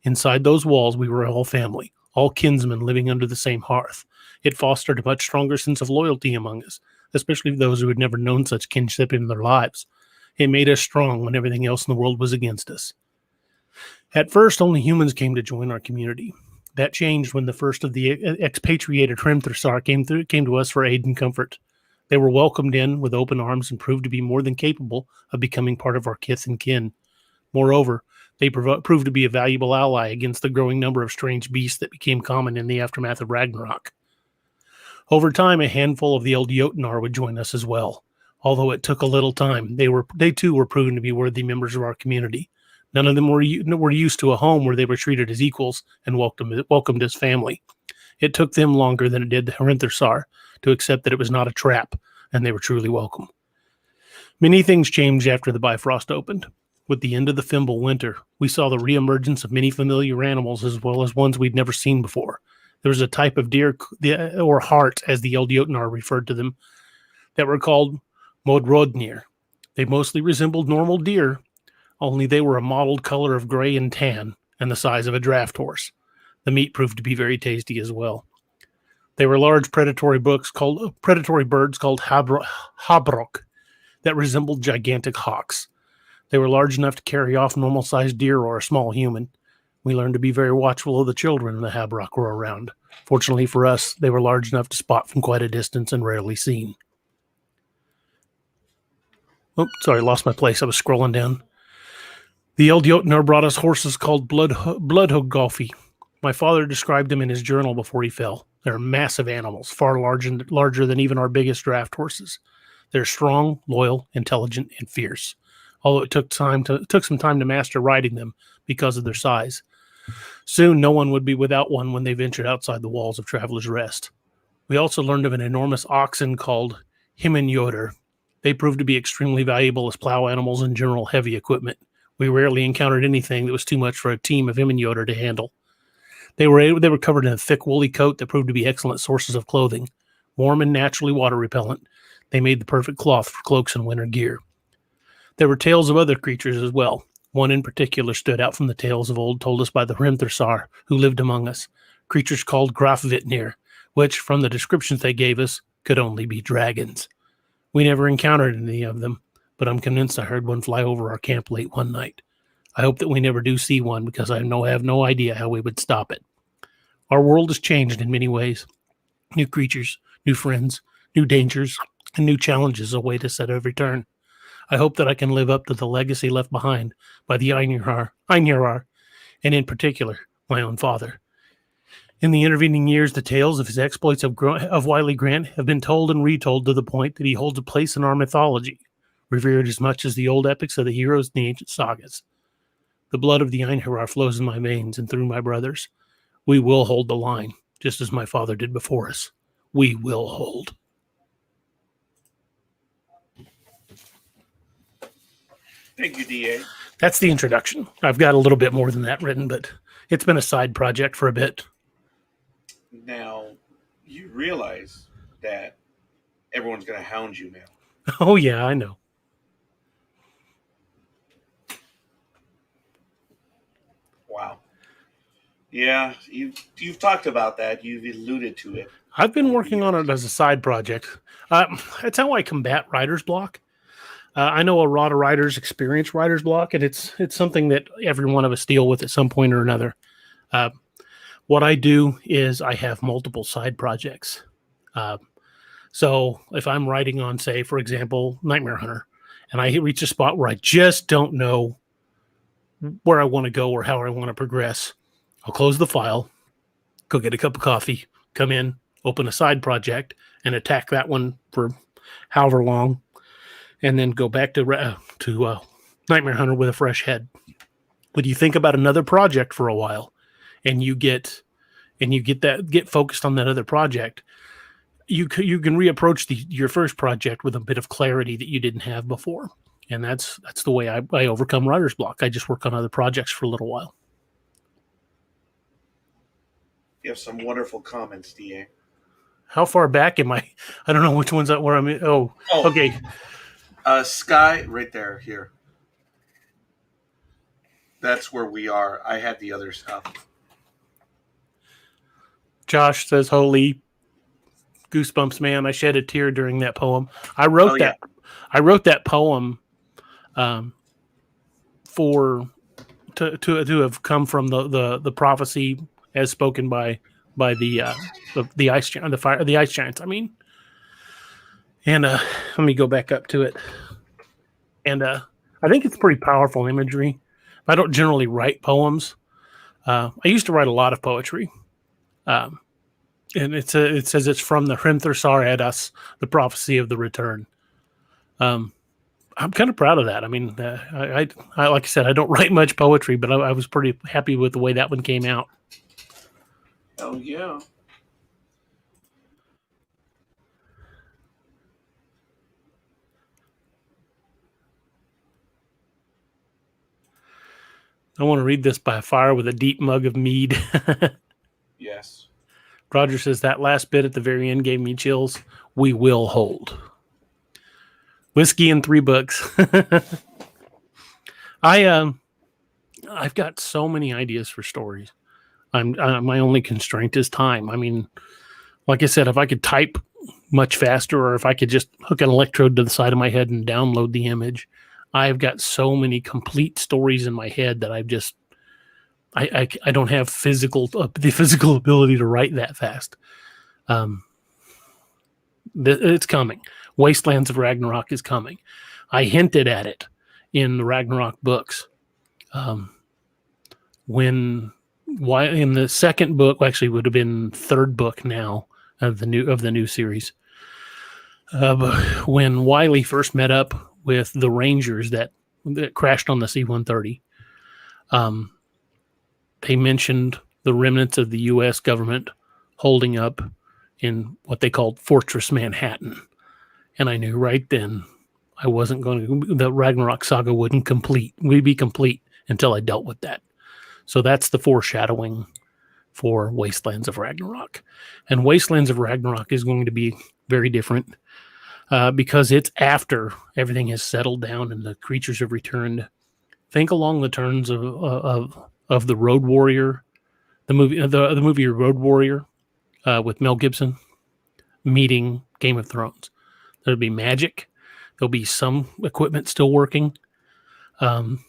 Inside those walls, we were all family, all kinsmen living under the same hearth. It fostered a much stronger sense of loyalty among us, especially those who had never known such kinship in their lives. It made us strong when everything else in the world was against us. At first, only humans came to join our community. That changed when the first of the expatriated Hrimthursar came to us for aid and comfort. They were welcomed in with open arms and proved to be more than capable of becoming part of our kith and kin. Moreover, they proved to be a valuable ally against the growing number of strange beasts that became common in the aftermath of Ragnarok. Over time, a handful of the old Jotunar would join us as well. Although it took a little time, they too were proven to be worthy members of our community. None of them were used to a home where they were treated as equals and welcomed as family. It took them longer than it did the Hrimthursar to accept that it was not a trap, and they were truly welcome. Many things changed after the Bifrost opened. With the end of the Fimble winter, we saw the reemergence of many familiar animals as well as ones we'd never seen before. There was a type of deer, or hart, as the Jotunar referred to them, that were called Modrodnir. They mostly resembled normal deer, only they were a mottled color of gray and tan and the size of a draft horse. The meat proved to be very tasty as well. They were large predatory birds called habrok that resembled gigantic hawks. They were large enough to carry off normal-sized deer or a small human. We learned to be very watchful of the children when the habrok were around. Fortunately for us, they were large enough to spot from quite a distance and rarely seen. Oh, sorry, lost my place. I was scrolling down. The old Jotunar brought us horses called Bloodhogolfi. My father described them in his journal before he fell. They're massive animals, far larger than even our biggest draft horses. They're strong, loyal, intelligent, and fierce. Although it took some time to master riding them because of their size. Soon, no one would be without one when they ventured outside the walls of Traveler's Rest. We also learned of an enormous oxen called Himinjoder. They proved to be extremely valuable as plow animals and general heavy equipment. We rarely encountered anything that was too much for a team of Himinjoder to handle. They were covered in a thick woolly coat that proved to be excellent sources of clothing. Warm and naturally water repellent, they made the perfect cloth for cloaks and winter gear. There were tales of other creatures as well. One in particular stood out from the tales of old told us by the Hrimthursar who lived among us, creatures called Grafvitnir, which, from the descriptions they gave us, could only be dragons. We never encountered any of them, but I'm convinced I heard one fly over our camp late one night. I hope that we never do see one because I have no idea how we would stop it. Our world has changed in many ways. New creatures, new friends, new dangers, and new challenges await us at every turn. I hope that I can live up to the legacy left behind by the Einhjarrar, and in particular, my own father. In the intervening years, the tales of his exploits of Wily Grant have been told and retold to the point that he holds a place in our mythology, revered as much as the old epics of the heroes in the ancient sagas. The blood of the Einhjarrar flows in my veins and through my brothers. We will hold the line, just as my father did before us. We will hold. Thank you, DA. That's the introduction. I've got a little bit more than that written, but it's been a side project for a bit. Now, you realize that everyone's going to hound you now. Oh, yeah, I know. Wow. Yeah, you've talked about that. You've alluded to it. I've been working on it as a side project. That's how I combat writer's block. I know a lot of writers experience writer's block, and it's something that every one of us deal with at some point or another. What I do is I have multiple side projects. So if I'm writing on, say, for example, Nightmare Hunter, and I reach a spot where I just don't know where I want to go or how I want to progress, I'll close the file, go get a cup of coffee, come in, open a side project, and attack that one for however long, and then go back to Nightmare Hunter with a fresh head. But you think about another project for a while, and you get focused on that other project, you can reapproach your first project with a bit of clarity that you didn't have before, and that's the way I overcome writer's block. I just work on other projects for a little while. You have some wonderful comments, DA. How far back am I? I don't know which one's where I'm in. Oh, okay. Sky, right there, here. That's where we are. I had the other stuff. Josh says, "Holy goosebumps, man! I shed a tear during that poem. I wrote that. Yeah. I wrote that poem to have come from the prophecy as spoken by the ice giant, the ice giants. I mean, and let me go back up to it. And I think it's pretty powerful imagery. I don't generally write poems. I used to write a lot of poetry. And it says it's from the Hrimthursar Eddas, the prophecy of the return. I'm kind of proud of that. I mean, I like I said, I don't write much poetry, but I was pretty happy with the way that one came out. Oh, yeah. I want to read this by a fire with a deep mug of mead. Yes. Roger says that last bit at the very end gave me chills. We will hold. Whiskey and 3 books. I've got so many ideas for stories. My only constraint is time. I mean, like I said, if I could type much faster, or if I could just hook an electrode to the side of my head and download the image, I've got so many complete stories in my head that I don't have the physical ability to write that fast. It's coming. Wastelands of Ragnarok is coming. I hinted at it in the Ragnarok books. When in the second book, actually would have been third book now of the new series. When Wily first met up with the Rangers that crashed on the C-130, they mentioned the remnants of the U.S. government holding up in what they called Fortress Manhattan. And I knew right then I wasn't going to, the Ragnarok saga wouldn't be complete until I dealt with that. So that's the foreshadowing for Wastelands of Ragnarok. And Wastelands of Ragnarok is going to be very different because it's after everything has settled down and the creatures have returned. think along the terms of the Road Warrior, the movie Road Warrior with Mel Gibson meeting Game of Thrones. There'll be magic. There'll be some equipment still working, and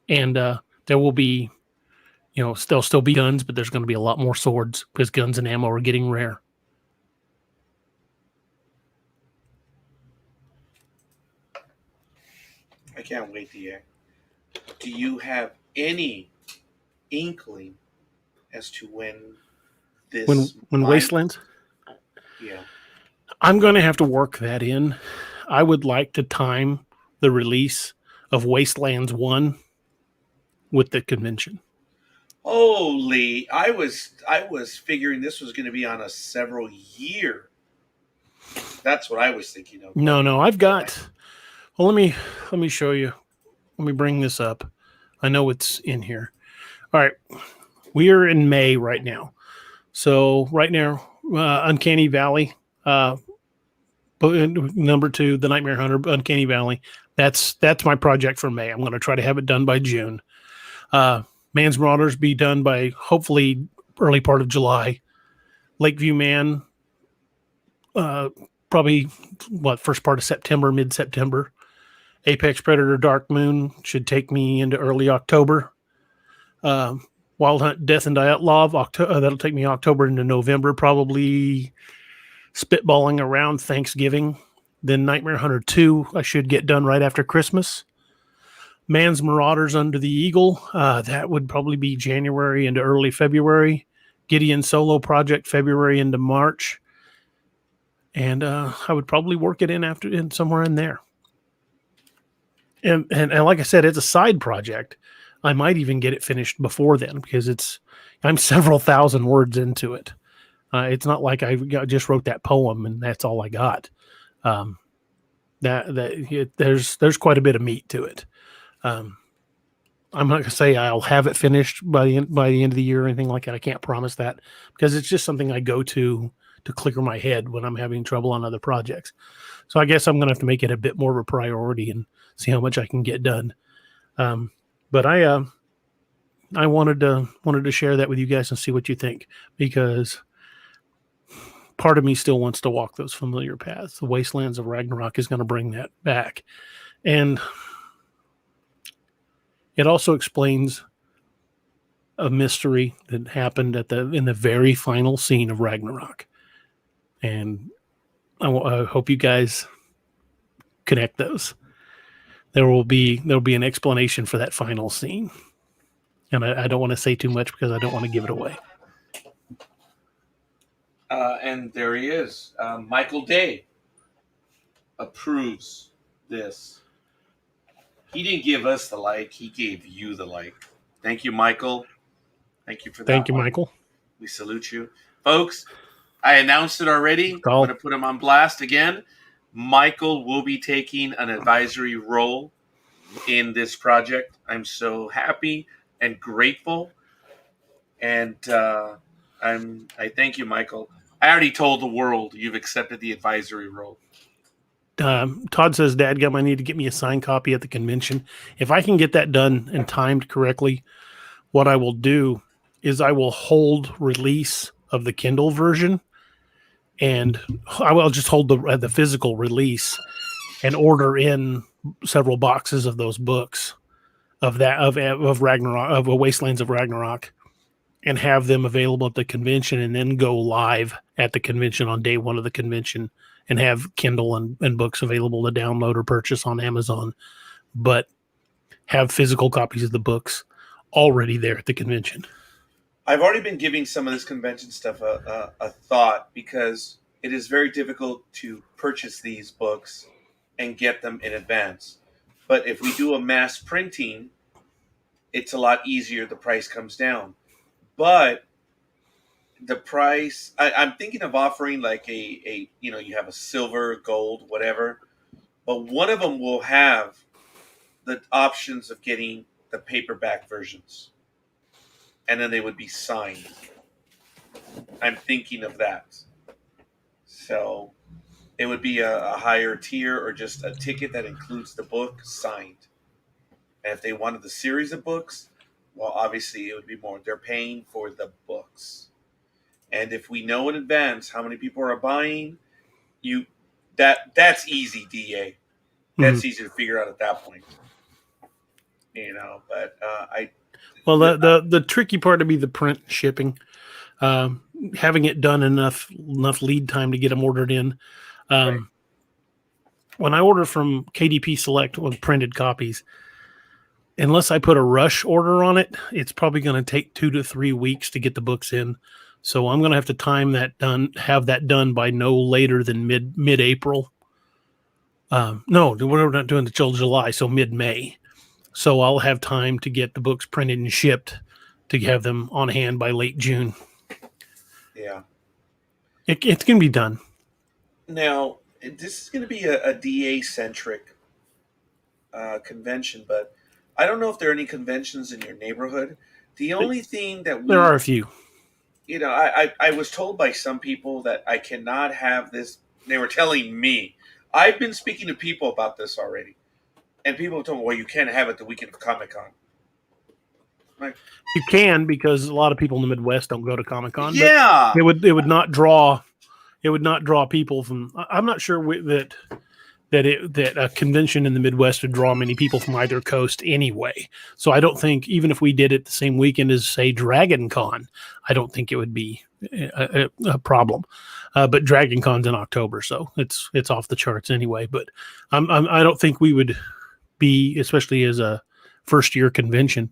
there will be, there'll still be guns, but there's going to be a lot more swords because guns and ammo are getting rare. I can't wait to hear. Do you have any inkling as to when this when Wastelands? Yeah. I'm going to have to work that in. I would like to time the release of Wastelands 1 with the convention. Holy, I was figuring this was going to be on a several year. That's what I was thinking of. No, I've got. Well, let me show you. Let me bring this up. I know it's in here. All right, we are in May right now. So right now, Uncanny Valley, number 2, The Nightmare Hunter, Uncanny Valley. That's my project for May. I'm going to try to have it done by June. Man's Marauders be done by hopefully early part of July. Lakeview Man, probably first part of September, mid-September. Apex Predator Dark Moon should take me into early October. Wild Hunt Death and Diatlov, that'll take me October into November, probably spitballing around Thanksgiving. Then Nightmare Hunter 2, I should get done right after Christmas. Man's Marauders Under the Eagle, that would probably be January into early February. Gideon Solo Project, February into March. And I would probably work it in somewhere in there. And like I said, it's a side project. I might even get it finished before then because I'm several thousand words into it. It's not like I just wrote that poem and that's all I got. There's quite a bit of meat to it. I'm not going to say I'll have it finished by the end of the year or anything like that. I can't promise that because it's just something I go to clear my head when I'm having trouble on other projects. So I guess I'm going to have to make it a bit more of a priority and see how much I can get done. But I wanted to share that with you guys and see what you think, because part of me still wants to walk those familiar paths. The Wastelands of Ragnarok is going to bring that back. And it also explains a mystery that happened in the very final scene of Ragnarok. And I hope you guys connect those. There'll be an explanation for that final scene. And I don't want to say too much because I don't want to give it away. And there he is. Michael Day approves this. He didn't give us the like. He gave you the like. Thank you, Michael. Thank you for that. Thank you, Michael. We salute you. Folks, I announced it already. I'm going to put him on blast again. Michael will be taking an advisory role in this project. I'm so happy and grateful. And I thank you, Michael. I already told the world you've accepted the advisory role. Todd says, Dadgum, I need to get me a signed copy at the convention. If I can get that done and timed correctly, what I will do is I will hold release of the Kindle version, and I will just hold the physical release and order in several boxes of those books of Ragnarok, of Wastelands of Ragnarok, and have them available at the convention, and then go live at the convention on day one of the convention and have Kindle and books available to download or purchase on Amazon, but have physical copies of the books already there at the convention. I've already been giving some of this convention stuff a thought, because it is very difficult to purchase these books and get them in advance. But if we do a mass printing, it's a lot easier. The price comes down. But the price, I'm thinking of offering like you have a silver, gold, whatever. But one of them will have the options of getting the paperback versions. And then they would be signed. I'm thinking of that. So it would be a higher tier, or just a ticket that includes the book signed. And if they wanted the series of books, well, obviously it would be more. They're paying for the books. And if we know in advance how many people are buying, you that's easy, DA. That's easy to figure out at that point. But Well, the tricky part to be the print shipping, having it done enough lead time to get them ordered in. Right. When I order from KDP Select with printed copies, unless I put a rush order on it, it's probably going to take 2 to 3 weeks to get the books in. So I'm going to have to have that done by no later than mid-April. No, we're not doing it till July, so mid-May. So I'll have time to get the books printed and shipped to have them on hand by late June. Yeah. It's going to be done. Now, this is going to be a DA-centric convention, but I don't know if there are any conventions in your neighborhood. The only thing that there are a few. I was told by some people that I cannot have this. They were telling me. I've been speaking to people about this already. And people have told me, well, you can't have it the weekend of Comic-Con. Like, you can, because a lot of people in the Midwest don't go to Comic-Con. Yeah. But it would not draw people from. I'm not sure that a convention in the Midwest would draw many people from either coast anyway. So I don't think, even if we did it the same weekend as, say, Dragon Con, I don't think it would be a problem. But Dragon Con's in October, so it's off the charts anyway. But I don't think we would be, especially as a first year convention,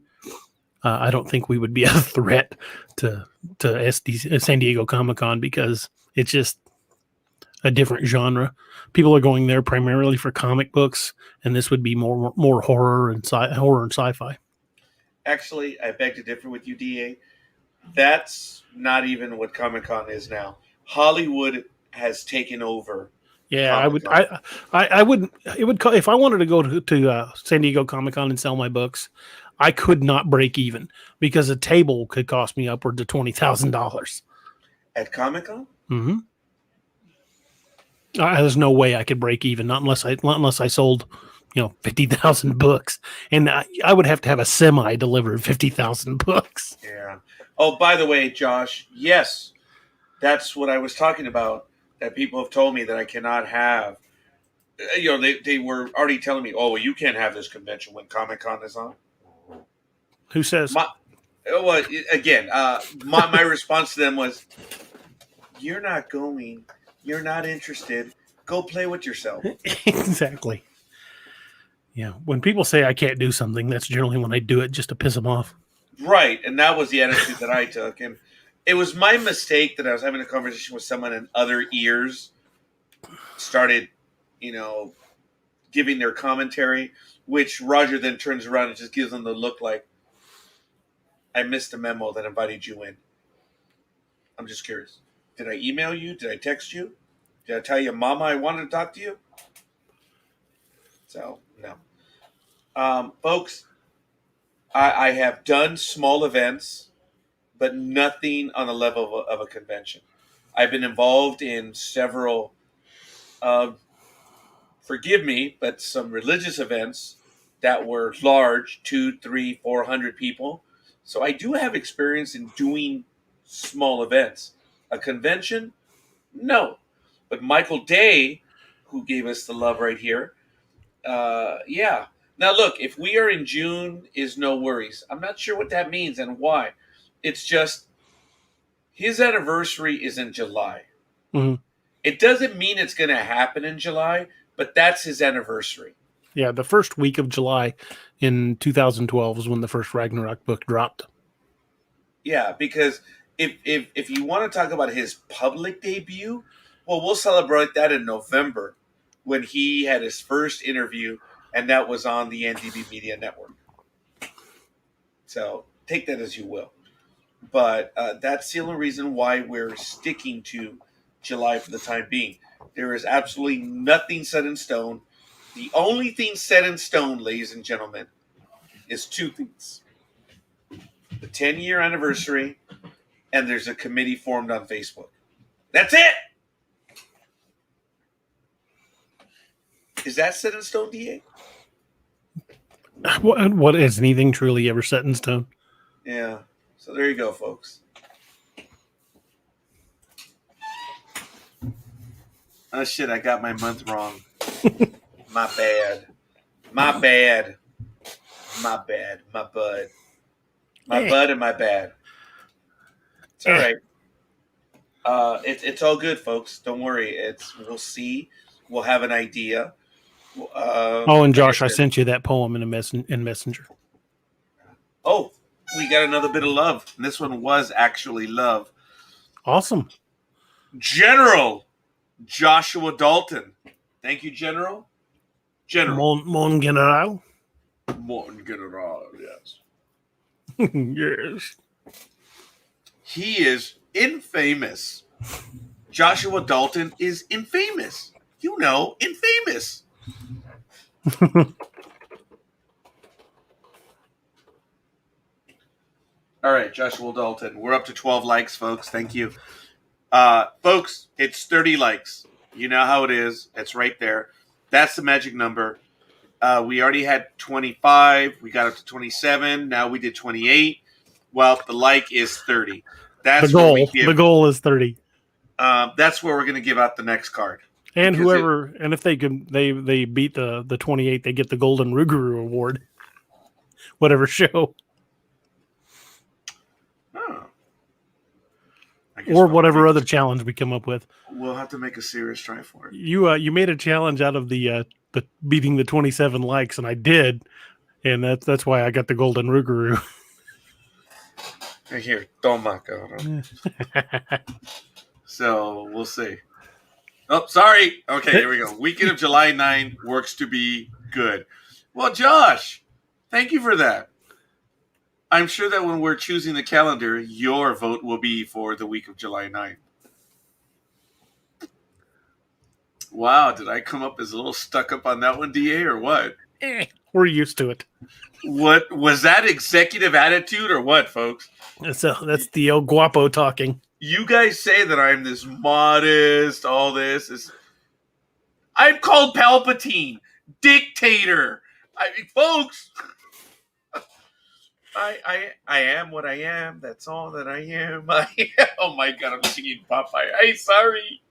I don't think we would be a threat to San Diego Comic-Con, because it's just a different genre. People are going there primarily for comic books, and this would be more horror and sci-fi. Actually, I beg to differ with you, DA. That's not even what Comic-Con is now. Hollywood has taken over. Yeah, Comic-Con. I wouldn't. It would, if I wanted to go to San Diego Comic-Con and sell my books, I could not break even, because a table could cost me upwards of $20,000 At Comic-Con. Mm-hmm. There's no way I could break even, not unless I sold, 50,000 books, and I would have to have a semi deliver 50,000 books. Yeah. Oh, by the way, Josh, yes, that's what I was talking about. That people have told me that I cannot have. They were already telling me, oh, well, you can't have this convention when Comic-Con is on. Who says? My response to them was, "You're not going. You're not interested. Go play with yourself." Exactly. Yeah. When people say I can't do something, that's generally when I do it just to piss them off. Right, and that was the attitude that I took, and it was my mistake that I was having a conversation with someone, and other ears started, giving their commentary, which Roger then turns around and just gives them the look like, I missed the memo that invited you in. I'm just curious. Did I email you? Did I text you? Did I tell you, Mama, I wanted to talk to you? So, no. Folks, I have done small events, but nothing on the level of a convention. I've been involved in several, forgive me, but some religious events that were large, 200, 300, 400 people. So I do have experience in doing small events. A convention? No. But Michael Day, who gave us the love right here, yeah. Now look, if we are in June, is no worries. I'm not sure what that means and why. It's just his anniversary is in July. Mm-hmm. It doesn't mean it's going to happen in July, but that's his anniversary. Yeah, the first week of July in 2012 was when the first Ragnarok book dropped. Yeah, because if you want to talk about his public debut, well, we'll celebrate that in November when he had his first interview, and that was on the NDB Media Network. So take that as you will. But that's the only reason why we're sticking to July for the time being. There is absolutely nothing set in stone. The only thing set in stone, ladies and gentlemen, is two things. The 10-year anniversary, and there's a committee formed on Facebook. That's it! Is that set in stone, DA? What is anything truly ever set in stone? Yeah. So there you go, folks. Oh shit! I got my month wrong. My bad. My bad. My bad. My bud. My bud and my bad. It's all right. It's all good, folks. Don't worry. We'll see. We'll have an idea. Oh, and Like I Josh, I said, sent you that poem in Messenger. oh, we got another bit of love. And this one was actually love. Awesome. General Joshua Dalton. Thank you, General. General. Mon General. Morton General, yes. Yes. He is infamous. Joshua Dalton is infamous. You know, infamous. All right, Joshua Dalton. We're up to 12 likes, folks. Thank you. Folks, it's 30 likes. You know how it is. It's right there. That's the magic number. We already had 25. We got up to 27. Now we did 28. Well, the like is 30. That's The where goal. we give. The goal is 30. That's where we're going to give out the next card. And Because whoever, and if they beat the 28, they get the Golden Ruguru Award. Whatever show. Or whatever other challenge we come up with. We'll have to make a serious try for it. You made a challenge out of the beating the 27 likes, and I did, and that's why I got the Golden Ruguru. Here, toma, cabrón. So we'll see. Oh, sorry. Okay, here we go. Weekend of July 9 works to be good. Well, Josh, thank you for that. I'm sure that when we're choosing the calendar, your vote will be for the week of July 9. Wow, did I come up as a little stuck up on that one, DA, or what? We're used to it. What was that executive attitude or what, folks? That's the El Guapo talking. You guys say that I'm this modest, all this is. I'm called Palpatine, dictator. I mean, folks, I am what I am. That's all that I am. Oh my God, I'm singing Popeye. I'm sorry.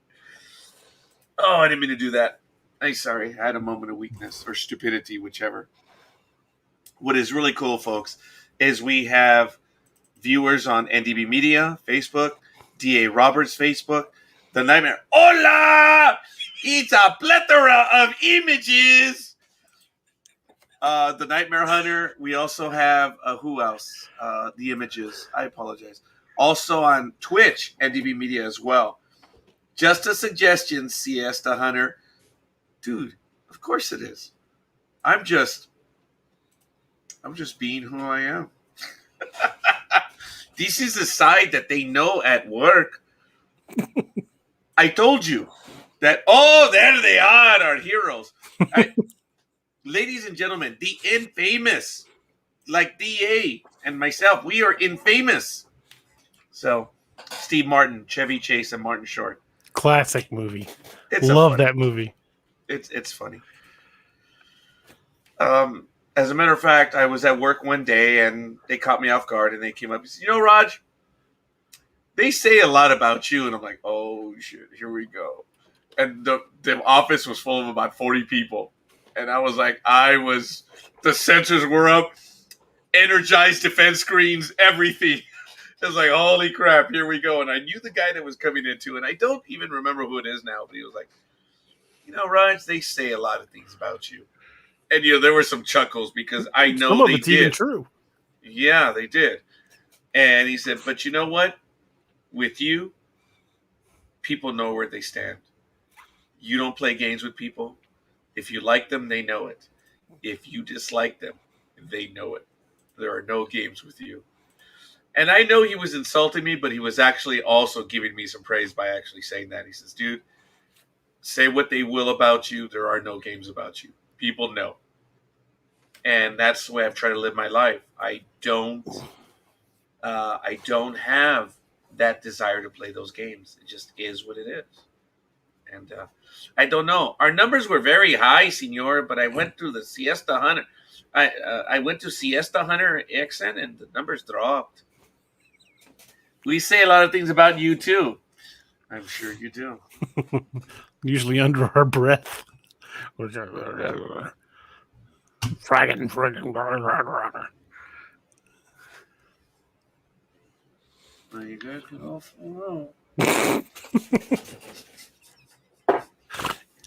Oh, I didn't mean to do that. I'm sorry. I had a moment of weakness or stupidity, whichever. What is really cool, folks, is we have viewers on NDB Media, Facebook, DA Roberts, Facebook, The Nightmare. Hola! It's a plethora of images. The Nightmare Hunter. We also have, who else? The images. I apologize. Also on Twitch, NDB Media as well. Just a suggestion, Siesta Hunter. Dude, of course it is. I'm just being who I am. This is the side that they know at work. I told you that, there they are, our heroes. Ladies and gentlemen, the infamous, like DA and myself, we are infamous. So, Steve Martin, Chevy Chase, and Martin Short. Classic movie. It's Love that movie. It's funny. As a matter of fact, I was at work one day and they caught me off guard and they came up and said, you know, Raj, they say a lot about you. And I'm like, oh, shit, here we go. And the office was full of about 40 people. And I was like, the sensors were up, energized defense screens, everything. It was like, holy crap, here we go. And I knew the guy that was coming into, and I don't even remember who it is now, but he was like, you know, Raj, they say a lot of things about you. And, you know, there were some chuckles because I know some of they it's did. Even true. Yeah, they did. And he said, but you know what? With you, people know where they stand. You don't play games with people. If you like them, they know it. If you dislike them, they know it. There are no games with you. And I know he was insulting me, but he was actually also giving me some praise by actually saying that. He says, dude, say what they will about you. There are no games about you. People know. And that's the way I've tried to live my life. I don't have that desire to play those games. It just is what it is. And I don't know. Our numbers were very high, senor, but I went through the Siesta Hunter. I went to Siesta Hunter XN and the numbers dropped. We say a lot of things about you too. I'm sure you do. Usually under our breath. Fragging. Well, you guys can all fall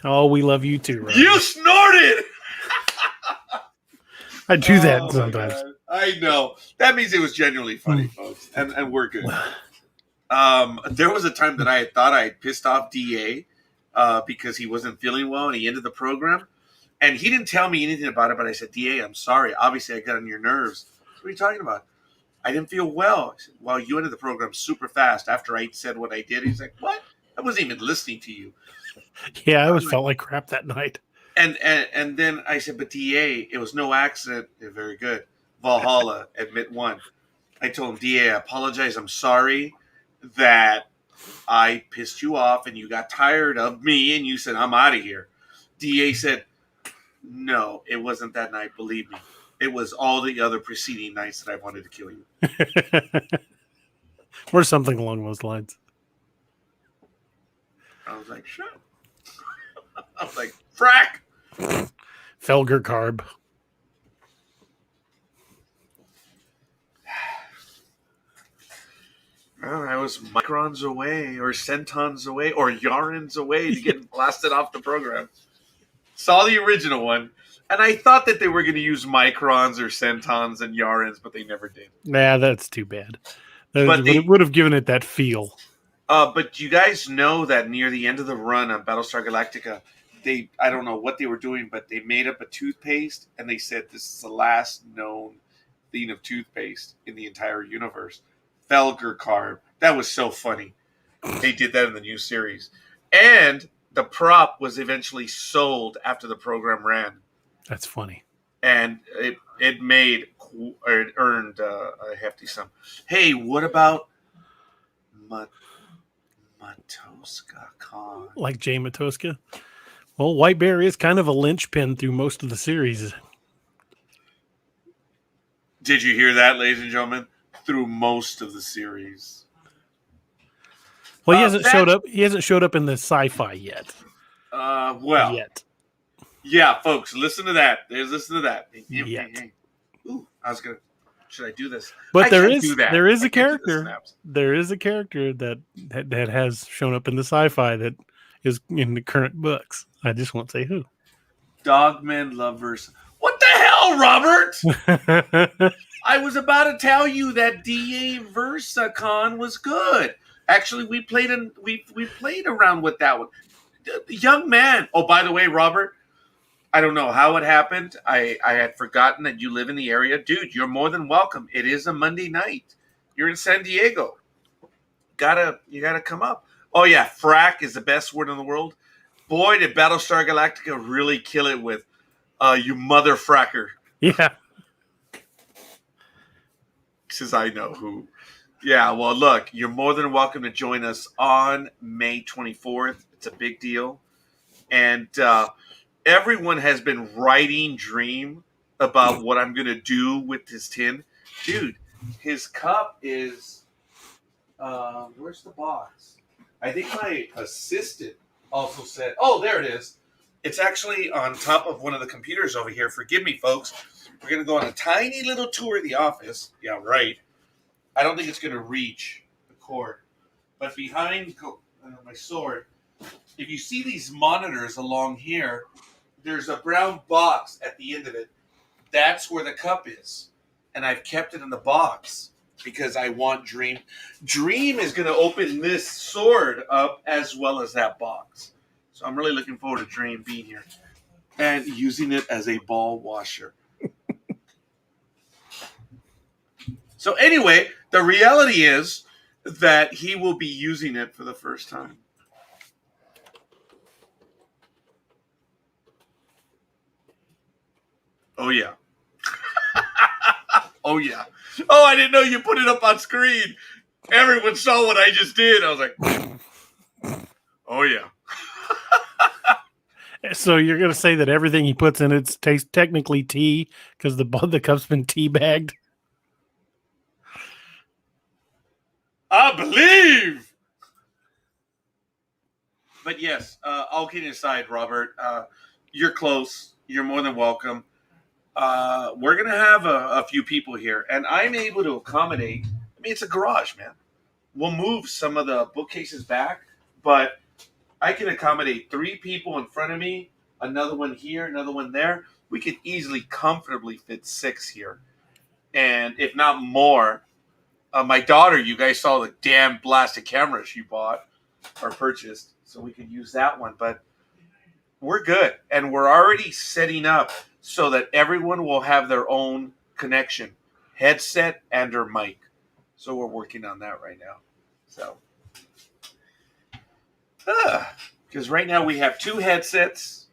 Oh, we love you too, out. right? You snorted! I do that Oh, my sometimes. God. I know. That means it was genuinely funny, folks. And we're good. There was a time that I thought I had pissed off DA because he wasn't feeling well and he ended the program. And he didn't tell me anything about it, but I said, DA, I'm sorry. Obviously, I got on your nerves. What are you talking about? I didn't feel well. I said, well, you ended the program super fast after I said what I did. He's like, what? I wasn't even listening to you. Yeah, I always felt like crap that night. And then I said, but DA, it was no accident. They're very good. Valhalla, admit one. I told him, DA, I apologize. I'm sorry that I pissed you off and you got tired of me and you said, I'm out of here. DA said, no, it wasn't that night. Believe me. It was all the other preceding nights that I wanted to kill you. Or something along those lines. I was like, shut. I was like, frack. Felger carb. Well, I was microns away or centons away or yarns away to get blasted off the program. Saw the original one. And I thought that they were going to use microns or centons and yarns, but they never did. Nah, that's too bad. But It would have given it that feel. But you guys know that near the end of the run on Battlestar Galactica, I don't know what they were doing, but they made up a toothpaste and they said this is the last known thing of toothpaste in the entire universe. Felger carb. That was so funny. They did that in the new series. And the prop was eventually sold after the program ran. That's funny. And it earned a hefty sum. Hey, what about Matoska Khan? Like Jay Matoska? Well, White Bear is kind of a linchpin through most of the series. Did you hear that, ladies and gentlemen? Through most of the series. Well, he hasn't showed up. He hasn't showed up in the sci-fi yet. Yet. Yeah, folks, listen to that. Listen to that. Yet. Ooh, should I do this? But there is a character. There is a character that has shown up in the sci-fi that is in the current books. I just won't say who. Dogman Lovers. What the hell, Robert? I was about to tell you that DA VersaCon was good. Actually, we played around with that one. The young man. Oh, by the way, Robert, I don't know how it happened. I had forgotten that you live in the area. Dude, you're more than welcome. It is a Monday night. You're in San Diego. You gotta come up. Oh yeah, frack is the best word in the world. Boy, did Battlestar Galactica really kill it with you mother fracker. Yeah. Says I know who. Yeah, well, look, you're more than welcome to join us on May 24th. It's a big deal. And everyone has been writing dream about what I'm going to do with this tin. Dude, his cup is... where's the box? I think my assistant also said... Oh, there it is. It's actually on top of one of the computers over here. Forgive me, folks. We're going to go on a tiny little tour of the office. Yeah, right. I don't think it's going to reach the cord. But behind my sword, if you see these monitors along here, there's a brown box at the end of it. That's where the cup is. And I've kept it in the box because I want Dream. Dream is going to open this sword up as well as that box. So I'm really looking forward to Dream being here and using it as a ball washer. So anyway, the reality is that he will be using it for the first time. Oh, yeah. Oh, yeah. Oh, I didn't know you put it up on screen. Everyone saw what I just did. I was like, oh, yeah. So you're going to say that everything he puts in it tastes technically tea because the cup's been tea bagged? I believe. But yes, all kidding aside, Robert, you're close. You're more than welcome. We're gonna have a few people here, and I'm able to accommodate. I mean, it's a garage, man. We'll move some of the bookcases back, but I can accommodate 3 people in front of me, another one here, another one there. We could easily, comfortably fit 6 here, and if not more. My daughter, you guys saw the damn blasted camera she bought or purchased, so we could use that one. But we're good, and we're already setting up so that everyone will have their own connection, headset and their mic. So we're working on that right now. So, because right now we have 2 headsets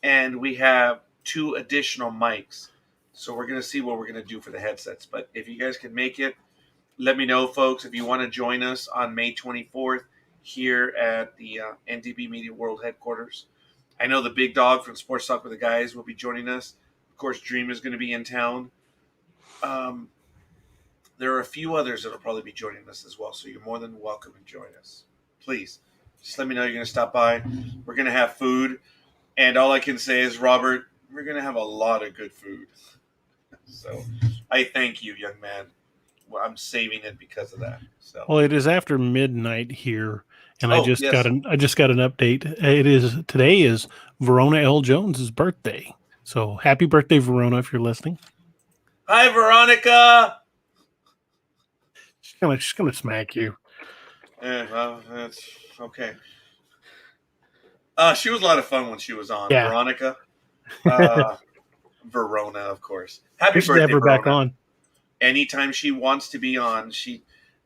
and we have 2 additional mics. So we're gonna see what we're gonna do for the headsets. But if you guys can make it, let me know, folks, if you want to join us on May 24th here at the NDB Media World headquarters. I know the big dog from Sports Talk with the Guys will be joining us. Of course, Dream is going to be in town. There are a few others that will probably be joining us as well, so you're more than welcome to join us. Please, just let me know you're going to stop by. We're going to have food, and all I can say is, Robert, we're going to have a lot of good food. So I thank you, young man. I'm saving it because of that. So. Well, it is after midnight here, and I just yes. got an update. Today is Verona L. Jones's birthday. So happy birthday, Verona, if you're listening. Hi, Veronica. She's gonna smack you. Yeah, well, that's okay. She was a lot of fun when she was on. Yeah. Veronica. Verona, of course. Happy We should birthday, have her Verona. back on. Anytime she wants to be on, she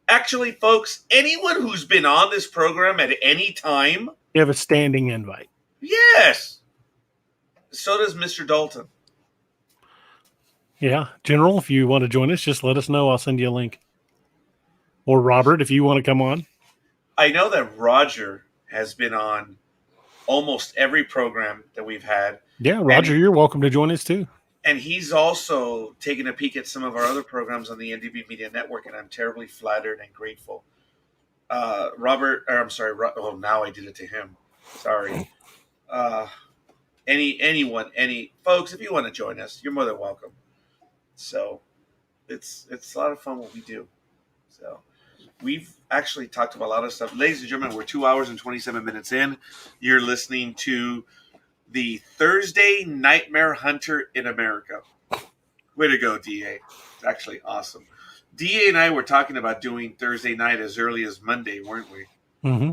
actually, folks, anyone who's been on this program at any time, You have a standing invite. yes. So does Mr. Dalton. Yeah, General, if you want to join us, just let us know. I'll send you a link. Or Robert, if you want to come on. I know that Roger has been on almost every program that we've had. Yeah, Roger, you're welcome to join us too. And he's also taken a peek at some of our other programs on the NDB Media Network, and I'm terribly flattered and grateful. Now I did it to him. Sorry. Any folks, if you want to join us, you're more than welcome. So it's a lot of fun what we do. So we've actually talked about a lot of stuff. Ladies and gentlemen, we're 2 hours and 27 minutes in. You're listening to the Thursday Nightmare Hunter in America. Way to go, DA. It's actually awesome. DA and I were talking about doing Thursday night as early as Monday, weren't we? Mm-hmm.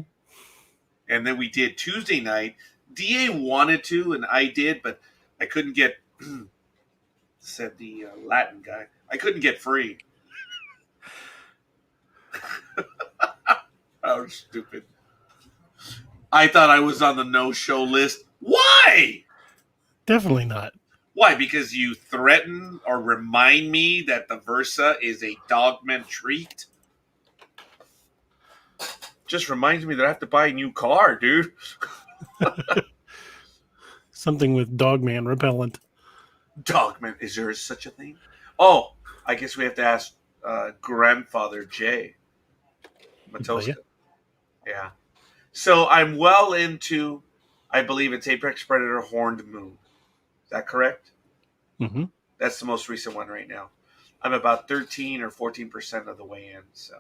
And then we did Tuesday night. DA wanted to, and I did, but I couldn't get, said the Latin guy, I couldn't get free. I was stupid. I thought I was on the no-show list. Why? Definitely not. Why? Because you threaten or remind me that the Versa is a Dogman treat? Just reminds me that I have to buy a new car, dude. Something with Dogman repellent. Dogman, is there such a thing? Oh, I guess we have to ask Grandfather Jay Matoska. Yeah. So I'm well into, I believe it's Apex Predator Horned Moon. Is that correct? Mm-hmm. That's the most recent one right now. I'm about 13 or 14% of the way in. So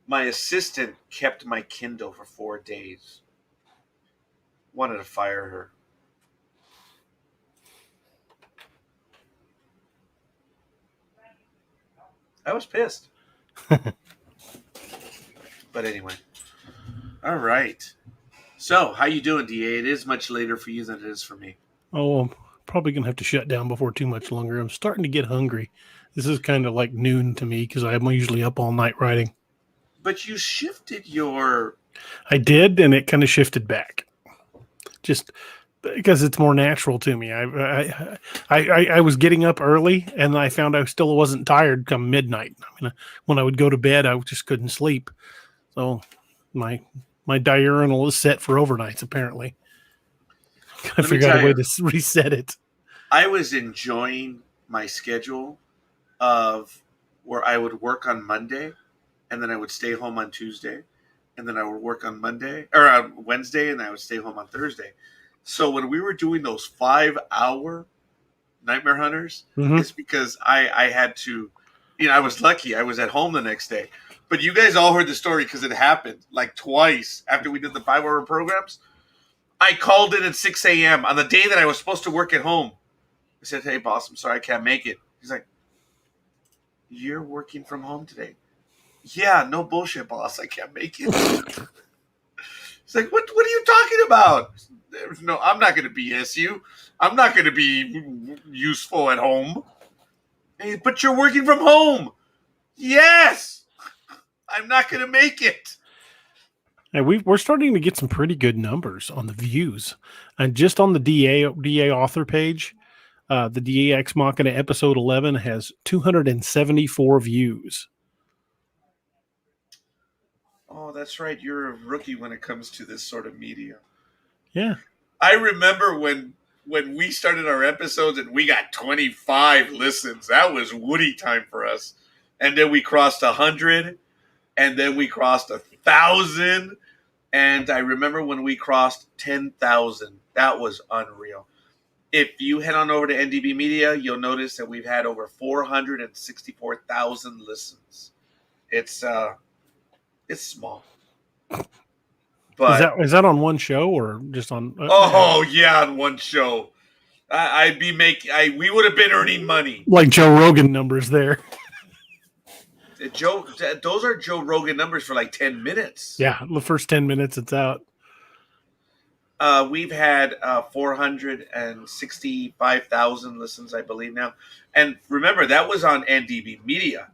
my assistant kept my Kindle for 4 days. Wanted to fire her. I was pissed. But anyway. All right. So, how you doing, DA? It is much later for you than it is for me. Oh, I'm probably going to have to shut down before too much longer. I'm starting to get hungry. This is kind of like noon to me because I'm usually up all night writing. But you shifted your... I did, and it kind of shifted back. Just because it's more natural to me. I was getting up early, and I found I still wasn't tired come midnight. I mean, when I would go to bed, I just couldn't sleep. So my diurnal is set for overnights, apparently. I Let me figured out tell a way you, to reset it. I was enjoying my schedule of where I would work on Monday, and then I would stay home on Tuesday, and then I would work on Monday or on Wednesday, and I would stay home on Thursday. So when we were doing those 5 hour Nightmare Hunters, Hmm. it's because I had to, I was lucky. I was at home the next day. But you guys all heard the story because it happened like twice after we did the 5 hour programs. I called in at 6 a.m. on the day that I was supposed to work at home. I said, "Hey, boss, I'm sorry I can't make it." He's like, "You're working from home today." "Yeah, no bullshit, boss. I can't make it." He's like, "What are you talking about?" No, I'm not going to BS you. I'm not going to be useful at home. Hey, but you're working from home. Yes, I'm not going to make it. And we're starting to get some pretty good numbers on the views, and just on the DA author page, the DA Ex Machina episode 11 has 274 views. Oh, that's right. You're a rookie when it comes to this sort of media. Yeah, I remember when we started our episodes and we got 25 listens. That was Woody time for us. And then we crossed 100, and then we crossed 1,000. And I remember when we crossed 10,000. That was unreal. If you head on over to NDB Media, you'll notice that we've had over 464,000 listens. It's small, but is that on one show or just on? oh yeah, on one show, we would have been earning money. Like Joe Rogan numbers there. Those are Joe Rogan numbers for like 10 minutes. Yeah, the first 10 minutes it's out. We've had 465,000 listens, I believe now. And remember, that was on NDB Media.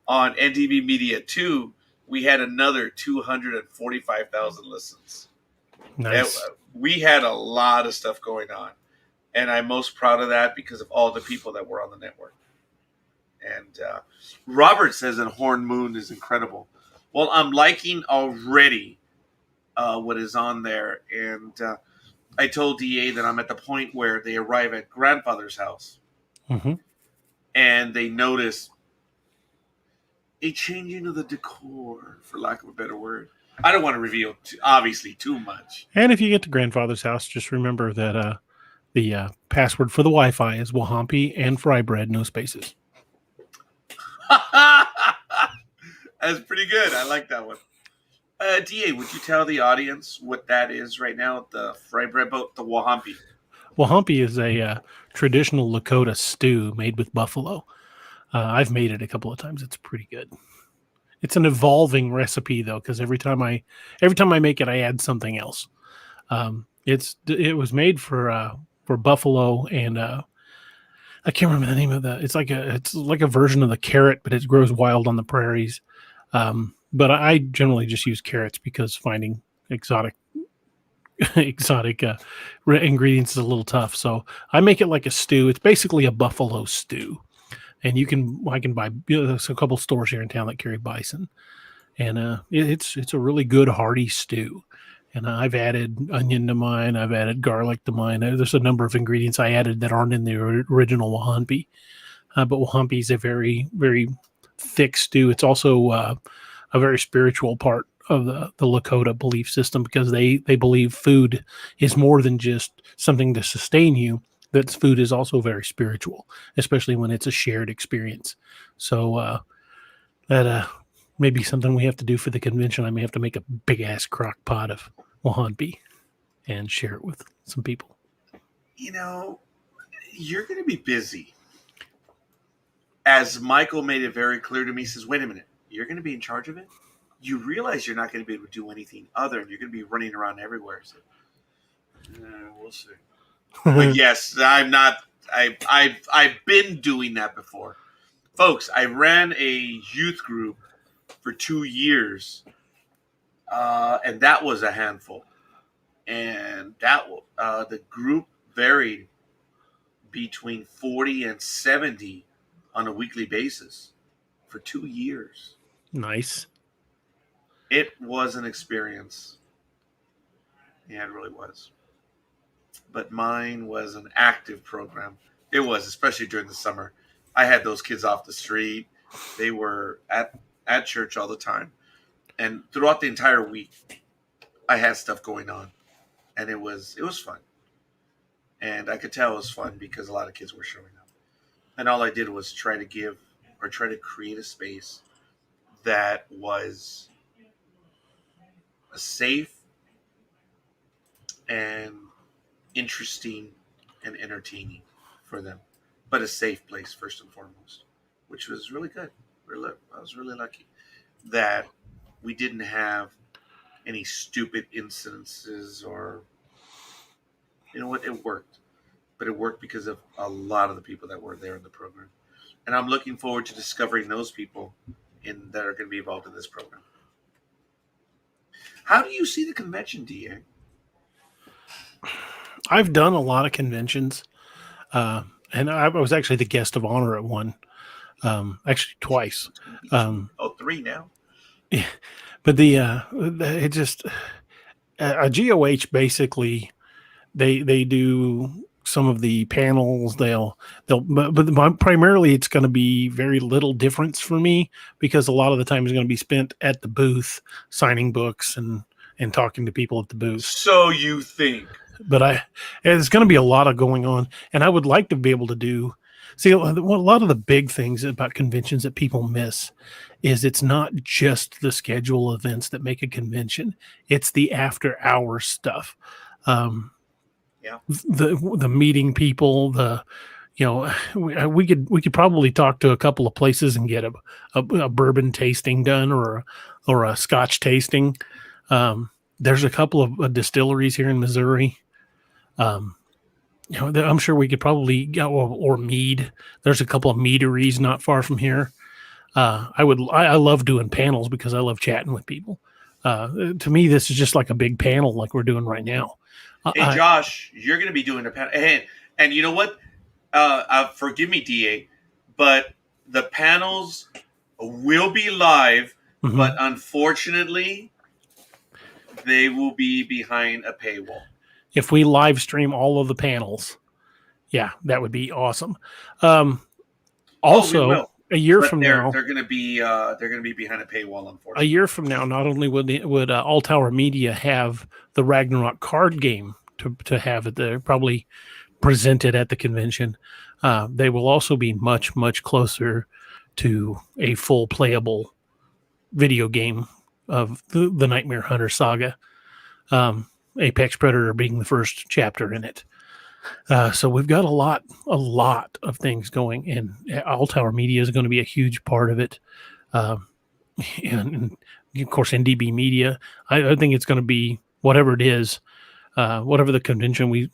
On NDB Media 2, we had another 245,000 listens. Nice. We had a lot of stuff going on. And I'm most proud of that because of all the people that were on the network. And Robert says that Horn Moon is incredible. Well, I'm liking already what is on there. And I told DA that I'm at the point where they arrive at grandfather's house. Mm-hmm. And they notice a changing of the decor, for lack of a better word. I don't want to reveal, obviously, too much. And if you get to grandfather's house, just remember that the password for the Wi-Fi is Wahampi and fry bread, no spaces. That's pretty good. I like that one. DA, would you tell the audience what that is right now? The fry bread boat, the Wahampi. Wahampi is a traditional Lakota stew made with buffalo. I've made it a couple of times. It's pretty good. It's an evolving recipe though, because every time I make it, I add something else. It was made for buffalo, and I can't remember the name of that. It's like a version of the carrot, but it grows wild on the prairies. But I generally just use carrots because finding exotic ingredients is a little tough. So I make it like a stew. It's basically a buffalo stew, and I can buy there's a couple stores here in town that carry bison, and it's a really good hearty stew. And I've added onion to mine. I've added garlic to mine. There's a number of ingredients I added that aren't in the original Wahampi. But Wahampi is a very, very thick stew. It's also a very spiritual part of the Lakota belief system because they believe food is more than just something to sustain you. That food is also very spiritual, especially when it's a shared experience. So that may be something we have to do for the convention. I may have to make a big ass crock pot of Wahampi and share it with some people. You're going to be busy. As Michael made it very clear to me, he says, "Wait a minute, you're going to be in charge of it? You realize you're not going to be able to do anything other, and you're going to be running around everywhere." So, we'll see. But yes, I'm not. I've been doing that before, folks. I ran a youth group for 2 years, and that was a handful. And that the group varied between 40 and 70 on a weekly basis for 2 years. Nice. It was an experience. Yeah, it really was. but mine was an active program. It was, especially during the summer. I had those kids off the street. They were at church all the time, and throughout the entire week, I had stuff going on, and it was fun. And I could tell it was fun because a lot of kids were showing up. And all I did was try to create a space that was a safe and interesting and entertaining for them, but a safe place first and foremost, which was really good. I was really lucky that we didn't have any stupid incidences or, you know what, it worked. But it worked because of a lot of the people that were there in the program. And I'm looking forward to discovering those people that are going to be involved in this program. How do you see the convention, DA? I've done a lot of conventions, and I was actually the guest of honor at one, actually twice. Three now. Yeah, but it just a GOH basically they do some of the panels. But primarily it's going to be very little difference for me because a lot of the time is going to be spent at the booth signing books and talking to people at the booth. So you think? But there's going to be a lot of going on, and I would like to be able to do. See, a lot of the big things about conventions that people miss is it's not just the schedule events that make a convention; it's the after hours stuff. Yeah. The meeting people, we could probably talk to a couple of places and get a bourbon tasting done or a Scotch tasting. There's a couple of distilleries here in Missouri. I'm sure we could probably go or mead. There's a couple of meaderies not far from here. I love doing panels because I love chatting with people. To me, this is just like a big panel like we're doing right now. Hey, Josh, you're going to be doing a panel. And you know what? Forgive me, DA, but the panels will be live, but unfortunately, they will be behind a paywall. If we live stream all of the panels, yeah, that would be awesome. Also, a year from now, they're going to be behind a paywall. Unfortunately, a year from now, not only would All Tower Media have the Ragnarok card game to have it there, probably presented at the convention, they will also be much closer to a full playable video game of the Nightmare Hunter saga. Apex Predator being the first chapter in it. So we've got a lot of things going, and All Tower Media is going to be a huge part of it. And of course, NDB Media. I think it's going to be whatever it is, whatever the convention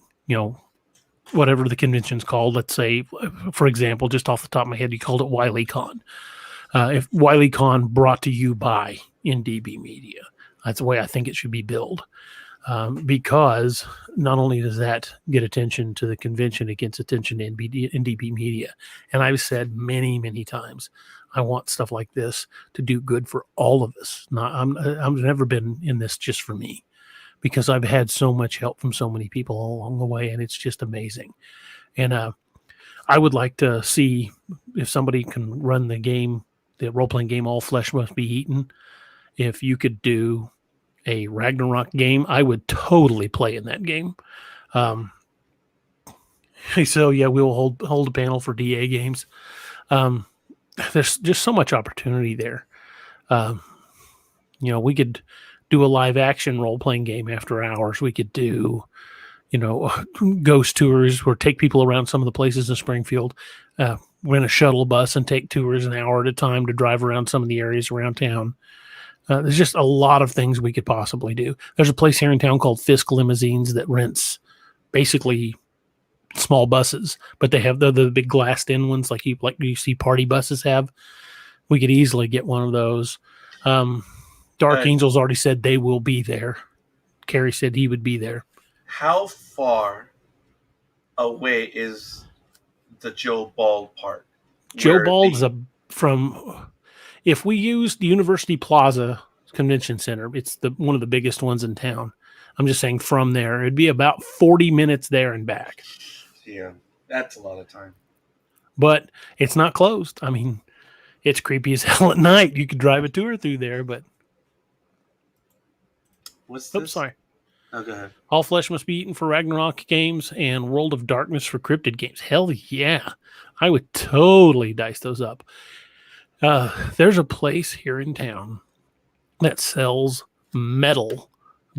whatever the convention's called. Let's say, for example, just off the top of my head, you called it WileyCon. If WileyCon brought to you by NDB Media, that's the way I think it should be billed. Because not only does that get attention to the convention, it gets attention to NDB Media. And I've said many times, I want stuff like this to do good for all of us. I've never been in this just for me, because I've had so much help from so many people all along the way, and it's just amazing. And I would like to see if somebody can run the role-playing game All Flesh Must Be Eaten. If you could do a Ragnarok game, I would totally play in that game. So yeah, we will hold a panel for DA games. There's just so much opportunity there. We could do a live action role playing game after hours. We could do, ghost tours or take people around some of the places in Springfield. Rent a shuttle bus and take tours an hour at a time to drive around some of the areas around town. There's just a lot of things we could possibly do. There's a place here in town called Fisk Limousines that rents basically small buses, but they have the big glassed-in ones like you see party buses have. We could easily get one of those. Dark Angels already said they will be there. Kerry said he would be there. How far away is the Joe Bald Park? Joe Bald's if we use the University Plaza Convention Center, it's one of the biggest ones in town. I'm just saying from there. It'd be about 40 minutes there and back. Yeah, that's a lot of time. But it's not closed. I mean, it's creepy as hell at night. You could drive a tour through there, but... What's Oops, this? sorry. Oh, go ahead. All flesh must be eaten for Ragnarok games and World of Darkness for cryptid games. Hell yeah. I would totally dice those up. There's a place here in town that sells metal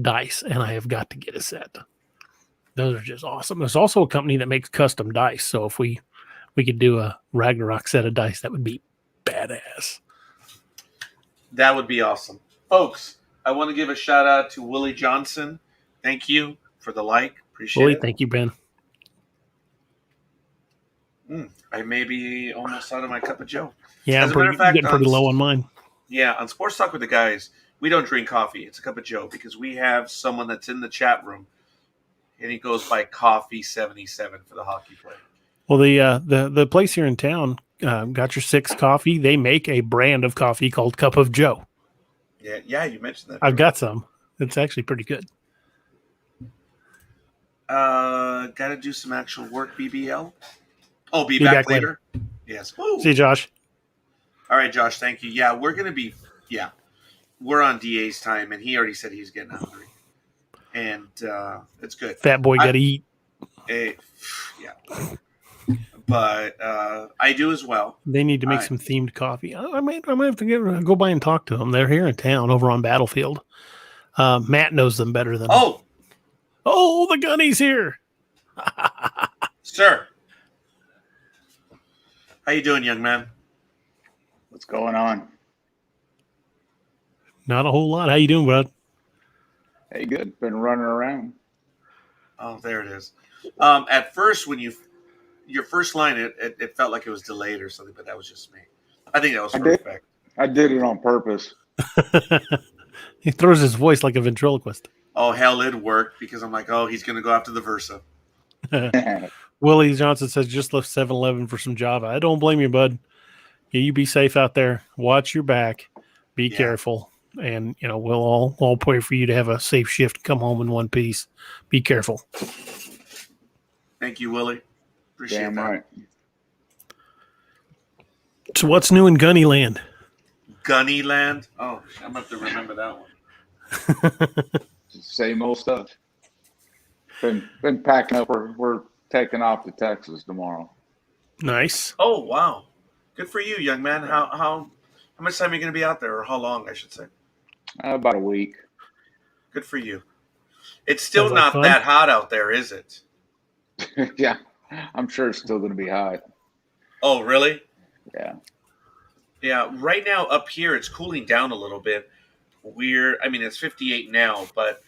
dice, and I have got to get a set. Those are just awesome. There's also a company that makes custom dice, so if we could do a Ragnarok set of dice, that would be badass. That would be awesome. Folks, I want to give a shout out to Willie Johnson. Thank you for the like. Appreciate Willie, it. thank you, Ben. I may be almost out of my cup of joe. Yeah, As I'm a matter of fact, getting pretty low on mine. Yeah, on Sports Talk with the Guys, we don't drink coffee. It's a cup of joe because we have someone that's in the chat room, and he goes by Coffee 77 for the hockey player. Well, the place here in town, Got Your Six Coffee, they make a brand of coffee called Cup of Joe. Yeah, you mentioned that. I've got some. It's actually pretty good. Got to do some actual work, BBL. Oh, be back back later. Yes. Woo. See you, Josh. All right, Josh. Thank you. Yeah, we're gonna be. Yeah, we're on DA's time, and he already said he's getting hungry, and it's good. Fat boy got to eat. Yeah, but I do as well. They need to make some themed coffee. I might have to go by and talk to them. They're here in town, over on Battlefield. Matt knows them better than. Oh, the gunny's here, sir. How you doing, young man? What's going on? Not a whole lot. How you doing, bud? Hey, good. Been running around. Oh, there it is. At first, when your first line, it felt like it was delayed or something, but that was just me. I think that was perfect. I did it on purpose. He throws his voice like a ventriloquist. Oh, hell, it worked because I'm like, oh, he's going to go after the Versa. Willie Johnson says, just left 7-Eleven for some Java. I don't blame you, bud. Yeah, you be safe out there. Watch your back. Be careful. And, we'll all pray for you to have a safe shift. Come home in one piece. Be careful. Thank you, Willie. Appreciate Damn that. right. So what's new in Gunnyland? Gunnyland? Oh, I'm going to have to remember that one. Same old stuff. Been packing up. We're taking off to Texas tomorrow. Nice. Oh, wow. Good for you, young man. How much time are you going to be out there, or how long, I should say? About a week. Good for you. It's still Sounds like not fun. that hot out there, is it? Yeah, I'm sure it's still going to be hot. Oh, really? Yeah. Yeah, right now up here it's cooling down a little bit. It's 58 now, but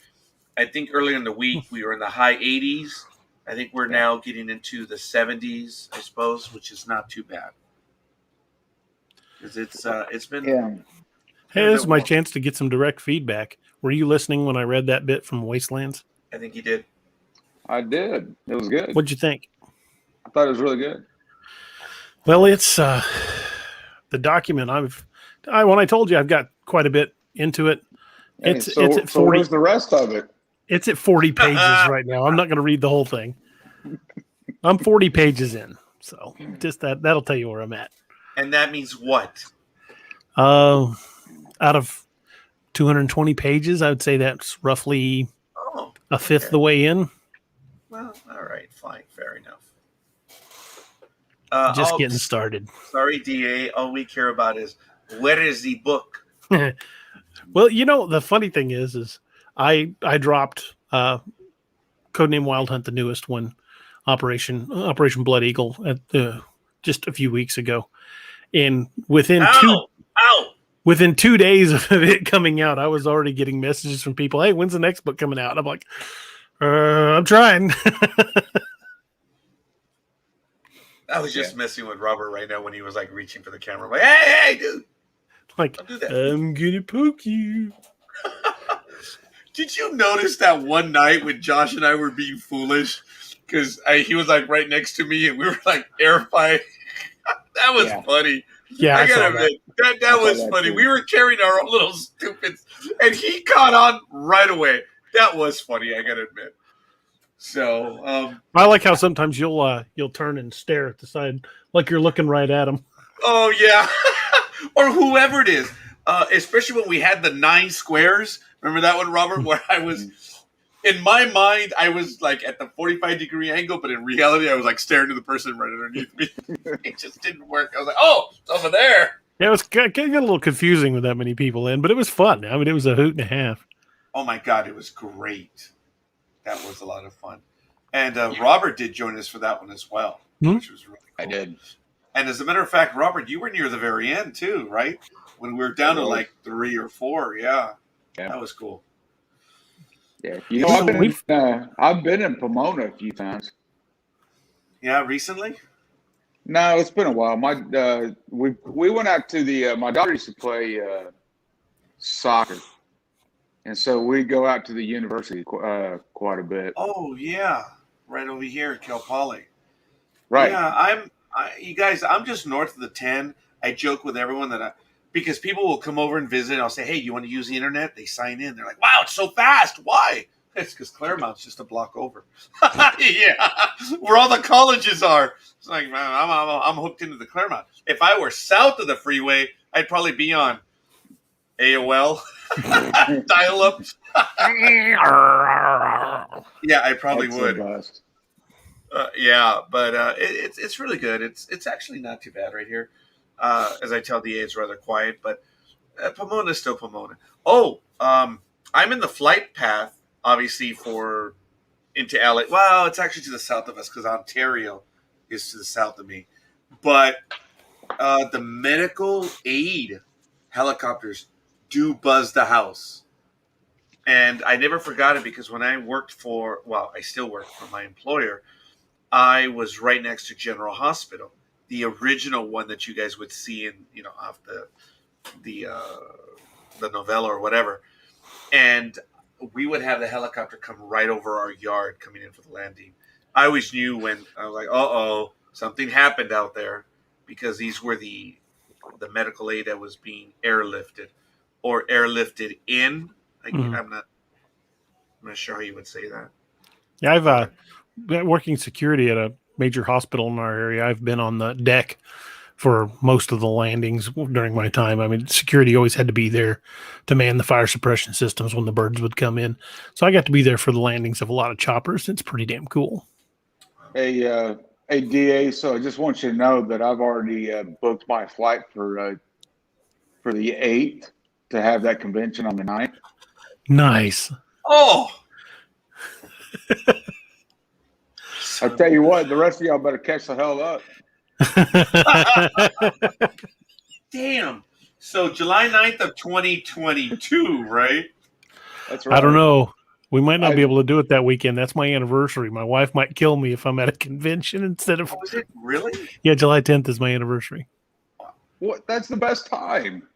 I think earlier in the week we were in the high 80s. I think we're now getting into the 70s, I suppose, which is not too bad. Because it's been... Yeah. Hey, this is my chance to get some direct feedback. Were you listening when I read that bit from Wastelands? I think you did. I did. It was good. What'd you think? I thought it was really good. Well, it's the document. When I told you I've got quite a bit into it. It's at 40. So where's the rest of it? It's at 40 pages right now. I'm not going to read the whole thing. I'm 40 pages in, so just that'll tell you where I'm at. And that means what? Out of 220 pages, I would say that's roughly a fifth the way in. Well, all right, fine, fair enough. Just getting started. Sorry, DA. All we care about is where is the book? Well, the funny thing is I dropped Codename Wild Hunt, the newest one, Operation Blood Eagle, at just a few weeks ago, and within 2 days of it coming out, I was already getting messages from people. Hey, when's the next book coming out? And I'm like, I'm trying. I was just messing with Robert right now when he was like reaching for the camera. I'm like, hey, dude. Like, Don't do that. I'm gonna poke you. Did you notice that one night when Josh and I were being foolish? Because he was like right next to me and we were like air fighting. That was funny. Yeah, I gotta admit, that was funny. We were carrying our own little stupids and he caught on right away. That was funny, I gotta admit. So, I like how sometimes you'll turn and stare at the side like you're looking right at them. oh yeah, or whoever it is, especially when we had the 9 squares. Remember that one, Robert? Where I was, in my mind, I was like at the 45-degree angle, but in reality, I was like staring to the person right underneath me. It just didn't work. I was like, oh, it's over there. Yeah, it was getting a little confusing with that many people in, but it was fun. I mean, it was a hoot and a half. Oh my God, it was great. That was a lot of fun. And Robert did join us for that one as well, which was really cool. I did. And as a matter of fact, Robert, you were near the very end too, right? When we were down to like 3 or 4. Yeah. That was cool. Yeah, I've been in Pomona a few times. Yeah, recently? No, it's been a while. We went out to the my daughter used to play soccer, and so we go out to the university quite a bit. Oh yeah, right over here at Cal Poly. Right. Yeah, you guys, I'm just north of the 10. I joke with everyone because people will come over and visit, and I'll say, hey, you want to use the internet? They sign in. They're like, wow, it's so fast. Why? It's because Claremont's just a block over. Yeah, where all the colleges are. It's like, man, I'm hooked into the Claremont. If I were south of the freeway, I'd probably be on AOL, dial-up. Yeah, I probably would. Yeah, but it's really good. It's actually not too bad right here. As I tell DA, it's rather quiet, but Pomona is still Pomona. Oh, I'm in the flight path, obviously, into LA. Well, it's actually to the south of us because Ontario is to the south of me. But the medical aid helicopters do buzz the house. And I never forgot it because when I I still work for my employer, I was right next to General Hospital, the original one that you guys would see in, off the novella or whatever. And we would have the helicopter come right over our yard coming in for the landing. I always knew when I was like, uh-oh, something happened out there because these were the medical aid that was being airlifted or airlifted in. I'm not sure how you would say that. Yeah, I've been working security at a major hospital in our area. I've been on the deck for most of the landings during my time. I mean, security always had to be there to man the fire suppression systems when the birds would come in. So I got to be there for the landings of a lot of choppers. It's pretty damn cool. Hey, DA, so I just want you to know that I've already booked my flight for the 8th to have that convention on the 9th. Nice. Oh! I tell you what, the rest of y'all better catch the hell up. Damn. So July 9th of 2022, right? That's right. I don't know. We might not be able to do it that weekend. That's my anniversary. My wife might kill me if I'm at a convention instead of... Oh, is it really? Yeah, July 10th is my anniversary. What? That's the best time.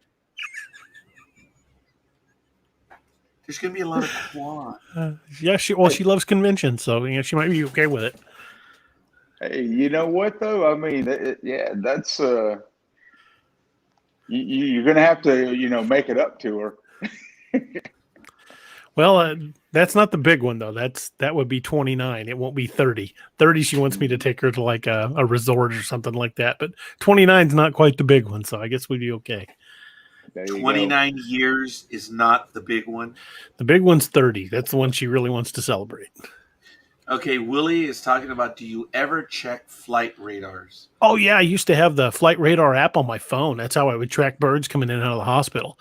There's going to be a lot of quad. Yeah, she loves conventions, so she might be okay with it. Hey, you know what though? I mean, that's you're gonna have to make it up to her. Well, that's not the big one though. That would be 29. It won't be 30. 30, she wants me to take her to like a resort or something like that. But 29 is not quite the big one, so I guess we'd be okay. 29 years is not the big one. The big one's 30. That's the one she really wants to celebrate. Okay, Willie is talking about, do you ever check flight radars? Oh, yeah. I used to have the Flight Radar app on my phone. That's how I would track birds coming in and out of the hospital.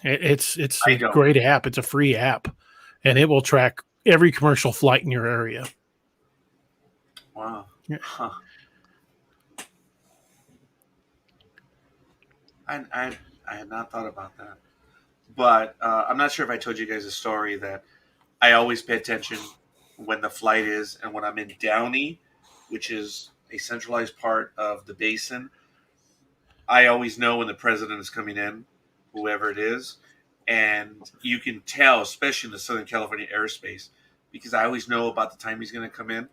It's a great app. It's a free app, and it will track every commercial flight in your area. Wow. Yeah. Huh. I had not thought about that. But I'm not sure if I told you guys a story that I always pay attention when the flight is, and when I'm in Downey, which is a centralized part of the basin, I always know when the president is coming in, whoever it is, and you can tell, especially in the Southern California airspace, because I always know about the time he's going to come in,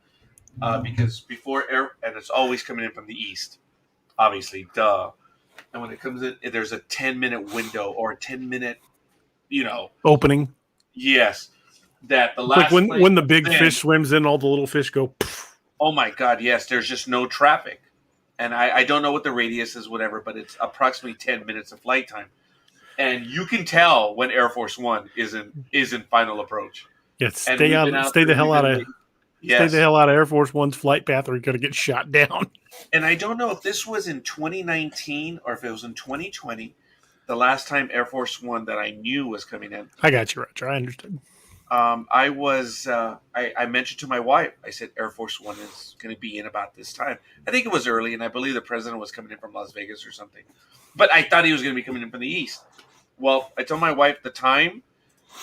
because and it's always coming in from the east, obviously, duh. And when it comes in, there's a 10-minute window or a 10-minute, opening. Yes. that the It's like last plane when the comes big in, fish swims in, all the little fish go. Poof. oh my God, yes, there's just no traffic. And I don't know what the radius is, whatever, but it's approximately 10 minutes of flight time. And you can tell when Air Force One is in final approach. Yeah, And we've been out stay there, the hell we've out been of waiting. stay the Yes. hell out of Air Force One's flight path, or you're gonna get shot down. And I don't know if this was in 2019 or if it was in 2020, the last time Air Force One that I knew was coming in. I got you, Roger. I understood. I mentioned to my wife, I said Air Force One is going to be in about this time. I think it was early, and I believe the president was coming in from Las Vegas or something. But I thought he was going to be coming in from the east. Well, I told my wife the time,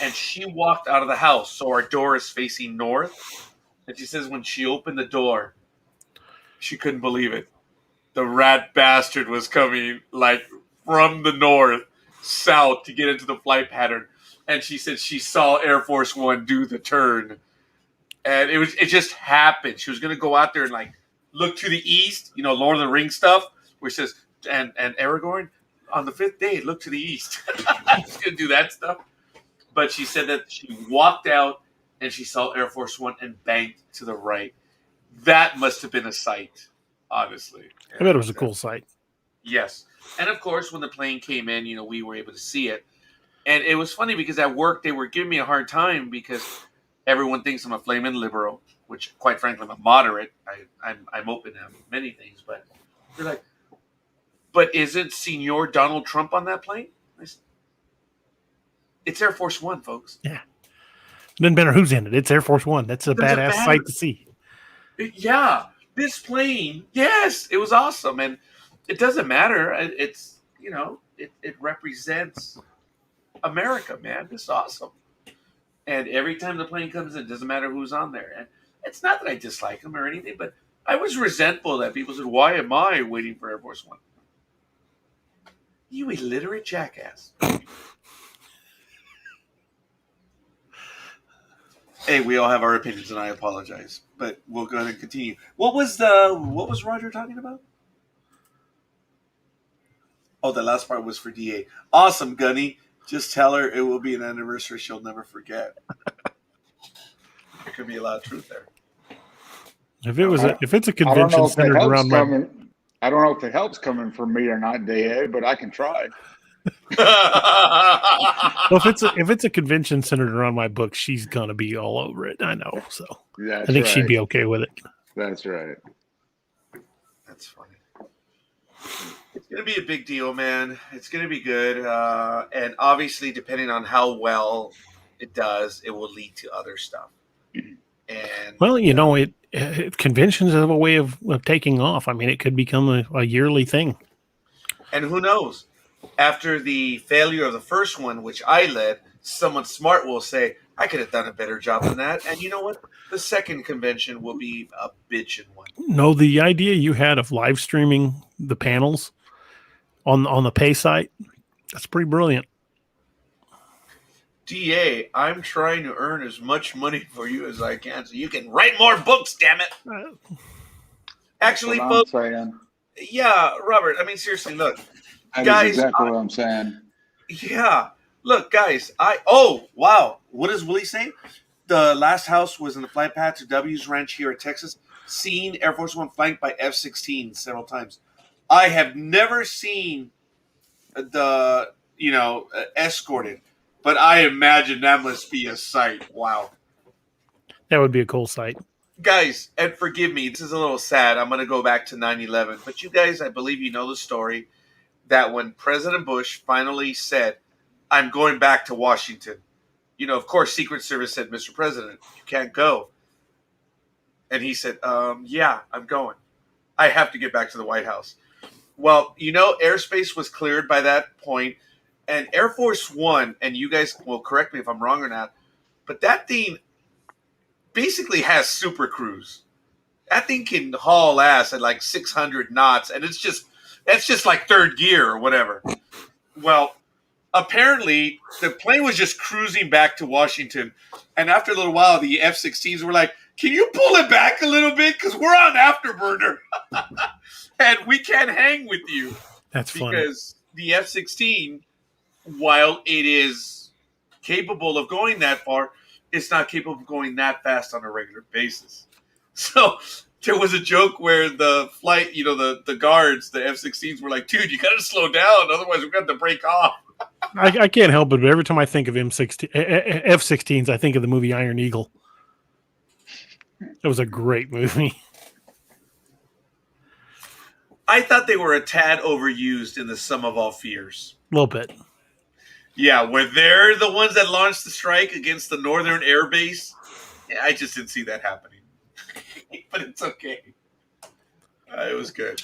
and she walked out of the house. So our door is facing north. And she says when she opened the door, she couldn't believe it. The rat bastard was coming like from the north, south to get into the flight pattern. And she said she saw Air Force One do the turn. And it just happened. She was gonna go out there and like look to the east, Lord of the Rings stuff, where it says and Aragorn on the 5th day, look to the east. She's gonna do that stuff. But she said that she walked out and she saw Air Force One and banked to the right. That must have been a sight, honestly. I bet it was a cool sight. Yes. And of course, when the plane came in, we were able to see it. And it was funny because at work, they were giving me a hard time because everyone thinks I'm a flaming liberal, which, quite frankly, I'm a moderate. I'm open to many things. But they're like, but isn't Senor Donald Trump on that plane? I said, it's Air Force One, folks. Yeah. Doesn't matter who's in it. It's Air Force One. That's a badass sight to see. Yeah. This plane, yes, it was awesome. And it doesn't matter. It's, it represents America, man. It's awesome. And every time the plane comes in, it doesn't matter who's on there. And it's not that I dislike them or anything, but I was resentful that people said, why am I waiting for Air Force One? You illiterate jackass. Hey, we all have our opinions, and I apologize. But we'll go ahead and continue. What was Roger talking about? Oh, the last part was for DA. Awesome, Gunny. Just tell her it will be an anniversary she'll never forget. There could be a lot of truth there. If it's a convention centered around my, I don't know if the help's coming from me or not, DA, but I can try. well, if it's a convention centered around my book, she's gonna be all over it. I know, so I think she'd be okay with it. That's right. That's funny. It's going to be a big deal, man. It's going to be good. And obviously, depending on how well it does, it will lead to other stuff. And well, conventions have a way of taking off. I mean, it could become a yearly thing. And who knows? After the failure of the first one, which I led, someone smart will say, I could have done a better job than that. And you know what? The second convention will be a bitchin' one. No, the idea you had of live streaming the panels on the pay site, that's pretty brilliant. DA, I'm trying to earn as much money for you as I can so you can write more books, damn it. Actually, folks, yeah, Robert, I mean, seriously, look. That guys, is exactly what I'm saying. Yeah. Look, guys, oh, wow. What does Willie say? The last house was in the flight path to W's ranch here in Texas, seeing Air Force One flanked by F-16 several times. I have never seen the, escorted, but I imagine that must be a sight. Wow. That would be a cool sight. Guys, and forgive me, this is a little sad. I'm going to go back to 9/11, but you guys, I believe you know the story that when President Bush finally said, I'm going back to Washington, of course, Secret Service said, Mr. President, you can't go. And he said, yeah, I'm going. I have to get back to the White House. Well, airspace was cleared by that point, and Air Force One, and you guys will correct me if I'm wrong or not, but that thing basically has super cruise. That thing can haul ass at like 600 knots, and it's just like third gear or whatever. Well, apparently the plane was just cruising back to Washington, and after a little while, the F-16s were like, "Can you pull it back a little bit? Because we're on afterburner, and we can't hang with you." That's funny. Because the F-16, while it is capable of going that far, it's not capable of going that fast on a regular basis. So there was a joke where the flight, the guards, the F-16s were like, dude, you got to slow down. Otherwise, we're going to have to break off. I can't help it, but every time I think of F-16s, I think of the movie Iron Eagle. It was a great movie. I thought they were a tad overused in the Sum of All Fears. A little bit. Yeah, where they're the ones that launched the strike against the Northern Air Base. Yeah, I just didn't see that happening. But it's okay. It was good.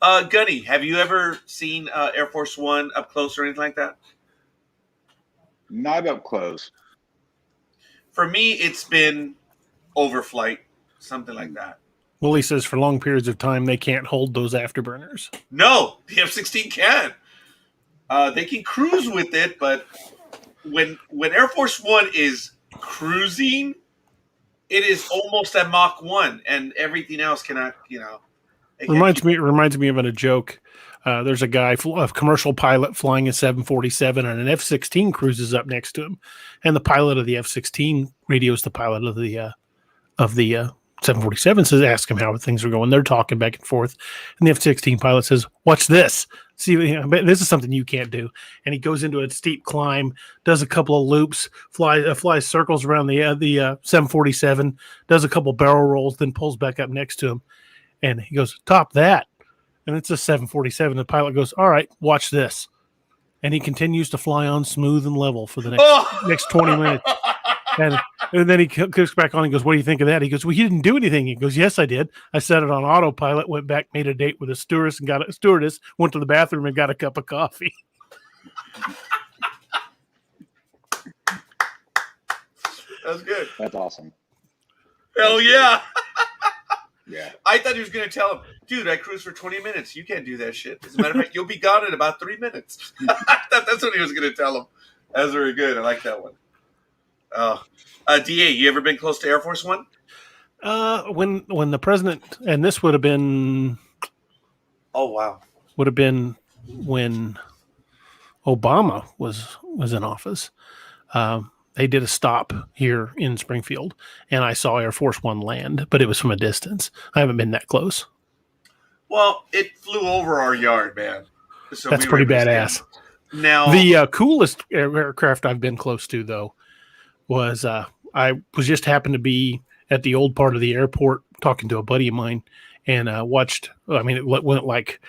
Gunny, have you ever seen Air Force One up close or anything like that? Not up close. For me, it's been overflight, something like that. Willie says for long periods of time, they can't hold those afterburners. No, the F-16 can. They can cruise with it, but when Air Force One is cruising, it is almost at Mach 1, and everything else cannot, Reminds me of a joke. There's a guy, a commercial pilot flying a 747, and an F-16 cruises up next to him, and the pilot of the F-16 radios the pilot of the 747, says, ask him how things are going. They're talking back and forth, and the F-16 pilot says, "Watch this. See, this is something you can't do." And he goes into a steep climb, does a couple of loops, flies circles around the 747, does a couple barrel rolls, then pulls back up next to him, and he goes, "Top that." And it's a 747. The pilot goes, "All right, watch this." And he continues to fly on smooth and level for the next 20 minutes. And then he clicks back on and goes, "What do you think of that?" He goes, "Well, you didn't do anything." He goes, "Yes, I did. I set it on autopilot, went back, made a date with a stewardess, went to the bathroom and got a cup of coffee." That's good. That's awesome. Hell yeah. Yeah. I thought he was going to tell him, dude, I cruised for 20 minutes. You can't do that shit. As a matter of fact, you'll be gone in about 3 minutes. That's what he was going to tell him. That was very good. I like that one. DA, you ever been close to Air Force One? When the president, and this would have been... Oh, wow. Would have been when Obama was in office. They did a stop here in Springfield, and I saw Air Force One land, but it was from a distance. I haven't been that close. Well, it flew over our yard, man. So that's pretty badass. Now, the coolest aircraft I've been close to, though, was I was just happened to be at the old part of the airport talking to a buddy of mine, and watched. I mean, it went like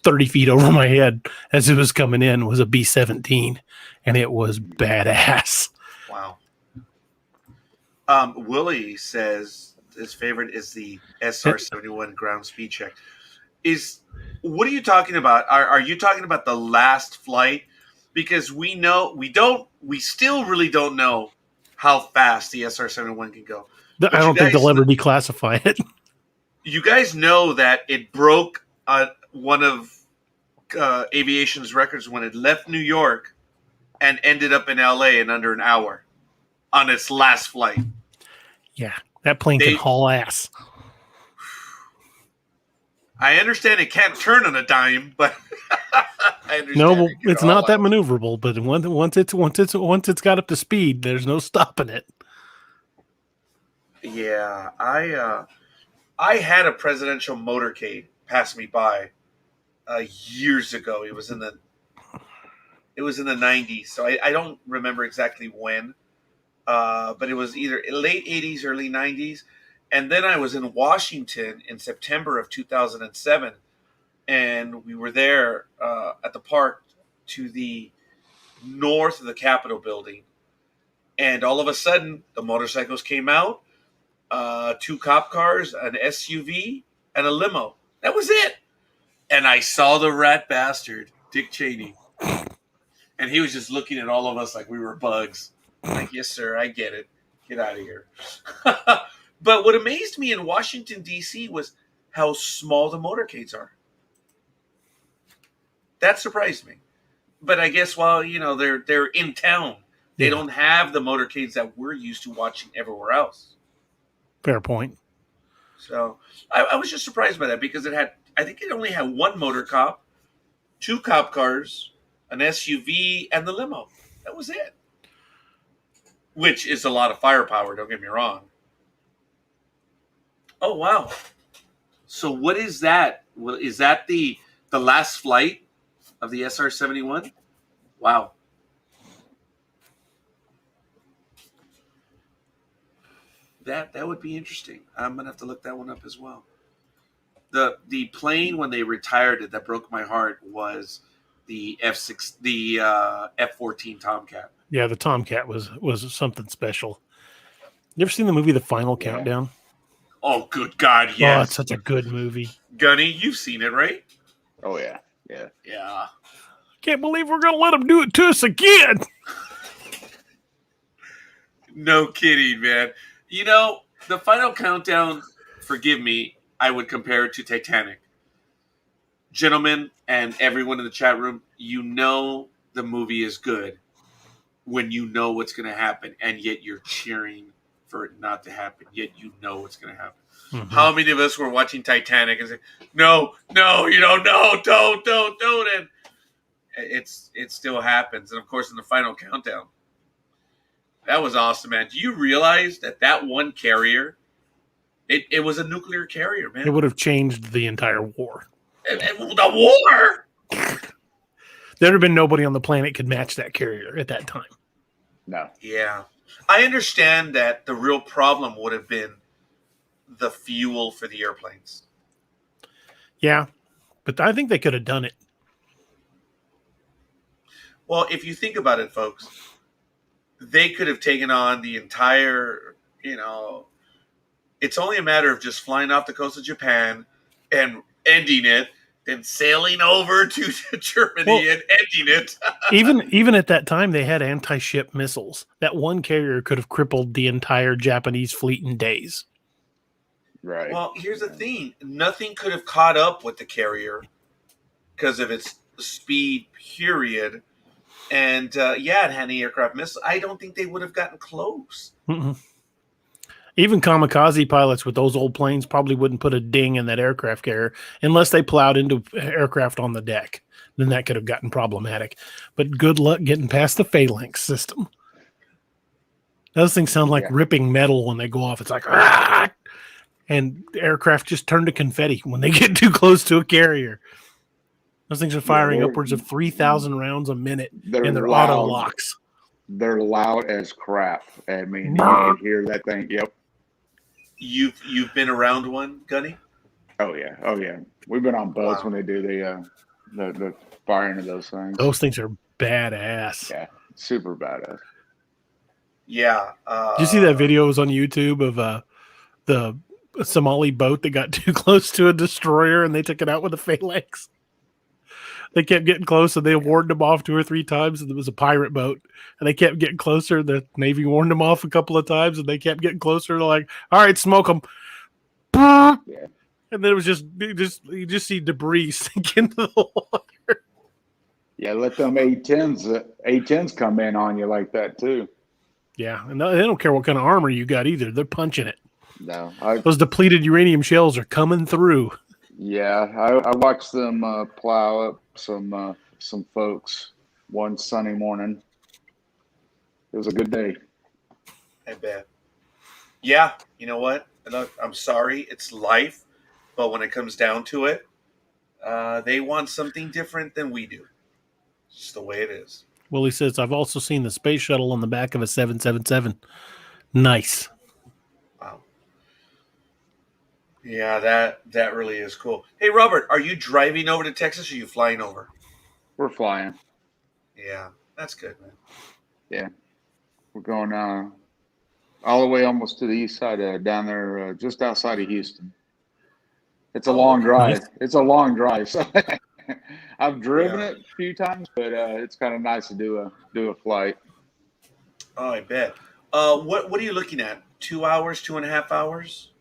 30 feet over my head as it was coming in. Was a B-17, and it was badass. Wow. Willie says his favorite is the SR-71 ground speed check. What are you talking about? Are you talking about the last flight? Because we still really don't know how fast the SR-71 can go. I don't think they'll ever declassify it. You guys know that it broke one of aviation's records when it left New York and ended up in LA in under an hour on its last flight. Yeah, that plane can haul ass. I understand it can't turn on a dime, but I understand. No, it's not that maneuverable. But once it's got up to speed, there's no stopping it. Yeah, I had a presidential motorcade pass me by years ago. It was in the 90s, so I don't remember exactly when, but it was either late 80s, early 90s. And then I was in Washington in September of 2007, and we were there at the park to the north of the Capitol building. And all of a sudden, the motorcycles came out, 2 cop cars, an SUV, and a limo. That was it. And I saw the rat bastard, Dick Cheney. And he was just looking at all of us like we were bugs. Like, yes, sir, I get it. Get out of here. But what amazed me in Washington, D.C. was how small the motorcades are. That surprised me. But I guess while, they're in town, they don't have the motorcades that we're used to watching everywhere else. Fair point. So I was just surprised by that because I think it only had 1 motor cop, 2 cop cars, an SUV, and the limo. That was it. which is a lot of firepower. Don't get me wrong. Oh wow! So what is that? Well, is that the last flight of the SR-71? Wow. That would be interesting. I'm gonna have to look that one up as well. The plane when they retired it that broke my heart was the F-14 Tomcat. Yeah, the Tomcat was something special. You ever seen the movie The Final Countdown? Oh, good God, Oh, yes. it's such a good movie. Gunny, you've seen it, right? Oh yeah, yeah. Yeah. Can't believe we're gonna let them do it to us again. No kidding, man. You know, The Final Countdown, forgive me, I would compare it to Titanic. Gentlemen and everyone in the chat room, you know the movie is good when you know what's going to happen, and yet you're cheering for it not to happen, yet you know what's going to happen. Mm-hmm. How many of us were watching Titanic and saying, no, you don't, no, don't, and it still happens. And of course, in The Final Countdown, that was awesome, man. Do you realize that one carrier, it was a nuclear carrier, man? It would have changed the entire war. The war? There'd have been nobody on the planet could match that carrier at that time. No. Yeah. I understand that the real problem would have been the fuel for the airplanes. Yeah, but I think they could have done it. Well, if you think about it, folks, they could have taken on the entire, it's only a matter of just flying off the coast of Japan and ending it, then sailing over to Germany and ending it. even at that time, they had anti-ship missiles. That one carrier could have crippled the entire Japanese fleet in days. Right. Well, here's the thing. Nothing could have caught up with the carrier because of its speed, period. And, it had anti-aircraft missiles. I don't think they would have gotten close. Mm-mm. Even kamikaze pilots with those old planes probably wouldn't put a ding in that aircraft carrier unless they plowed into aircraft on the deck. Then that could have gotten problematic. But good luck getting past the phalanx system. Those things sound like ripping metal when they go off. It's like, ah! And the aircraft just turn to confetti when they get too close to a carrier. Those things are firing upwards of 3,000 rounds a minute, and they're auto locks. They're loud as crap. I mean, you can hear that thing. Yep. You've been around one, Gunny? Oh yeah. We've been on boats when they do the firing of those things. Those things are badass. Yeah, super badass. Yeah. Did you see that video? It was on YouTube of the Somali boat that got too close to a destroyer and they took it out with a phalanx. They kept getting close and they warned them off 2 or 3 times. And it was a pirate boat and they kept getting closer. The Navy warned them off a couple of times and they kept getting closer. They're like, all right, smoke them. Yeah. And then it was you just see debris sink into the water. Yeah, let them A-10s come in on you like that too. Yeah, and they don't care what kind of armor you got either. They're punching it. No, those depleted uranium shells are coming through. Yeah, I watched them plow up some folks one Sunday morning. It was a good day. I bet. Yeah, you know what? Look, I'm sorry, it's life, but when it comes down to it, they want something different than we do. It's just the way it is. Willie says, I've also seen the space shuttle on the back of a 777. Nice. Wow. Yeah, that really is cool. Hey, Robert, are you driving over to Texas or are you flying over? We're flying. Yeah, that's good, man. Yeah. We're going all the way almost to the east side, down there, just outside of Houston. It's a long drive. Nice. It's a long drive. So I've driven it a few times, but it's kind of nice to do a flight. Oh, I bet. What are you looking at? 2 hours, 2.5 hours?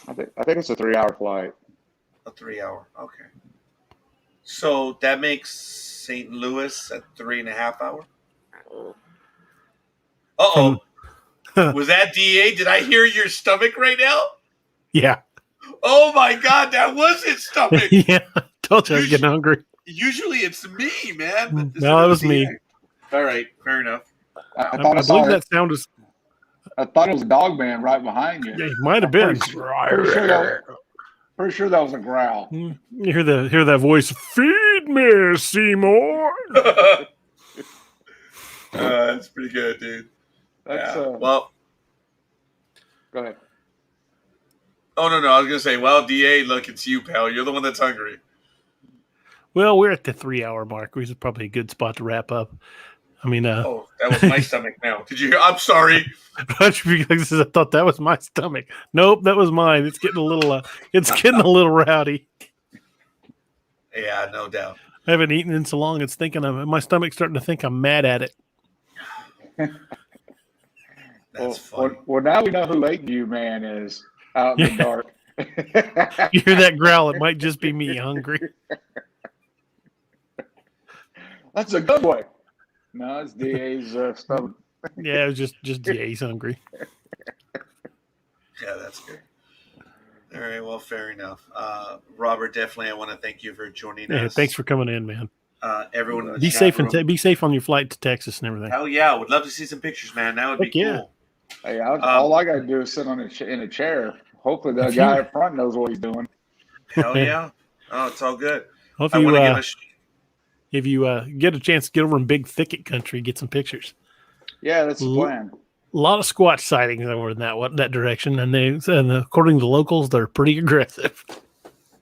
I think it's a 3-hour flight. A 3-hour, okay. So that makes St. Louis at 3.5 hours. Uh-oh. Was that DA? Did I hear your stomach right now? Yeah. Oh my God, that was his stomach. Yeah, told you I was getting hungry. Usually it's me, man. But no, it was me. All right, fair enough. I I thought I saw believe it. that sound is. I thought it was a dog man right behind you. Yeah, it might have been. Pretty sure that was a growl. You hear that voice. Feed me, Seymour. That's pretty good, dude. That's Well, go ahead. oh no, I was gonna say, well, DA, look, it's you, pal. You're the one that's hungry. Well, we're at the 3-hour mark. This is probably a good spot to wrap up. I mean, Oh, that was my stomach. Now, did you hear? I'm sorry. I thought that was my stomach. Nope, that was mine. It's getting a little. It's getting a little rowdy. Yeah, no doubt. I haven't eaten in so long. It's thinking my stomach's starting to think I'm mad at it. That's funny. Well, now we know who Lakeview Man is out in the dark. You hear that growl? It might just be me hungry. That's a good boy. No, it's DA's stomach. Yeah, it was just DA's hungry. Yeah, that's good. All right, well, fair enough. Robert, definitely, I want to thank you for joining us. Thanks for coming in, man. Everyone in the Be chat safe room. and be safe on your flight to Texas and everything. Hell yeah, would love to see some pictures, man. That would be cool. Hey, all I got to do is sit on in a chair. Hopefully, the guy up front knows what he's doing. Hell yeah. Oh, it's all good. Well, I want to give a if you get a chance to get over in Big Thicket country, get some pictures. Yeah, that's the plan. A lot of Squatch sightings over in that direction, and according to locals, they're pretty aggressive.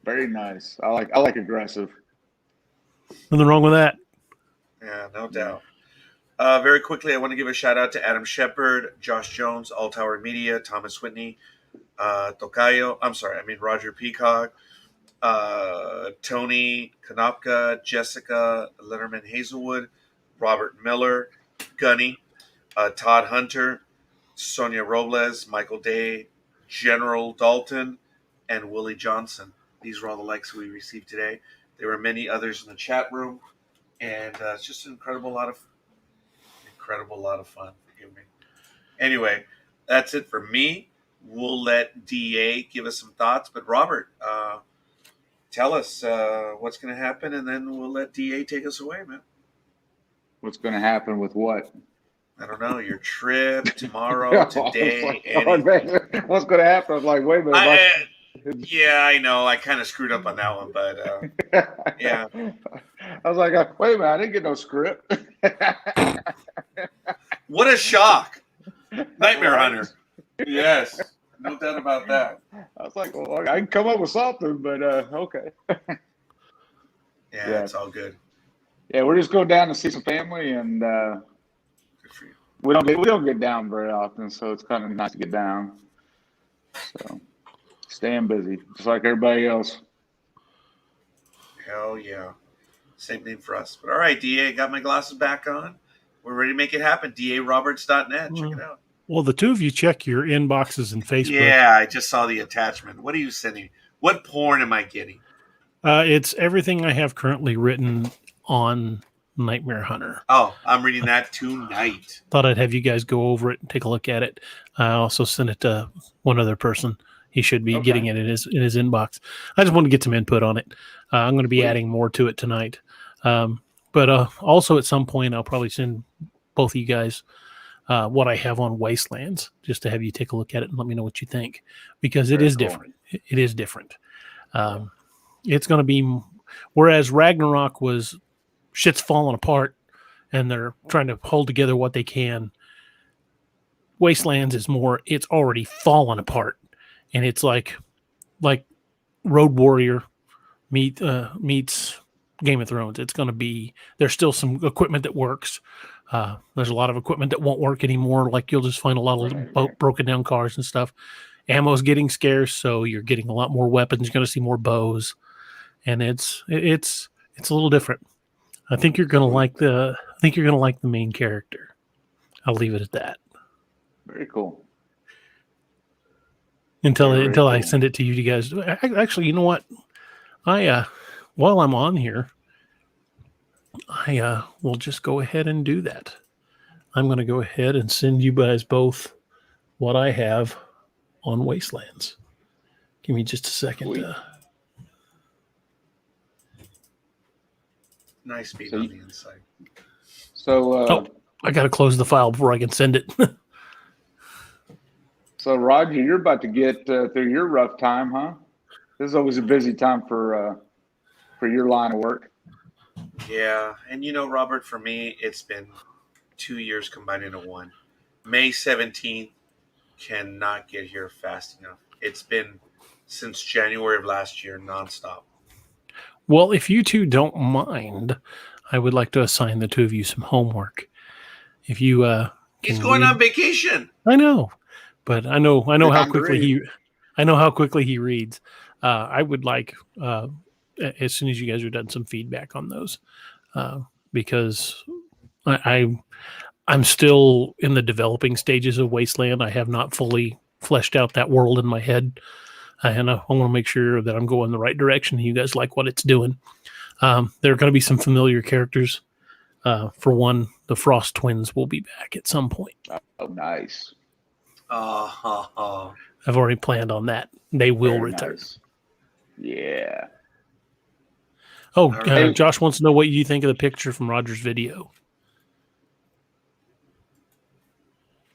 Very nice. I like aggressive. Nothing wrong with that. Yeah, no doubt. Very quickly, I want to give a shout out to Adam Shepard, Josh Jones, All Tower Media, Thomas Whitney, Roger Peacock, Tony Konopka, Jessica Letterman Hazelwood, Robert Miller, Gunny, Todd Hunter, Sonia Robles, Michael Day, General Dalton, and Willie Johnson. These were all the likes we received today. There were many others in the chat room, and it's just an incredible lot of fun. Forgive me. Anyway, that's it for me. We'll let DA give us some thoughts, but Robert, tell us what's going to happen, and then we'll let DA take us away, man. What's going to happen with what? I don't know. Your trip tomorrow, today. What's going to happen? I was like, wait a minute. Yeah, I know. I kind of screwed up on that one, but yeah. I was like, wait a minute. I didn't get no script. What a shock. Nightmare Hunter. Yes. No doubt about that. I was like, well, I can come up with something, but okay. Yeah, it's all good. Yeah, we're just going down to see some family, and Good for you. we don't get down very often, so it's kind of nice to get down. So staying busy, just like everybody else. Hell yeah. Same thing for us. But all right, DA, got my glasses back on. We're ready to make it happen. DARoberts.net. Check it out. Well, the two of you check your inboxes and Facebook. Yeah, I just saw the attachment. What are you sending? What porn am I getting? It's everything I have currently written on Nightmare Hunter. Oh, I'm reading that tonight. Thought I'd have you guys go over it and take a look at it. I also sent it to one other person. He should be getting it in his inbox. I just want to get some input on it. I'm going to be adding more to it tonight. But also at some point, I'll probably send both of you guys what I have on Wastelands, just to have you take a look at it and let me know what you think, because it is different. It is different. It's going to be, whereas Ragnarok was shit's falling apart and they're trying to hold together what they can. Wastelands is more, it's already fallen apart, and it's like Road Warrior meets Game of Thrones. It's going to be, there's still some equipment that works. There's a lot of equipment that won't work anymore. Like you'll just find a lot of broken down cars and stuff. Ammo's getting scarce, so you're getting a lot more weapons. You're going to see more bows, and it's a little different. I think you're going to like the main character. I'll leave it at that. Very cool. Until I send it to you guys. Actually, you know what? While I'm on here, I will just go ahead and do that. I'm going to go ahead and send you guys both what I have on Wastelands. Give me just a second. Nice being on the inside. So I got to close the file before I can send it. So, Roger, you're about to get through your rough time, huh? This is always a busy time for your line of work. Yeah, and Robert, for me, it's been 2 years combined into one. May 17th cannot get here fast enough. It's been since January of last year, nonstop. Well, if you two don't mind, I would like to assign the two of you some homework. If you He's can going read, on vacation. I know, but I know how quickly Great. he reads. I would like as soon as you guys are done some feedback on those, because I'm still in the developing stages of Wasteland. I have not fully fleshed out that world in my head, and I want to make sure that I'm going the right direction. And you guys like what it's doing. There are going to be some familiar characters. For one, the Frost twins will be back at some point. Oh, nice. I've already planned on that. They will Very return. nice. Yeah. Oh, right. Josh wants to know what you think of the picture from Roger's video.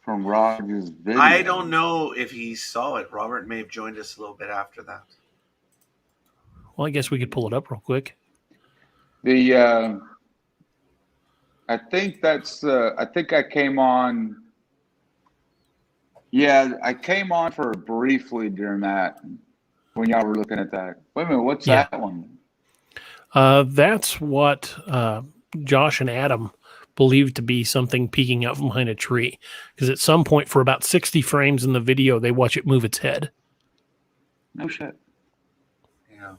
From Roger's video. I don't know if he saw it. Robert may have joined us a little bit after that. Well, I guess we could pull it up real quick. I think that's. I think I came on. Yeah, I came on for briefly during that when y'all were looking at that. Wait a minute, what's that one? That's what Josh and Adam believed to be something peeking out from behind a tree. Because at some point, for about 60 frames in the video, they watch it move its head. No shit. Yeah.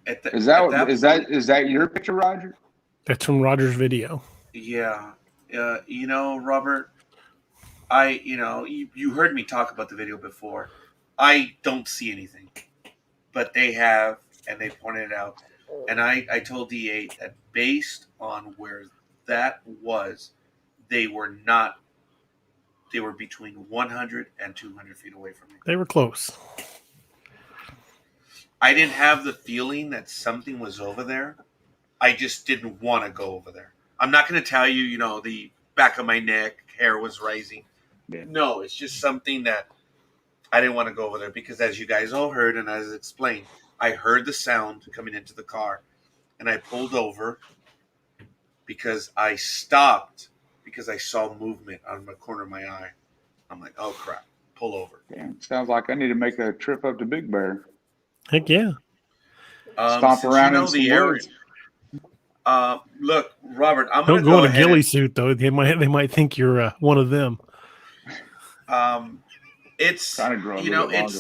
Is that your picture, Roger? That's from Roger's video. Yeah. Robert, you heard me talk about the video before. I don't see anything, but they have, and they pointed it out. And I told D8 that based on where that was, they were between 100 and 200 feet away from me. They were close. I didn't have the feeling that something was over there. I just didn't want to go over there. I'm not going to tell you, the back of my neck, hair was rising. Yeah. No, it's just something that I didn't want to go over there because, as you guys all heard and as explained, I heard the sound coming into the car, and I pulled over because I stopped because I saw movement on the corner of my eye. I'm like, oh, crap, pull over. Damn, sounds like I need to make a trip up to Big Bear. Heck yeah. Stomp around in the area. Look, Robert, I'm Don't going go to in a ghillie suit, though. They might think you're one of them. It's Kind of growing a little longer.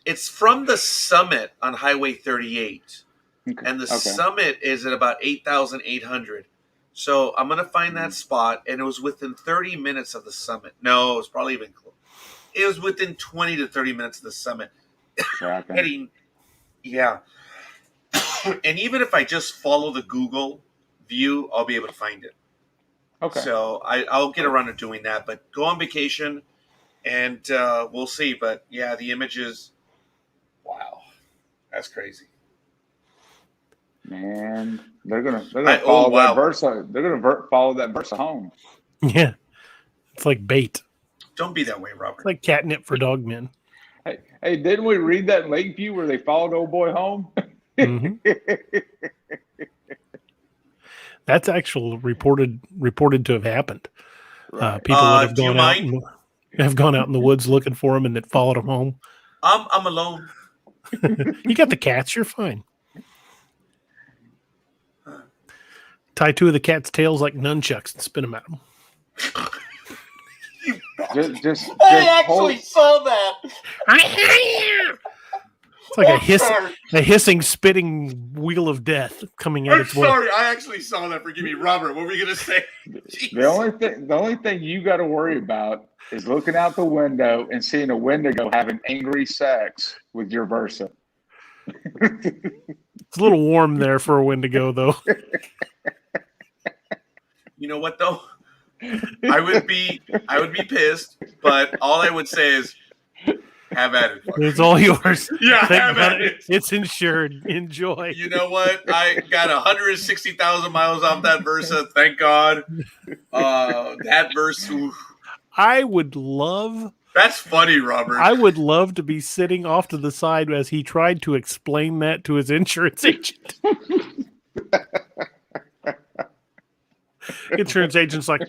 It's from the summit on Highway 38, Okay. and the summit is at about 8,800. So I'm going to find that spot, and it was within 30 minutes of the summit. No, it was probably even close. It was within 20 to 30 minutes of the summit. Heading, yeah. And even if I just follow the Google view, I'll be able to find it. Okay. So I'll get around to doing that. But go on vacation, and we'll see. But yeah, the images. Wow, that's crazy. Man, they're gonna follow that Versa. They're gonna follow that Versa home. Yeah, it's like bait. Don't be that way, Robert. It's like catnip for dogmen. Hey, didn't we read that in Lakeview where they followed old boy home? Mm-hmm. That's actually reported to have happened. Right. People that have gone out in the woods looking for him and that followed him home. I'm alone. You got the cats. You're fine. Tie two of the cat's tails like nunchucks and spin them at them. Just I actually saw that. It's like a hissing, spitting wheel of death coming at I'm its way. sorry, I actually saw that. Forgive me, Robert. What were you gonna say? The only thing you got to worry about is looking out the window and seeing a Wendigo having angry sex with your Versa. It's a little warm there for a Wendigo, though. You know what though? I would be pissed, but all I would say is Have at it. Fucker. It's all yours. Yeah, Thank have God at it. it's insured. Enjoy. You know what? I got 160,000 miles off that Versa. Thank God. That verse. Oof. I would love. That's funny, Robert. I would love to be sitting off to the side as he tried to explain that to his insurance agent. Insurance agent's like,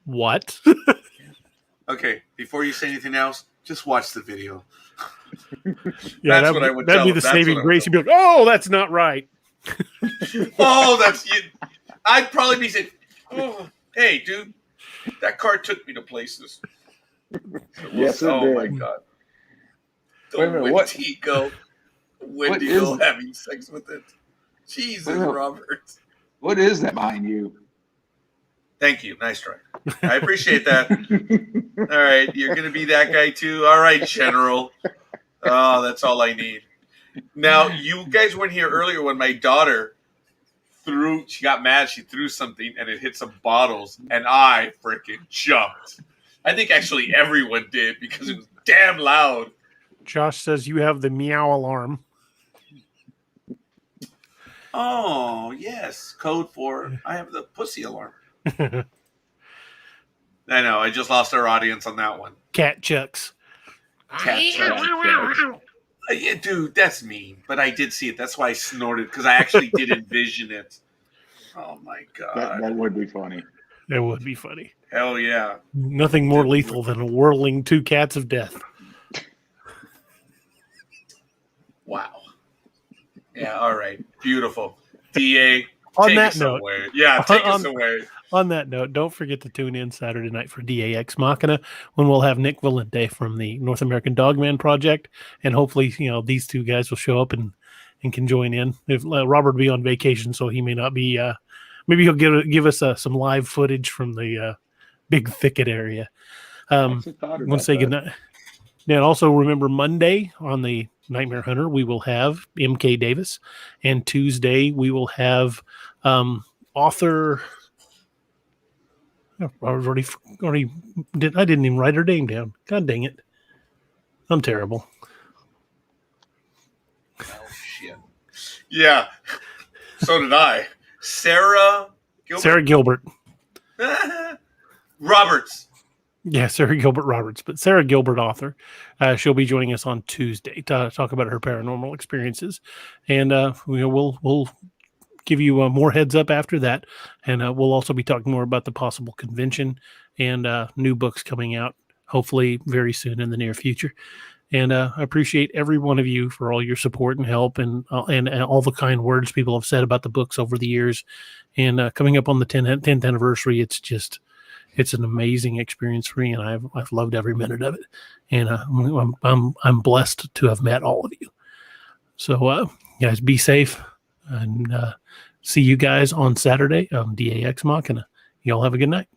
what? Okay, before you say anything else, just watch the video. Yeah, That's what I would that'd tell be him. the That's saving what I would grace. You'd tell be like, oh, that's not right. Oh, that's you. I'd probably be saying, "Oh, hey, dude, that car took me to places." Yes, it oh did. my God. The Wait a minute, what- Wendigo. what Wendigo is- having sex with it. Jesus, Wait a minute. Robert. What is that behind you? Thank you. Nice try. I appreciate that. All right, you're going to be that guy too. All right, General. Oh, that's all I need. Now, you guys weren't here earlier when my daughter she got mad, she threw something and it hit some bottles, and I freaking jumped. I think actually everyone did because it was damn loud. Josh says you have the meow alarm. Oh, yes. Code for I have the pussy alarm. I know. I just lost our audience on that one. Cat chucks. Cat chuck. Yeah, dude, that's mean. But I did see it. That's why I snorted, because I actually did envision it. Oh, my God. That would be funny. That would be funny. Hell yeah. Nothing more lethal than whirling two cats of death. Wow. Yeah, all right. Beautiful. DA, On take that us note- away. Yeah, take us on- away. On that note, don't forget to tune in Saturday night for DAX Machina, when we'll have Nick Valente from the North American Dogman Project, and hopefully, these two guys will show up and can join in. If Robert will be on vacation, so he may not be. Maybe he'll give us some live footage from the big thicket area. I actually thought Want about to say that. goodnight. And also remember, Monday on the Nightmare Hunter, we will have MK Davis, and Tuesday we will have author. I didn't even write her name down. God dang it! I'm terrible. Oh, shit. Yeah. So did I. Sarah Gilbert. Sarah Gilbert. Roberts. Yeah, Sarah Gilbert Roberts, but Sarah Gilbert, author. She'll be joining us on Tuesday to talk about her paranormal experiences, and we'll give you more heads up after that, and we'll also be talking more about the possible convention and new books coming out, hopefully very soon in the near future. And I appreciate every one of you for all your support and help, and all the kind words people have said about the books over the years. And coming up on the 10th anniversary, it's an amazing experience for me, and I've loved every minute of it. And I'm blessed to have met all of you. So guys, be safe, and see you guys on Saturday on DAX Machina. Y'all have a good night.